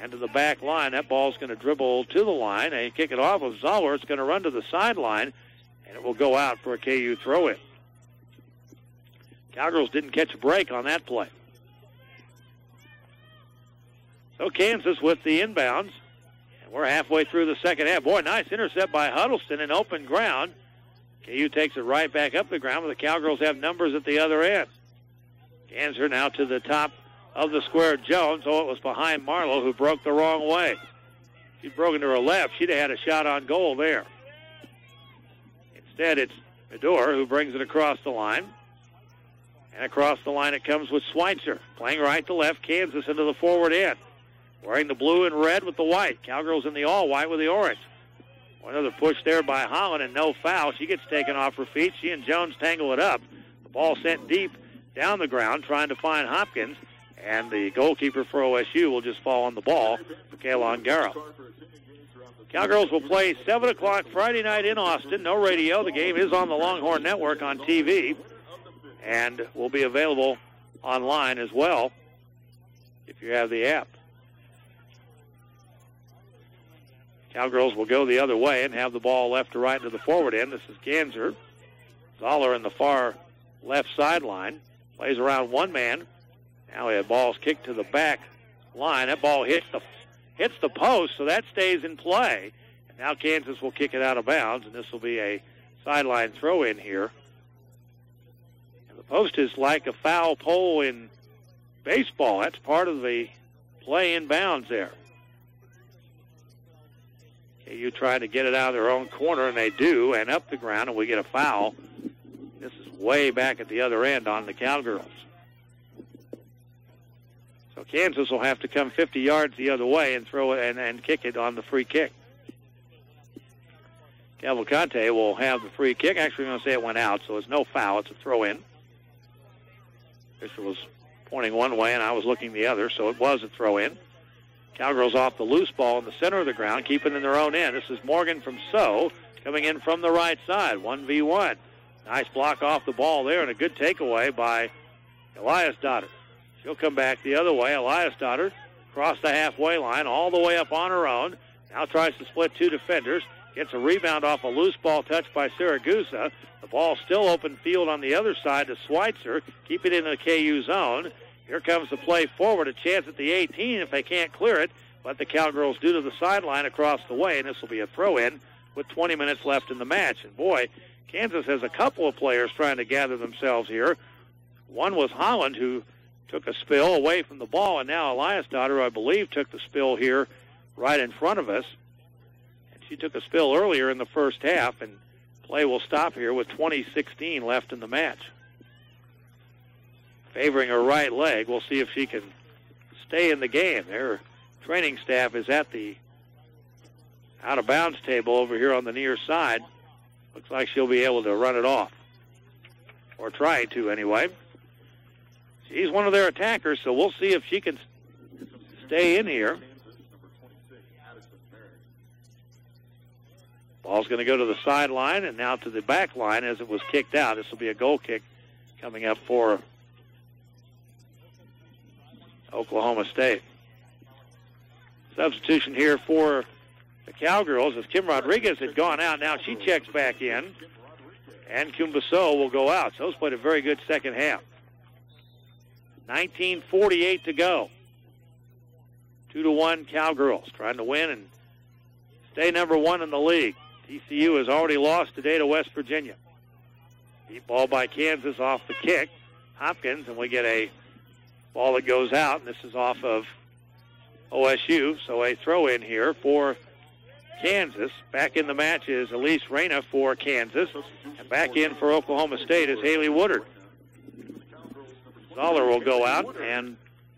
And to the back line, that ball's going to dribble to the line. They kick it off of Zoller. It's going to run to the sideline, and it will go out for a KU throw-in. Cowgirls didn't catch a break on that play. So Kansas with the inbounds. We're halfway through the second half. Boy, nice intercept by Huddleston in open ground. KU takes it right back up the ground, but the Cowgirls have numbers at the other end. Ganser now to the top of the square. Jones. Oh, it was behind Marlowe, who broke the wrong way. She'd broken to her left. She'd have had a shot on goal there. Instead, it's Medor who brings it across the line. And across the line it comes with Schweitzer. Playing right to left, Kansas into the forward end. Wearing the blue and red with the white. Cowgirls in the all-white with the orange. Another push there by Holland, and no foul. She gets taken off her feet. She and Jones tangle it up. The ball sent deep down the ground, trying to find Hopkins, and the goalkeeper for OSU will just fall on the ball for Kayla Ungaro. Cowgirls will play 7 o'clock Friday night in Austin. No radio. The game is on the Longhorn Network on TV, and will be available online as well if you have the app. Cowgirls will go the other way and have the ball left to right into the forward end. This is Ganser. Zoller in the far left sideline. Plays around one man. Now the ball's kicked to the back line. That ball hits the post, so that stays in play. And now Kansas will kick it out of bounds, and this will be a sideline throw-in here. And the post is like a foul pole in baseball. That's part of the play in bounds there. KU trying to get it out of their own corner, and they do, and up the ground, and we get a foul. This is way back at the other end on the Cowgirls. So Kansas will have to come 50 yards the other way and throw it and kick it on the free kick. Cavalcante will have the free kick. Actually, I'm going to say it went out, so it's no foul. It's a throw-in. Fisher was pointing one way, and I was looking the other, so it was a throw-in. Cowgirls off the loose ball in the center of the ground, keeping in their own end. This is Morgan from So, coming in from the right side, 1v1. Nice block off the ball there, and a good takeaway by Elias Daughter. She'll come back the other way. Elias Daughter across the halfway line, all the way up on her own. Now tries to split two defenders. Gets a rebound off a loose ball touched by Saragusa. The ball still open field on the other side to Schweitzer. Keep it in the KU zone. Here comes the play forward. A chance at the 18 if they can't clear it. But the Cowgirls do to the sideline across the way, and this will be a throw-in with 20 minutes left in the match. And boy, Kansas has a couple of players trying to gather themselves here. One was Holland, who took a spill away from the ball, and now Elias Daughter, I believe, took the spill here right in front of us. And she took a spill earlier in the first half, and play will stop here with 20:16 left in the match. Favoring her right leg, we'll see if she can stay in the game. Their training staff is at the out-of-bounds table over here on the near side. Looks like she'll be able to run it off, or try to anyway. She's one of their attackers, so we'll see if she can stay in here. Ball's going to go to the sideline and now to the back line as it was kicked out. This will be a goal kick coming up for Oklahoma State. Substitution here for the Cowgirls as Kim Rodriguez had gone out. Now she checks back in, and Kumbaso will go out. So it's played a very good second half. 19:48 to go. 2-1 Cowgirls trying to win and stay number one in the league. TCU has already lost today to West Virginia. Deep ball by Kansas off the kick. Hopkins, and we get a ball that goes out, and this is off of OSU, so a throw-in here for Kansas. Back in the match is Elise Reyna for Kansas, and back in for Oklahoma State is Haley Woodard. Zoller will go out, and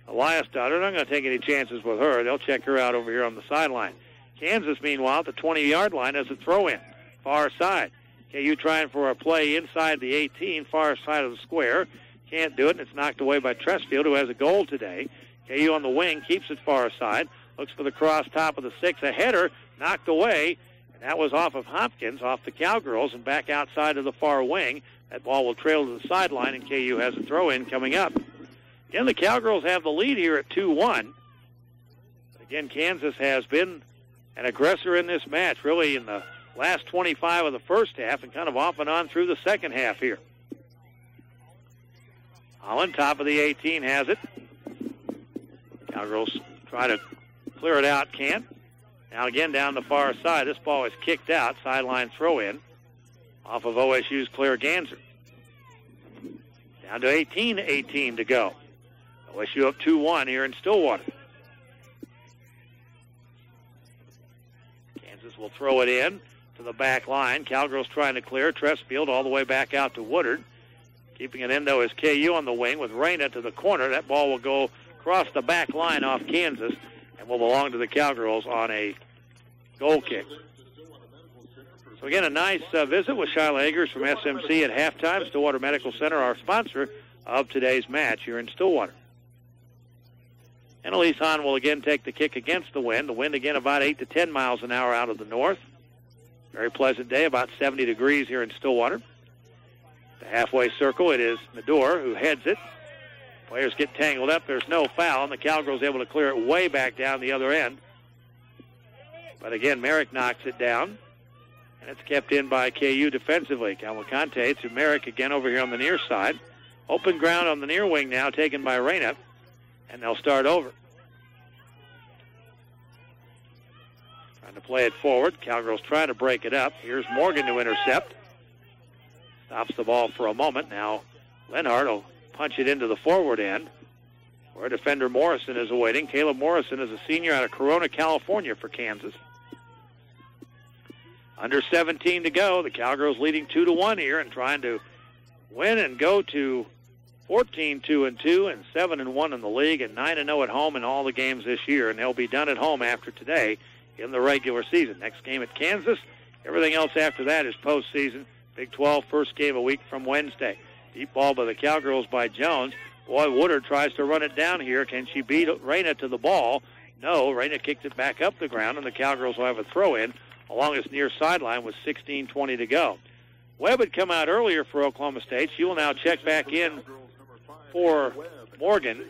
Elias Daughter, not going to take any chances with her. They'll check her out over here on the sideline. Kansas, meanwhile, at the 20-yard line as a throw-in, far side. KU trying for a play inside the 18, far side of the square. Can't do it, and it's knocked away by Tressfield, who has a goal today. KU on the wing, keeps it far side, looks for the cross top of the 6. A header knocked away, and that was off of Hopkins, off the Cowgirls, and back outside of the far wing. That ball will trail to the sideline, and KU has a throw-in coming up. Again, the Cowgirls have the lead here at 2-1. Again, Kansas has been an aggressor in this match, really in the last 25 of the first half and kind of off and on through the second half here. Holland, top of the 18, has it. Cowgirls try to clear it out, can't. Now again down the far side. This ball is kicked out, sideline throw-in off of OSU's Claire Ganser. Down to 18 to go. OSU up 2-1 here in Stillwater. Kansas will throw it in to the back line. Cowgirls trying to clear. Tressfield all the way back out to Woodard. Keeping it in, though, is KU on the wing with Reyna to the corner. That ball will go across the back line off Kansas and will belong to the Cowgirls on a goal kick. So, again, a nice visit with Shyla Eggers from SMC at halftime. Stillwater Medical Center, our sponsor of today's match here in Stillwater. And Elise Hahn will again take the kick against the wind. The wind, again, about 8 to 10 miles an hour out of the north. Very pleasant day, about 70 degrees here in Stillwater. The halfway circle, it is Medor who heads it. Players get tangled up. There's no foul, and the Cowgirls able to clear it way back down the other end. But again, Merrick knocks it down, and it's kept in by KU defensively. Cavalcante to Merrick again over here on the near side. Open ground on the near wing now, taken by Reyna, and they'll start over. Trying to play it forward. Cowgirls trying to break it up. Here's Morgan to intercept. Stops the ball for a moment. Now Lenhart will punch it into the forward end, where defender Morrison is awaiting. Caleb Morrison is a senior out of Corona, California for Kansas. Under 17 to go. The Cowgirls leading 2-1 here and trying to win and go to 14-2-2 and 7-1 in the league and 9-0 at home in all the games this year. And they'll be done at home after today in the regular season. Next game at Kansas. Everything else after that is postseason. Big 12, first game a week from Wednesday. Deep ball by the Cowgirls by Jones. Boy, Woodard tries to run it down here. Can she beat Reyna to the ball? No, Reyna kicked it back up the ground, and the Cowgirls will have a throw-in along its near sideline with 16:20 to go. Webb had come out earlier for Oklahoma State. She will now check back in for Morgan.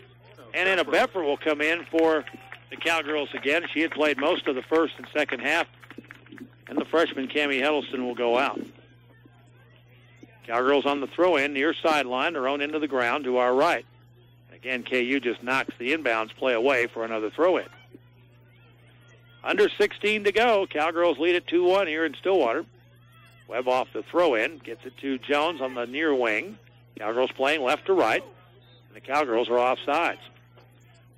And Anna Beffer will come in for the Cowgirls again. She had played most of the first and second half And the freshman, Cammie Huddleston, will go out. Cowgirls on the throw-in, near sideline, their own end of the ground to our right. Again, KU just knocks the inbounds play away for another throw-in. Under 16 to go. Cowgirls lead at 2-1 here in Stillwater. Webb off the throw-in, gets it to Jones on the near wing. Cowgirls playing left to right, and the Cowgirls are offsides.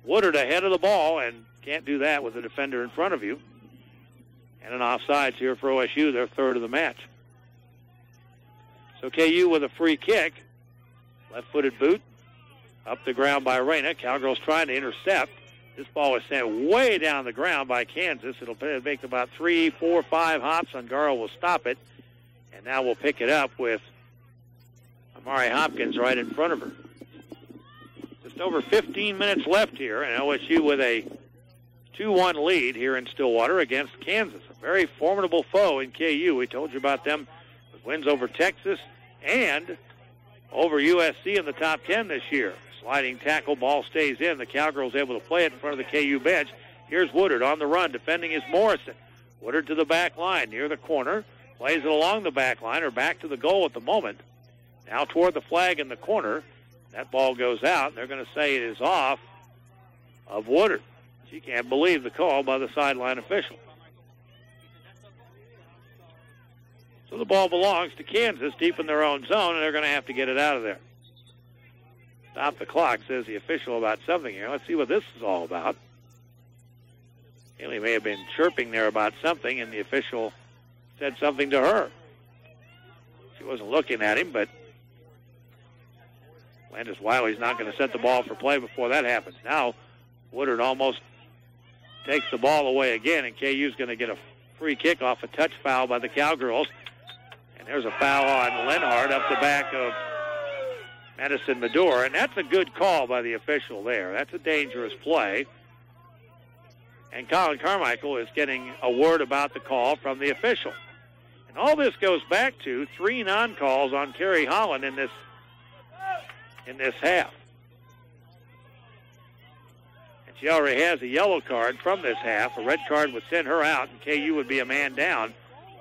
Woodard ahead of the ball, and can't do that with a defender in front of you. And an offsides here for OSU, their third of the match. So KU with a free kick. Left-footed boot up the ground by Reyna. Cowgirls trying to intercept. This ball was sent way down the ground by Kansas. It'll make about 3, 4, 5 hops. Ungaro will stop it. And now we'll pick it up with Amari Hopkins right in front of her. Just over 15 minutes left here, and OSU with a 2-1 lead here in Stillwater against Kansas. A very formidable foe in KU. We told you about them with wins over Texas and over USC in the top 10 this year. Sliding tackle, ball stays in. The Cowgirls able to play it in front of the KU bench. Here's Woodard on the run. Defending is Morrison. Woodard to the back line near the corner. Plays it along the back line or back to the goal at the moment. Now toward the flag in the corner. That ball goes out, and they're going to say it is off of Woodard. She can't believe the call by the sideline official. So the ball belongs to Kansas deep in their own zone, and they're going to have to get it out of there. Stop the clock, says the official about something here. Let's see what this is all about. Haley may have been chirping there about something, and the official said something to her. She wasn't looking at him, but Landis Wiley's not going to set the ball for play before that happens. Now Woodard almost takes the ball away again, and KU's going to get a free kick off a touch foul by the Cowgirls. And there's a foul on Lenhart up the back of Madison Medore, and that's a good call by the official there. That's a dangerous play. And Colin Carmichael is getting a word about the call from the official. And all this goes back to 3 non-calls on Kerry Holland in this half. And she already has a yellow card from this half. A red card would send her out, and KU would be a man down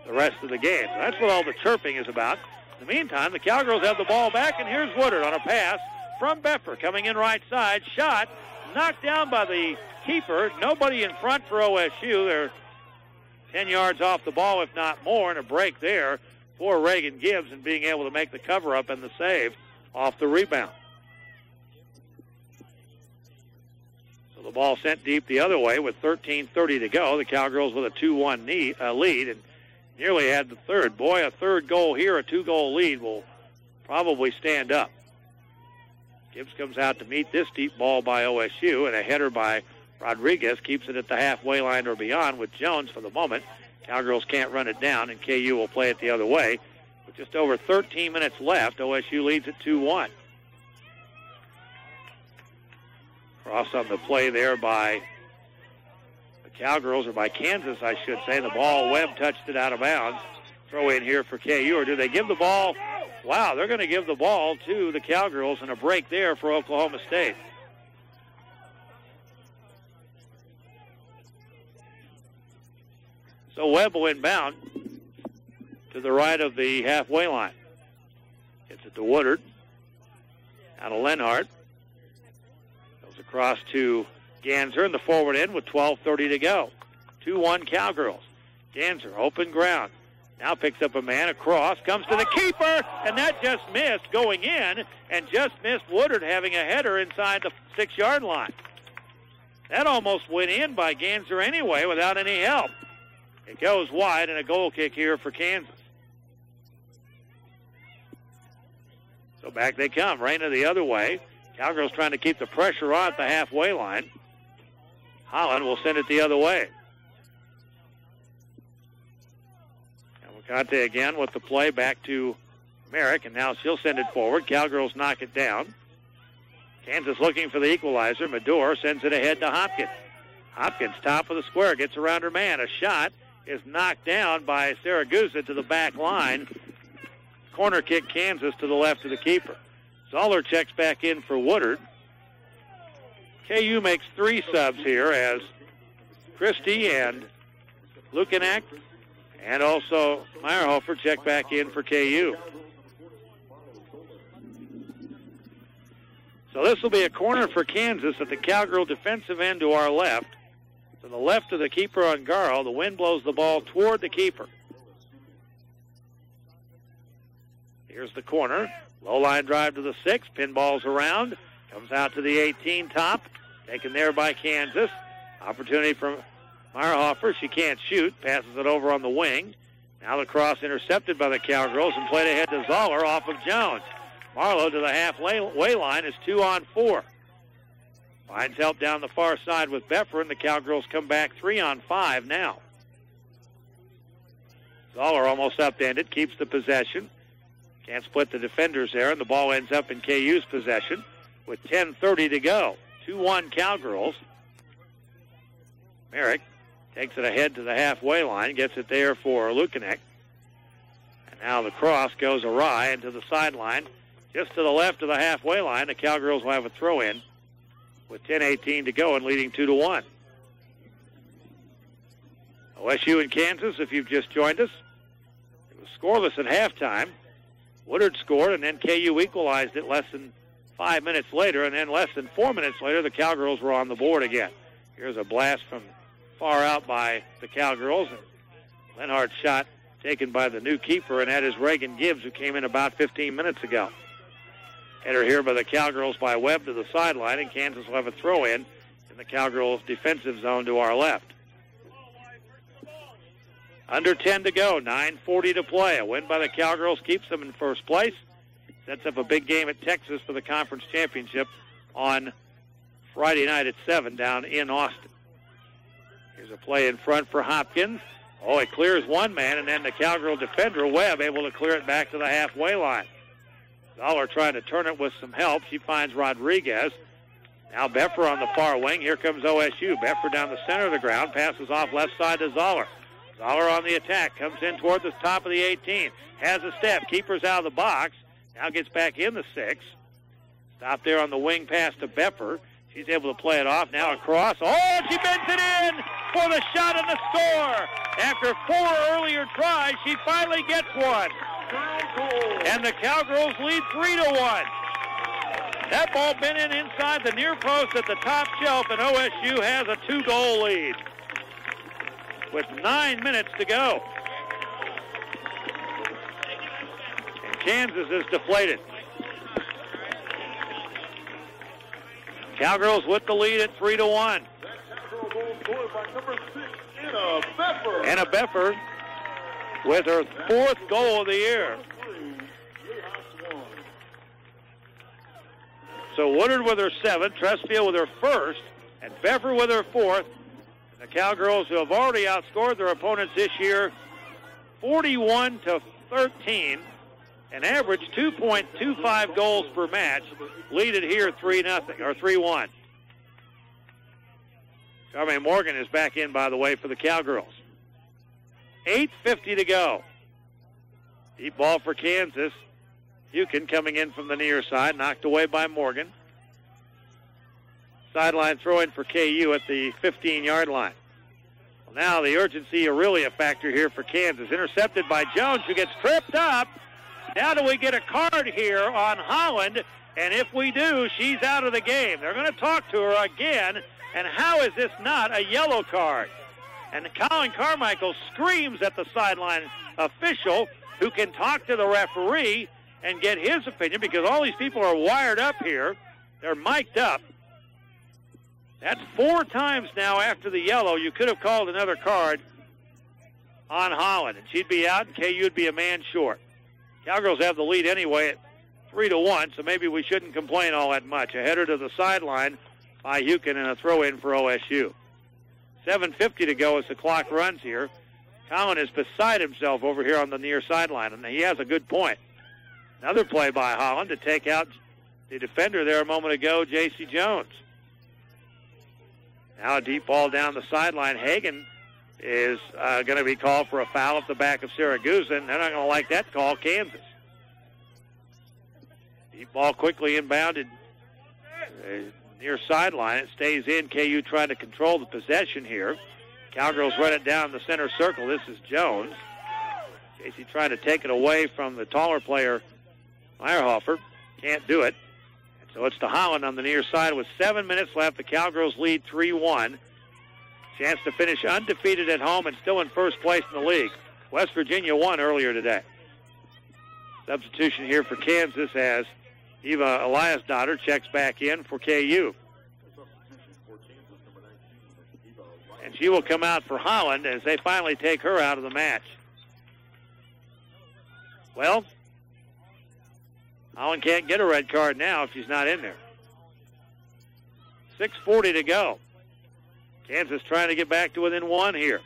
the rest of the game. So that's what all the chirping is about. In the meantime, the Cowgirls have the ball back, and here's Woodard on a pass from Beffer coming in right side. Shot knocked down by the keeper. Nobody in front for OSU. They're 10 yards off the ball, if not more, and a break there for Reagan Gibbs and being able to make the cover-up and the save off the rebound. So the ball sent deep the other way with 13:30 to go. The Cowgirls with a 2-1 lead and nearly had the third. Boy, a third goal here, a 2-goal lead will probably stand up. Gibbs comes out to meet this deep ball by OSU, and a header by Rodriguez keeps it at the halfway line or beyond with Jones for the moment. Cowgirls can't run it down, and KU will play it the other way. With just over 13 minutes left, OSU leads at 2-1. Cross on the play there by the Cowgirls, or by Kansas, I should say. The ball, Webb touched it out of bounds. Throw in here for KU, or do they give the ball? Wow, they're going to give the ball to the Cowgirls, and a break there for Oklahoma State. So Webb will inbound to the right of the halfway line. Gets it to Woodard. Out of Lenhart. Goes across to Ganser in the forward end with 12:30 to go. 2-1 Cowgirls. Ganser, open ground. Now picks up a man across, comes to the keeper, and that just missed going in, and just missed Woodard having a header inside the 6-yard line. That almost went in by Ganser anyway without any help. It goes wide, and a goal kick here for Kansas. So back they come. Reyna the other way. Cowgirls trying to keep the pressure on at the halfway line. Holland will send it the other way. Wakate again with the play back to Merrick, and now she'll send it forward. Cowgirls knock it down. Kansas looking for the equalizer. Medore sends it ahead to Hopkins. Hopkins, top of the square, gets around her man. A shot is knocked down by Saragusa to the back line. Corner kick Kansas to the left of the keeper. Zoller checks back in for Woodard. KU makes 3 subs here as Christie and Lukanak And also Meyerhofer checked back in for KU. So this will be a corner for Kansas at the Cowgirl defensive end to our left. To the left of the keeper on Garl. The wind blows the ball toward the keeper. Here's the corner. Low line drive to the 6. Pinballs around. Comes out to the 18 top. Taken there by Kansas. Opportunity from Meyerhofer. She can't shoot. Passes it over on the wing. Now the cross intercepted by the Cowgirls and played ahead to Zoller off of Jones. Marlowe to the halfway line is 2-on-4. Finds help down the far side with Beffer, and the Cowgirls come back 3-on-5 now. Zoller almost upended, keeps the possession. Can't split the defenders there, and the ball ends up in KU's possession with 10:30 to go. 2-1 Cowgirls. Merrick takes it ahead to the halfway line, gets it there for Lukanek. And now the cross goes awry into the sideline. Just to the left of the halfway line, the Cowgirls will have a throw-in with 10:18 to go and leading 2-1. OSU and Kansas, if you've just joined us. It was scoreless at halftime. Woodard scored, and then KU equalized it less than 5 minutes later, and then less than 4 minutes later, the Cowgirls were on the board again. Here's a blast from far out by the Cowgirls, and Lenhart's shot taken by the new keeper, and that is Reagan Gibbs, who came in about 15 minutes ago. Header here by the Cowgirls by Webb to the sideline, and Kansas will have a throw-in the Cowgirls' defensive zone to our left. Under 10 to go, 9:40 to play. A win by the Cowgirls keeps them in first place. Sets up a big game at Texas for the conference championship on Friday night at 7 down in Austin. Here's a play in front for Hopkins. Oh, it clears one man, and then the Cowgirl defender, Webb, able to clear it back to the halfway line. Zoller trying to turn it with some help. She finds Rodriguez. Now Beffer on the far wing. Here comes OSU. Beffer down the center of the ground. Passes off left side to Zoller. Zoller on the attack. Comes in toward the top of the 18. Has a step. Keeper's out of the box. Now gets back in the 6. Stop there on the wing pass to Beffer. She's able to play it off. Now across. Oh, she bends it in for the shot and the score. After 4 earlier tries, she finally gets one. And the Cowgirls lead 3-1. That ball been in inside the near post at the top shelf, and OSU has a 2-goal lead with 9 minutes to go. And Kansas is deflated. Cowgirls with the lead at 3-1. Anna Beffer with her 4th goal of the year. So Woodard with her 7th, Tressfield with her 1st, and Beffer with her 4th. And the Cowgirls, who have already outscored their opponents this year 41-13, and average 2.25 goals per match, lead it here 3-0 or 3-1. Charmaine Morgan is back in, by the way, for the Cowgirls. 8:50 to go. Deep ball for Kansas. Hukin coming in from the near side, knocked away by Morgan. Sideline throw-in for KU at the 15-yard line. Well, now the urgency are really a factor here for Kansas. Intercepted by Jones, who gets tripped up. Now do we get a card here on Holland? And if we do, she's out of the game. They're going to talk to her again. And how is this not a yellow card? And Colin Carmichael screams at the sideline official, who can talk to the referee and get his opinion, because all these people are wired up here. They're mic'd up. That's 4 times now after the yellow. You could have called another card on Holland, and she'd be out, and KU would be a man short. Cowgirls have the lead anyway at 3-1, so maybe we shouldn't complain all that much. A header to the sideline by Hukin and a throw-in for OSU. 7:50 to go as the clock runs here. Collin is beside himself over here on the near sideline, and he has a good point. Another play by Holland to take out the defender there a moment ago, J.C. Jones. Now a deep ball down the sideline. Hagan is going to be called for a foul at the back of Saragusa, and they're not going to like that call, Kansas. Deep ball quickly inbounded near sideline. It stays in. KU trying to control the possession here. Cowgirls run it down the center circle. This is Jones. Casey trying to take it away from the taller player, Meyerhofer. Can't do it. And so it's to Holland on the near side with 7 minutes left. The Cowgirls lead 3-1. Chance to finish undefeated at home and still in first place in the league. West Virginia won earlier today. Substitution here for Kansas as Eva Eliasdottir checks back in for KU. And she will come out for Holland as they finally take her out of the match. Well, Holland can't get a red card now if she's not in there. 6:40 to go. Kansas trying to get back to within one here.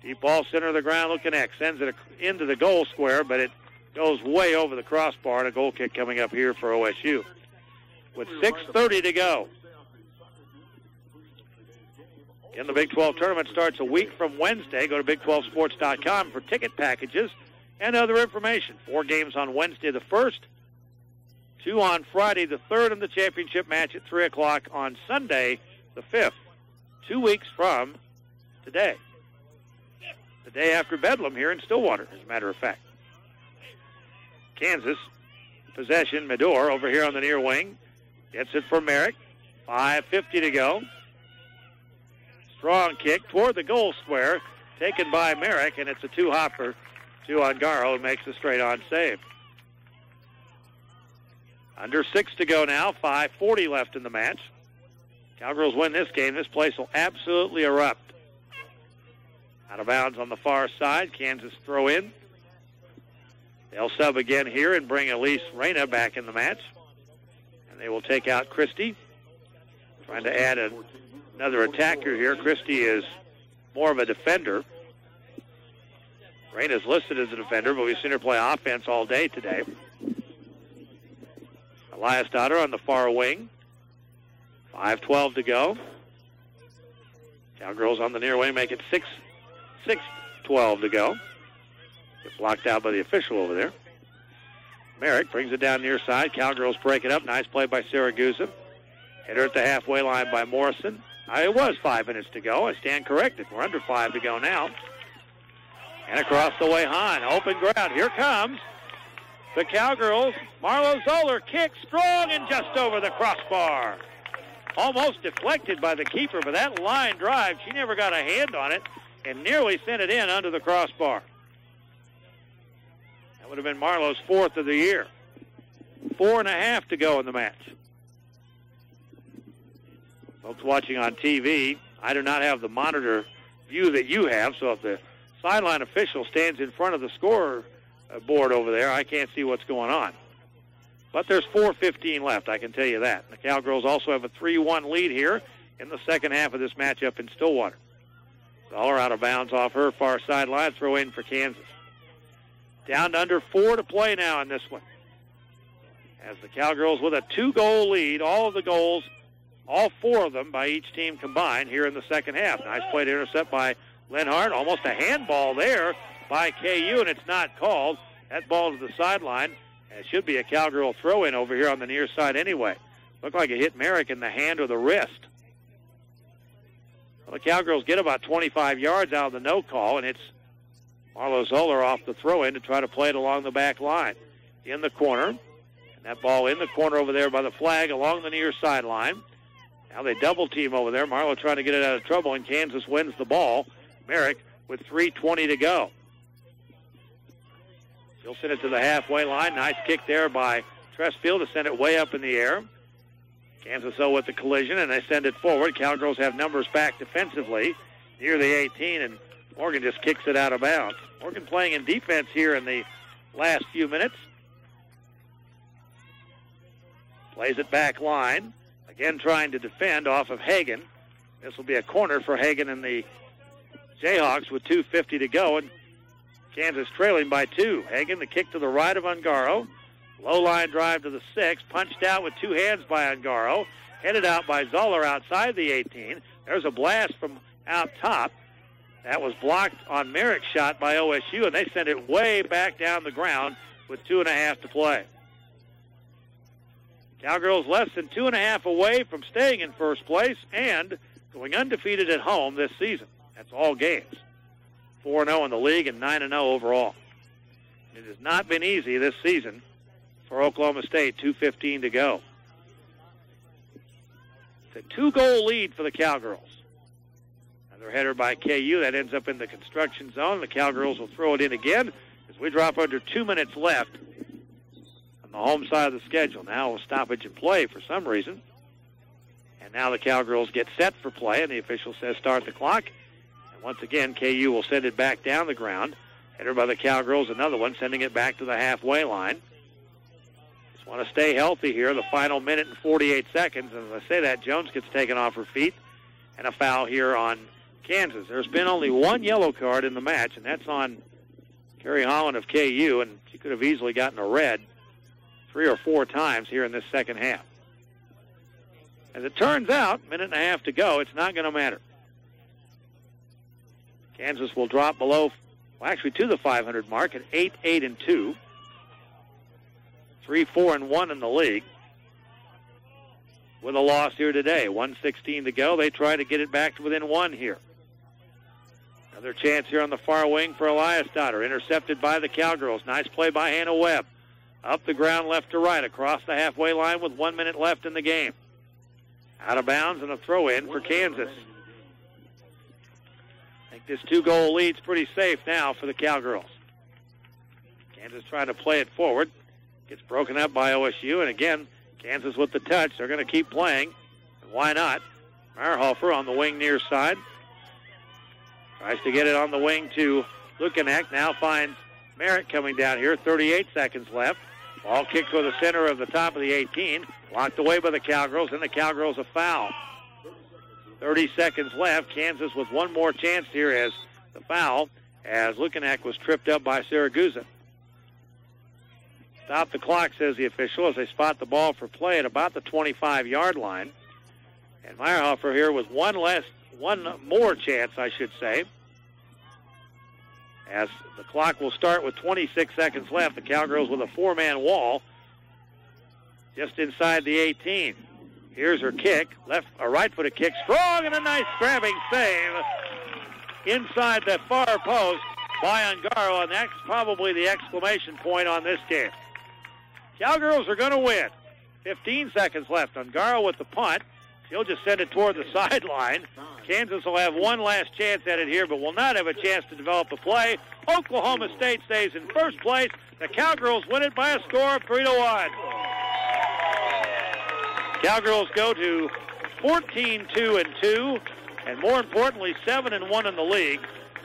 Deep ball center of the ground looking X. Sends it into the goal square, but it goes way over the crossbar. And a goal kick coming up here for OSU. With 6:30 to go. Again, the Big 12 tournament starts a week from Wednesday. Go to Big12Sports.com for ticket packages and other information. 4 games on Wednesday the 1st. 2 on Friday the 3rd, and the championship match at 3 o'clock on Sunday the 5th. 2 weeks from today. The day after Bedlam here in Stillwater, as a matter of fact. Kansas, possession, Medor over here on the near wing. Gets it for Merrick. 5:50 to go. Strong kick toward the goal square, taken by Merrick, and it's a two-hopper to Ongaro and makes a straight-on save. Under 6 to go now, 5:40 left in the match. Cowgirls win this game. This place will absolutely erupt. Out of bounds on the far side. Kansas throw in. They'll sub again here and bring Elise Reyna back in the match. And they will take out Christie. Trying to add another attacker here. Christie is more of a defender. Reyna's listed as a defender, but we've seen her play offense all day today. Eliasdottir on the far wing. 5:12 to go. Cowgirls on the near wing make it 6:12 to go. Get blocked out by the official over there. Merrick brings it down near side. Cowgirls break it up. Nice play by Saragusa. Hit her at the halfway line by Morrison. It was 5 minutes to go. I stand corrected. We're under 5 to go now. And across the way, Hahn. Open ground. Here comes the Cowgirls. Marlo Zoller kicks strong and just over the crossbar. Almost deflected by the keeper, but that line drive, she never got a hand on it and nearly sent it in under the crossbar. That would have been Marlo's 4th of the year. 4.5 to go in the match. Folks watching on TV, I do not have the monitor view that you have, so if the sideline official stands in front of the score board over there, I can't see what's going on. But there's 4:15 left, I can tell you that. The Cowgirls also have a 3-1 lead here in the second half of this matchup in Stillwater. Zoller out of bounds off her far sideline, throw in for Kansas. Down to under 4 to play now in this one. As the Cowgirls with a 2-goal lead, all of the goals, all 4 of them by each team combined here in the second half. Nice play to intercept by Lenhart. Almost a handball there by KU, and it's not called. That ball to the sideline. It should be a Cowgirl throw-in over here on the near side anyway. Looked like it hit Merrick in the hand or the wrist. Well, the Cowgirls get about 25 yards out of the no call, and it's Marlo Zoller off the throw-in to try to play it along the back line. In the corner, and that ball in the corner over there by the flag along the near sideline. Now they double-team over there. Marlo trying to get it out of trouble, and Kansas wins the ball. Merrick with 3:20 to go. She'll send it to the halfway line. Nice kick there by Tressfield to send it way up in the air. Kansas, though, with the collision, and they send it forward. Cowgirls have numbers back defensively near the 18, and Morgan just kicks it out of bounds. Morgan playing in defense here in the last few minutes. Plays it back line. Again trying to defend off of Hagan. This will be a corner for Hagan and the Jayhawks with 2:50 to go, and Kansas trailing by 2. Hagan, the kick to the right of Ongaro. Low line drive to the 6. Punched out with 2 hands by Ongaro. Headed out by Zoller outside the 18. There's a blast from out top. That was blocked on Merrick's shot by OSU, and they send it way back down the ground with 2.5 to play. Cowgirls less than 2.5 away from staying in first place and going undefeated at home this season. That's all games. 4-0 in the league and 9-0 overall. It has not been easy this season for Oklahoma State. 2:15 to go. It's a 2-goal lead for the Cowgirls. Another header by KU that ends up in the construction zone. The Cowgirls will throw it in again as we drop under 2 minutes left on the home side of the schedule. Now a stoppage in play for some reason. And now the Cowgirls get set for play, and the official says start the clock. And once again, KU will send it back down the ground. Header by the Cowgirls, another one, sending it back to the halfway line. Just want to stay healthy here, the final minute and 48 seconds. And as I say that, Jones gets taken off her feet, and a foul here on Kansas. There's been only one yellow card in the match, and that's on Carrie Holland of KU, and she could have easily gotten a red 3 or 4 times here in this second half. As it turns out, minute and a half to go, it's not going to matter. Kansas will drop below, well, actually to the 500 mark at 8-8-2. 3-4-1 in the league. With a loss here today. 1:16 to go. They try to get it back to within 1 here. Another chance here on the far wing for Eliasdotter. Intercepted by the Cowgirls. Nice play by Hannah Webb. Up the ground left to right across the halfway line with 1 minute left in the game. Out of bounds and a throw in for Kansas. I think this 2-goal lead's pretty safe now for the Cowgirls. Kansas trying to play it forward. Gets broken up by OSU, and again, Kansas with the touch. They're going to keep playing. And why not? Meyerhofer on the wing near side. Tries to get it on the wing to Lukanek. Now finds Merritt coming down here. 38 seconds left. Ball kicked to the center of the top of the 18. Locked away by the Cowgirls, and the Cowgirls a foul. 30 seconds left. Kansas with one more chance here as the foul, as Lukanek was tripped up by Saragusa. Stop the clock, says the official, as they spot the ball for play at about the 25-yard line. And Meyerhofer here with one more chance, I should say. As the clock will start with 26 seconds left, the Cowgirls with a 4-man wall just inside the 18. Here's her kick, right-footed kick, strong, and a nice grabbing save inside the far post by Ungaro, and that's probably the exclamation point on this game. Cowgirls are going to win. 15 seconds left. Ungaro with the punt. She'll just send it toward the sideline. Kansas will have one last chance at it here, but will not have a chance to develop the play. Oklahoma State stays in first place. The Cowgirls win it by a score of 3-1. Cowgirls go to 14-2-2, and more importantly, 7-1 in the league.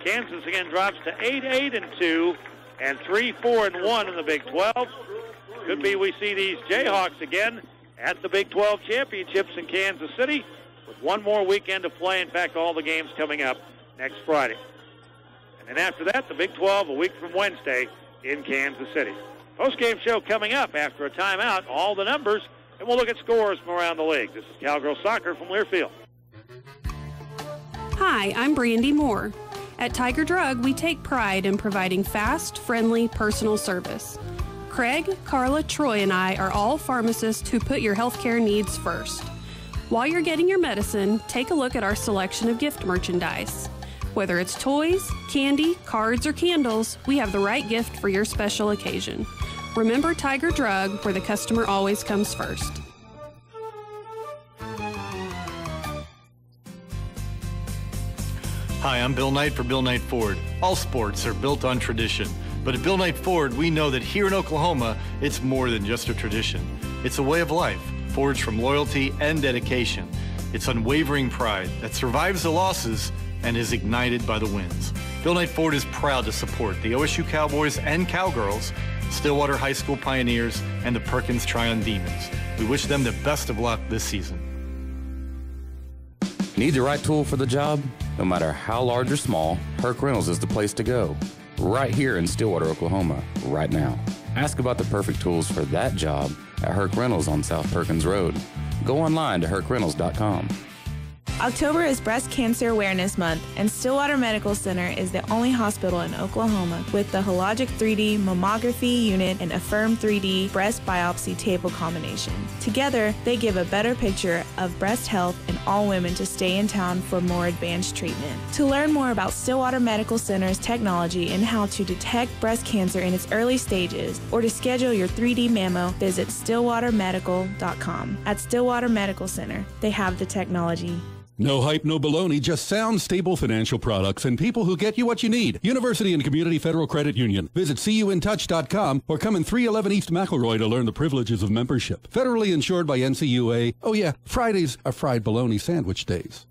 Kansas again drops to 8-8-2 and 3-4-1 in the Big 12. Could be we see these Jayhawks again at the Big 12 championships in Kansas City with one more weekend to play. In fact, all the games coming up next Friday. And then after that, the Big 12 a week from Wednesday in Kansas City. Post-game show coming up after a timeout. All the numbers, and we'll look at scores from around the league. This is Cowgirl Soccer from Learfield. Hi, I'm Brandy Moore. At Tiger Drug, we take pride in providing fast, friendly, personal service. Craig, Carla, Troy, and I are all pharmacists who put your healthcare needs first. While you're getting your medicine, take a look at our selection of gift merchandise. Whether it's toys, candy, cards, or candles, we have the right gift for your special occasion. Remember Tiger Drug, where the customer always comes first. Hi, I'm Bill Knight for Bill Knight Ford. All sports are built on tradition. But at Bill Knight Ford, we know that here in Oklahoma, it's more than just a tradition. It's a way of life, forged from loyalty and dedication. It's unwavering pride that survives the losses and is ignited by the wins. Bill Knight Ford is proud to support the OSU Cowboys and Cowgirls, Stillwater High School Pioneers, and the Perkins Tryon Demons. We wish them the best of luck this season. Need the right tool for the job? No matter how large or small, Herc Rentals is the place to go. Right here in Stillwater, Oklahoma, right now. Ask about the perfect tools for that job at Herc Rentals on South Perkins Road. Go online to hercrentals.com. October is Breast Cancer Awareness Month, and Stillwater Medical Center is the only hospital in Oklahoma with the Hologic 3D Mammography Unit and Affirm 3D Breast Biopsy Table combination. Together, they give a better picture of breast health in all women to stay in town for more advanced treatment. To learn more about Stillwater Medical Center's technology and how to detect breast cancer in its early stages, or to schedule your 3D mammo, visit stillwatermedical.com. At Stillwater Medical Center, they have the technology. No hype, no baloney, just sound, stable financial products and people who get you what you need. University and Community Federal Credit Union. Visit cuintouch.com or come in 311 East McElroy to learn the privileges of membership. Federally insured by NCUA. Oh yeah, Fridays are fried bologna sandwich days.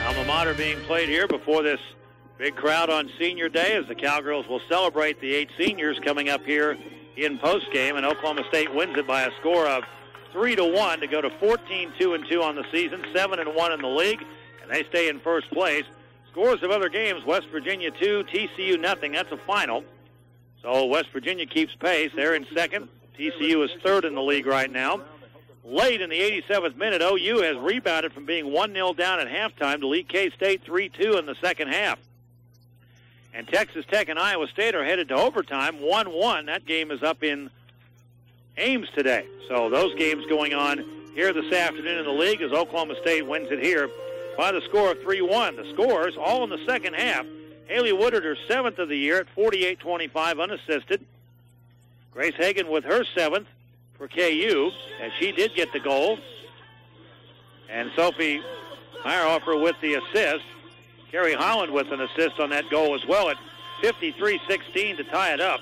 Alma Mater being played here before this big crowd on Senior Day as the Cowgirls will celebrate the 8 seniors coming up here in postgame, and Oklahoma State wins it by a score of 3-1 to go to 14-2-2 on the season, 7-1 in the league, and they stay in first place. Scores of other games: West Virginia 2, TCU nothing. That's a final. So West Virginia keeps pace. They're in second. TCU is third in the league right now. Late in the 87th minute, OU has rebounded from being 1-0 down at halftime to lead K-State 3-2 in the second half. And Texas Tech and Iowa State are headed to overtime, 1-1. That game is up in Ames today. So those games going on here this afternoon in the league as Oklahoma State wins it here by the score of 3-1. The scores all in the second half. Haley Woodard, her 7th of the year at 48-25 unassisted. Grace Hagan with her 7th for KU, as she did get the goal. And Sophie Meyerhofer with the assist. Carrie Holland with an assist on that goal as well at 53-16 to tie it up.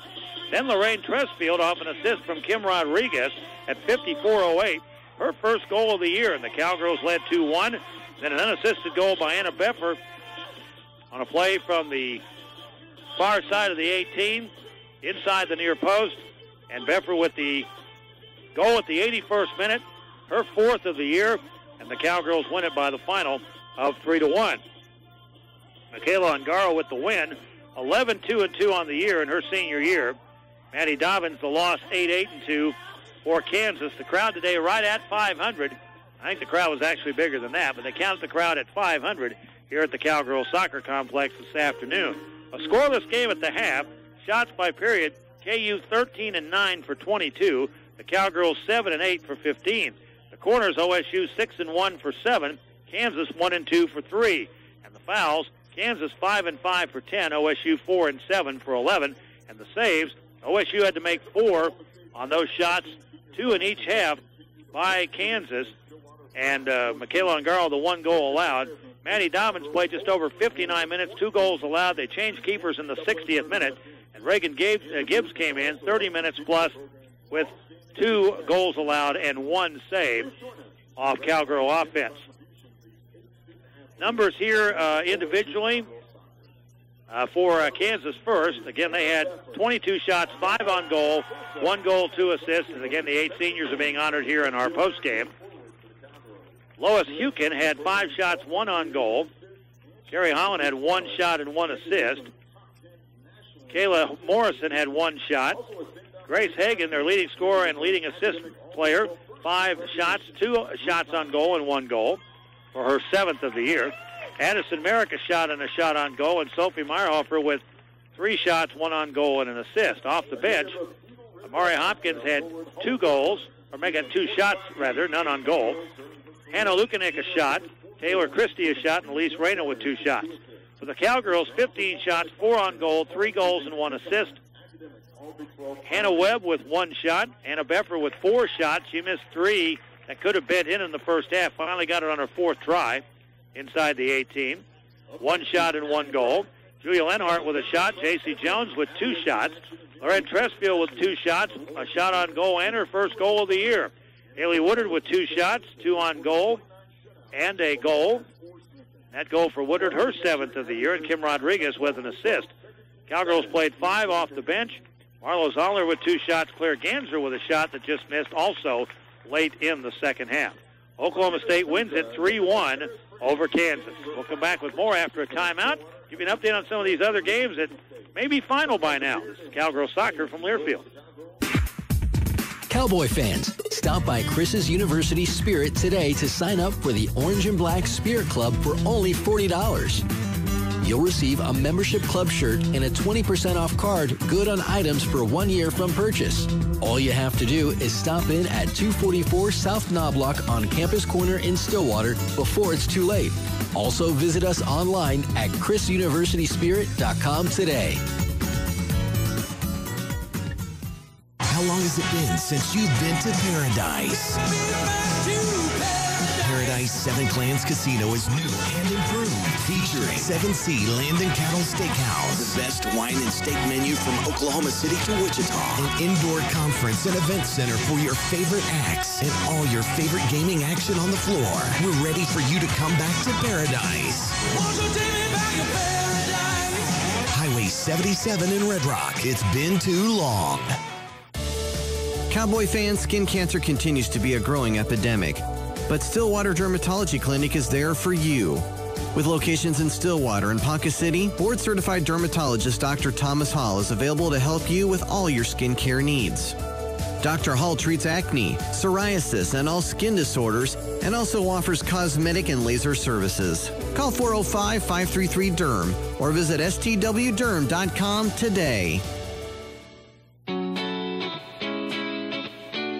Then Lorraine Tresfield off an assist from Kim Rodriguez at 54:08. Her first goal of the year, and the Cowgirls led 2-1. Then an unassisted goal by Anna Beffer on a play from the far side of the 18, inside the near post. And Beffer with the goal at the 81st minute, her 4th of the year, and the Cowgirls win it by the final of 3-1. Michaela Ungaro with the win, 11-2-2 on the year in her senior year. Maddie Dobbins, the loss, 8-8-2 for Kansas. The crowd today right at 500. I think the crowd was actually bigger than that, but they counted the crowd at 500 here at the Cowgirl Soccer Complex this afternoon. A scoreless game at the half. Shots by period, KU 13-9 for 22. The Cowgirls 7-8 for 15. The corners, OSU 6-1 for 7. Kansas 1-2 for 3. And the fouls, Kansas 5-5 for 10. OSU 4-7 for 11. And the saves, OSU had to make 4 on those shots, 2 in each half by Kansas. And Michaela Ungaro, the 1 goal allowed. Maddie Dobbins played just over 59 minutes, 2 goals allowed. They changed keepers in the 60th minute. And Reagan Gibbs came in, 30 minutes plus, with 2 goals allowed and 1 save off Cowgirl offense. Numbers here individually for Kansas first. Again, they had 22 shots, 5 on goal, 1 goal, 2 assists. And again, the 8 seniors are being honored here in our postgame. Lois Hukin had 5 shots, 1 on goal. Carrie Holland had 1 shot and 1 assist. Kayla Morrison had 1 shot. Grace Hagan, their leading scorer and leading assist player, 5 shots, 2 shots on goal and 1 goal for her 7th of the year. Addison Merrick a shot and a shot on goal, and Sophie Meyerhofer with 3 shots, 1 on goal and an assist. Off the bench, Amari Hopkins had 2 goals, or making 2 shots rather, none on goal. Hannah Lukanek a shot, Taylor Christie a shot, and Elise Reyna with 2 shots. For the Cowgirls, 15 shots, 4 on goal, 3 goals and 1 assist. Hannah Webb with 1 shot. Anna Beffer with 4 shots. She missed 3 that could have been in the first half. Finally got it on her 4th try inside the 18. 1 shot and 1 goal. Julia Lenhart with a shot. J.C. Jones with 2 shots. Lorette Tresfield with 2 shots, a shot on goal, and her first goal of the year. Haley Woodard with 2 shots, 2 on goal, and a goal. That goal for Woodard, her 7th of the year, and Kim Rodriguez with an assist. Cowgirls played 5 off the bench. Marlo Zoller with 2 shots. Claire Ganser with a shot that just missed also late in the second half. Oklahoma State wins it 3-1 over Kansas. We'll come back with more after a timeout. Give you an update on some of these other games that may be final by now. This is Cowgirl Soccer from Learfield. Cowboy fans, Stop by Chris's University Spirit today to sign up for the Orange and Black Spirit Club for only $40. You'll receive a membership club shirt and a 20% off card good on items for 1 year from purchase. All you have to do is stop in at 244 South Knobloch on Campus Corner in Stillwater before it's too late. Also visit us online at chrisuniversityspirit.com today. How long has it been since you've been to Paradise? Paradise Seven Clans Casino is new and improved, featuring 7C Land and Cattle Steakhouse, the best wine and steak menu from Oklahoma City to Wichita, an indoor conference and event center for your favorite acts, and all your favorite gaming action on the floor. We're ready for you to come back to Paradise. Highway 77 in Red Rock. It's been too long. Cowboy fans, skin cancer continues to be a growing epidemic, but Stillwater Dermatology Clinic is there for you. With locations in Stillwater and Ponca City, board-certified dermatologist Dr. Thomas Hall is available to help you with all your skincare needs. Dr. Hall treats acne, psoriasis, and all skin disorders, and also offers cosmetic and laser services. Call 405-533-DERM or visit stwderm.com today.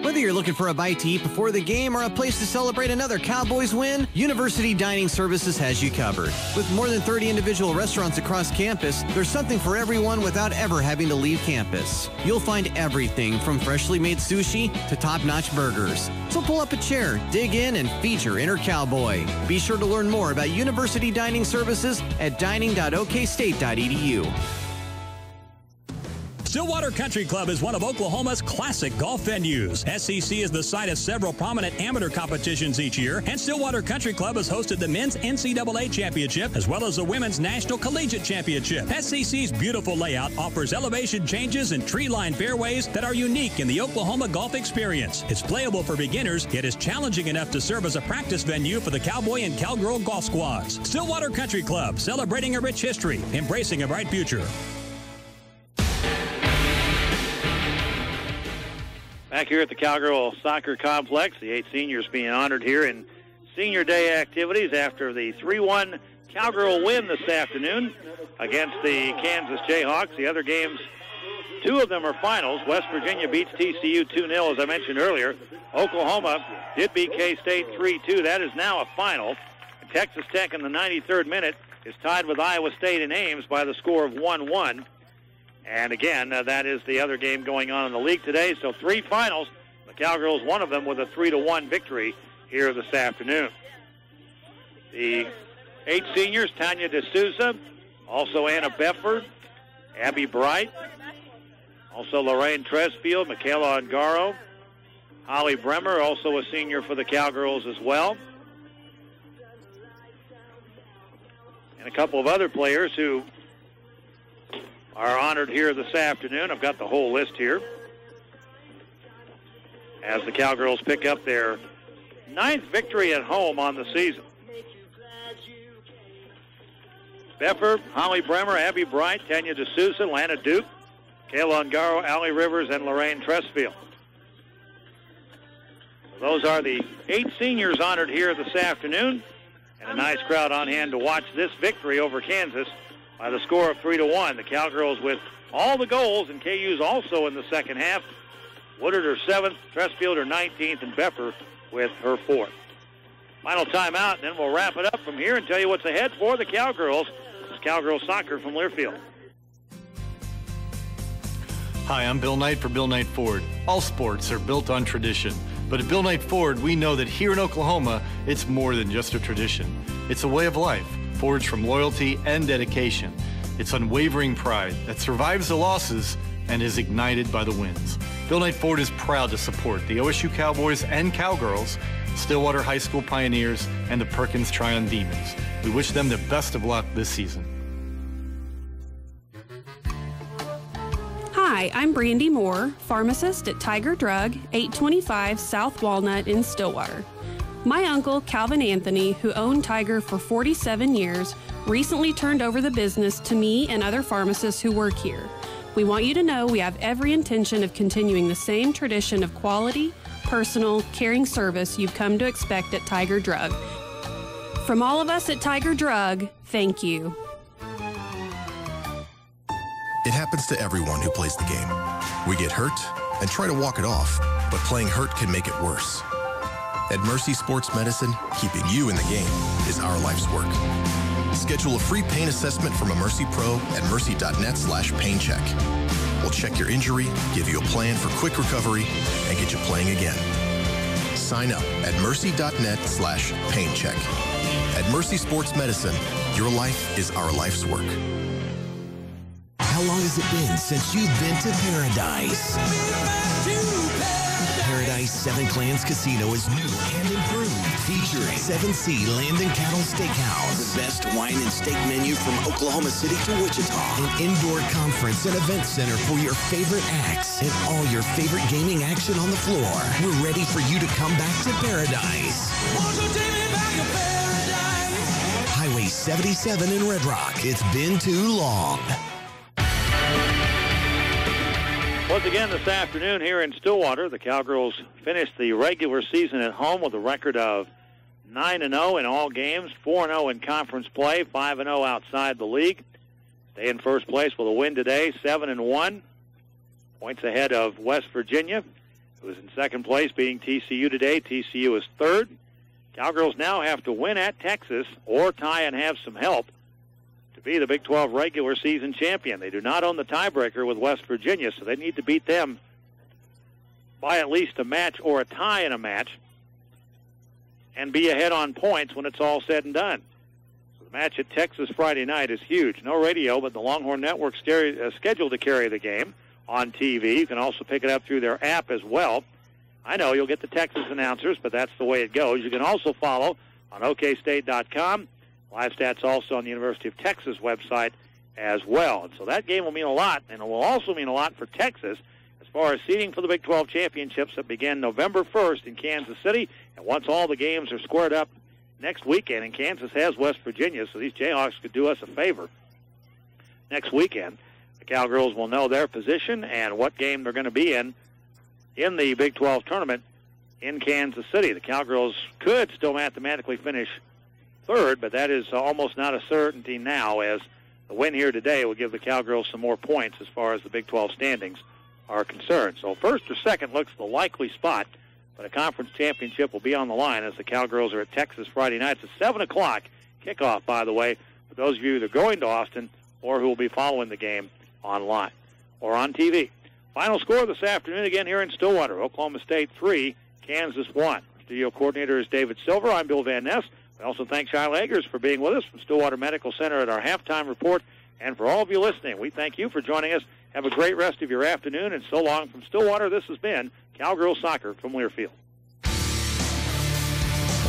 Whether you're looking for a bite to eat before the game or a place to celebrate another Cowboys win, University Dining Services has you covered. With more than 30 individual restaurants across campus, there's something for everyone without ever having to leave campus. You'll find everything from freshly made sushi to top-notch burgers. So pull up a chair, dig in, and feed your inner cowboy. Be sure to learn more about University Dining Services at dining.okstate.edu. Stillwater Country Club is one of Oklahoma's classic golf venues. SCC is the site of several prominent amateur competitions each year, and Stillwater Country Club has hosted the Men's NCAA Championship as well as the Women's National Collegiate Championship. SCC's beautiful layout offers elevation changes and tree-lined fairways that are unique in the Oklahoma golf experience. It's playable for beginners, yet is challenging enough to serve as a practice venue for the Cowboy and Cowgirl golf squads. Stillwater Country Club, celebrating a rich history, embracing a bright future. Back here at the Cowgirl Soccer Complex, the 8 seniors being honored here in Senior Day activities after the 3-1 Cowgirl win this afternoon against the Kansas Jayhawks. The other games, 2 of them are finals. West Virginia beats TCU 2-0, as I mentioned earlier. Oklahoma did beat K-State 3-2. That is now a final. And Texas Tech in the 93rd minute is tied with Iowa State in Ames by the score of 1-1. And again, that is the other game going on in the league today. So 3 finals. The Cowgirls, one of them with a 3-1 victory here this afternoon. The 8 seniors, Tanya D'Souza, also Anna Befford, Abby Bright, also Lorraine Tresfield, Michaela Ungaro, Holly Bremer, also a senior for the Cowgirls as well. And a couple of other players who are honored here this afternoon. I've got the whole list here as the Cowgirls pick up their 9th victory at home on the season. Beffer, Holly Bremer, Abby Bright, Tanya D'Souza, Lana Duke, Kayla Ungaro, Allie Rivers, and Lorraine Tresfield. Those are the 8 seniors honored here this afternoon, and a nice crowd on hand to watch this victory over Kansas by the score of 3-1. The Cowgirls with all the goals, and KU's also in the second half. Woodard her 7th, Tresfield her 19th, and Beffer with her 4th. Final timeout, and then we'll wrap it up from here and tell you what's ahead for the Cowgirls. This is Cowgirl Soccer from Learfield. Hi, I'm Bill Knight for Bill Knight Ford. All sports are built on tradition, but at Bill Knight Ford, we know that here in Oklahoma, it's more than just a tradition. It's a way of life, forged from loyalty and dedication. It's unwavering pride that survives the losses and is ignited by the wins. Bill Knight Ford is proud to support the OSU Cowboys and Cowgirls, Stillwater High School Pioneers, and the Perkins Tryon Demons. We wish them the best of luck this season. Hi, I'm Brandy Moore, pharmacist at Tiger Drug, 825 South Walnut in Stillwater. My uncle, Calvin Anthony, who owned Tiger for 47 years, recently turned over the business to me and other pharmacists who work here. We want you to know we have every intention of continuing the same tradition of quality, personal, caring service you've come to expect at Tiger Drug. From all of us at Tiger Drug, thank you. It happens to everyone who plays the game. We get hurt and try to walk it off, but playing hurt can make it worse. At Mercy Sports Medicine, keeping you in the game is our life's work. Schedule a free pain assessment from a Mercy Pro at mercy.net/paincheck. We'll check your injury, give you a plan for quick recovery, and get you playing again. Sign up at mercy.net/paincheck. At Mercy Sports Medicine, your life is our life's work. How long has it been since you've been to Paradise? Paradise Seven Clans Casino is new and improved, featuring 7C Land and Cattle Steakhouse, the best wine and steak menu from Oklahoma City to Wichita, an indoor conference and event center for your favorite acts, and all your favorite gaming action on the floor. We're ready for you to come back to Paradise. Highway 77 in Red Rock. It's been too long. Once again this afternoon here in Stillwater, the Cowgirls finished the regular season at home with a record of 9-0 in all games, 4-0 in conference play, 5-0 outside the league. Stay in first place with a win today, 7-1. Points ahead of West Virginia, who is in second place, beating TCU today. TCU is third. Cowgirls now have to win at Texas or tie and have some help to be the Big 12 regular season champion. They do not own the tiebreaker with West Virginia, so they need to beat them by at least a match or a tie in a match and be ahead on points when it's all said and done. So the match at Texas Friday night is huge. No radio, but the Longhorn Network's scheduled to carry the game on TV. You can also pick it up through their app as well. I know you'll get the Texas announcers, but that's the way it goes. You can also follow on OKState.com. Live stats also on the University of Texas website as well. And so that game will mean a lot, and it will also mean a lot for Texas as far as seeding for the Big 12 championships that begin November 1st in Kansas City. And once all the games are squared up next weekend, and Kansas has West Virginia, so these Jayhawks could do us a favor. Next weekend, the Cowgirls will know their position and what game they're going to be in the Big 12 tournament in Kansas City. The Cowgirls could still mathematically finish third, but that is almost not a certainty now, as the win here today will give the Cowgirls some more points as far as the Big 12 standings are concerned. So first or second looks the likely spot, but a conference championship will be on the line as the Cowgirls are at Texas Friday night. It's a 7 o'clock kickoff, by the way, for those of you either going to Austin or who will be following the game online or on TV. Final score this afternoon again here in Stillwater. Oklahoma State 3, Kansas 1. Studio coordinator is David Silver. I'm Bill Van Ness. We also thank Shila Eggers for being with us from Stillwater Medical Center at our halftime report. And for all of you listening, we thank you for joining us. Have a great rest of your afternoon. And so long from Stillwater, this has been Cowgirl Soccer from Learfield.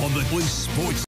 On the Voice Sports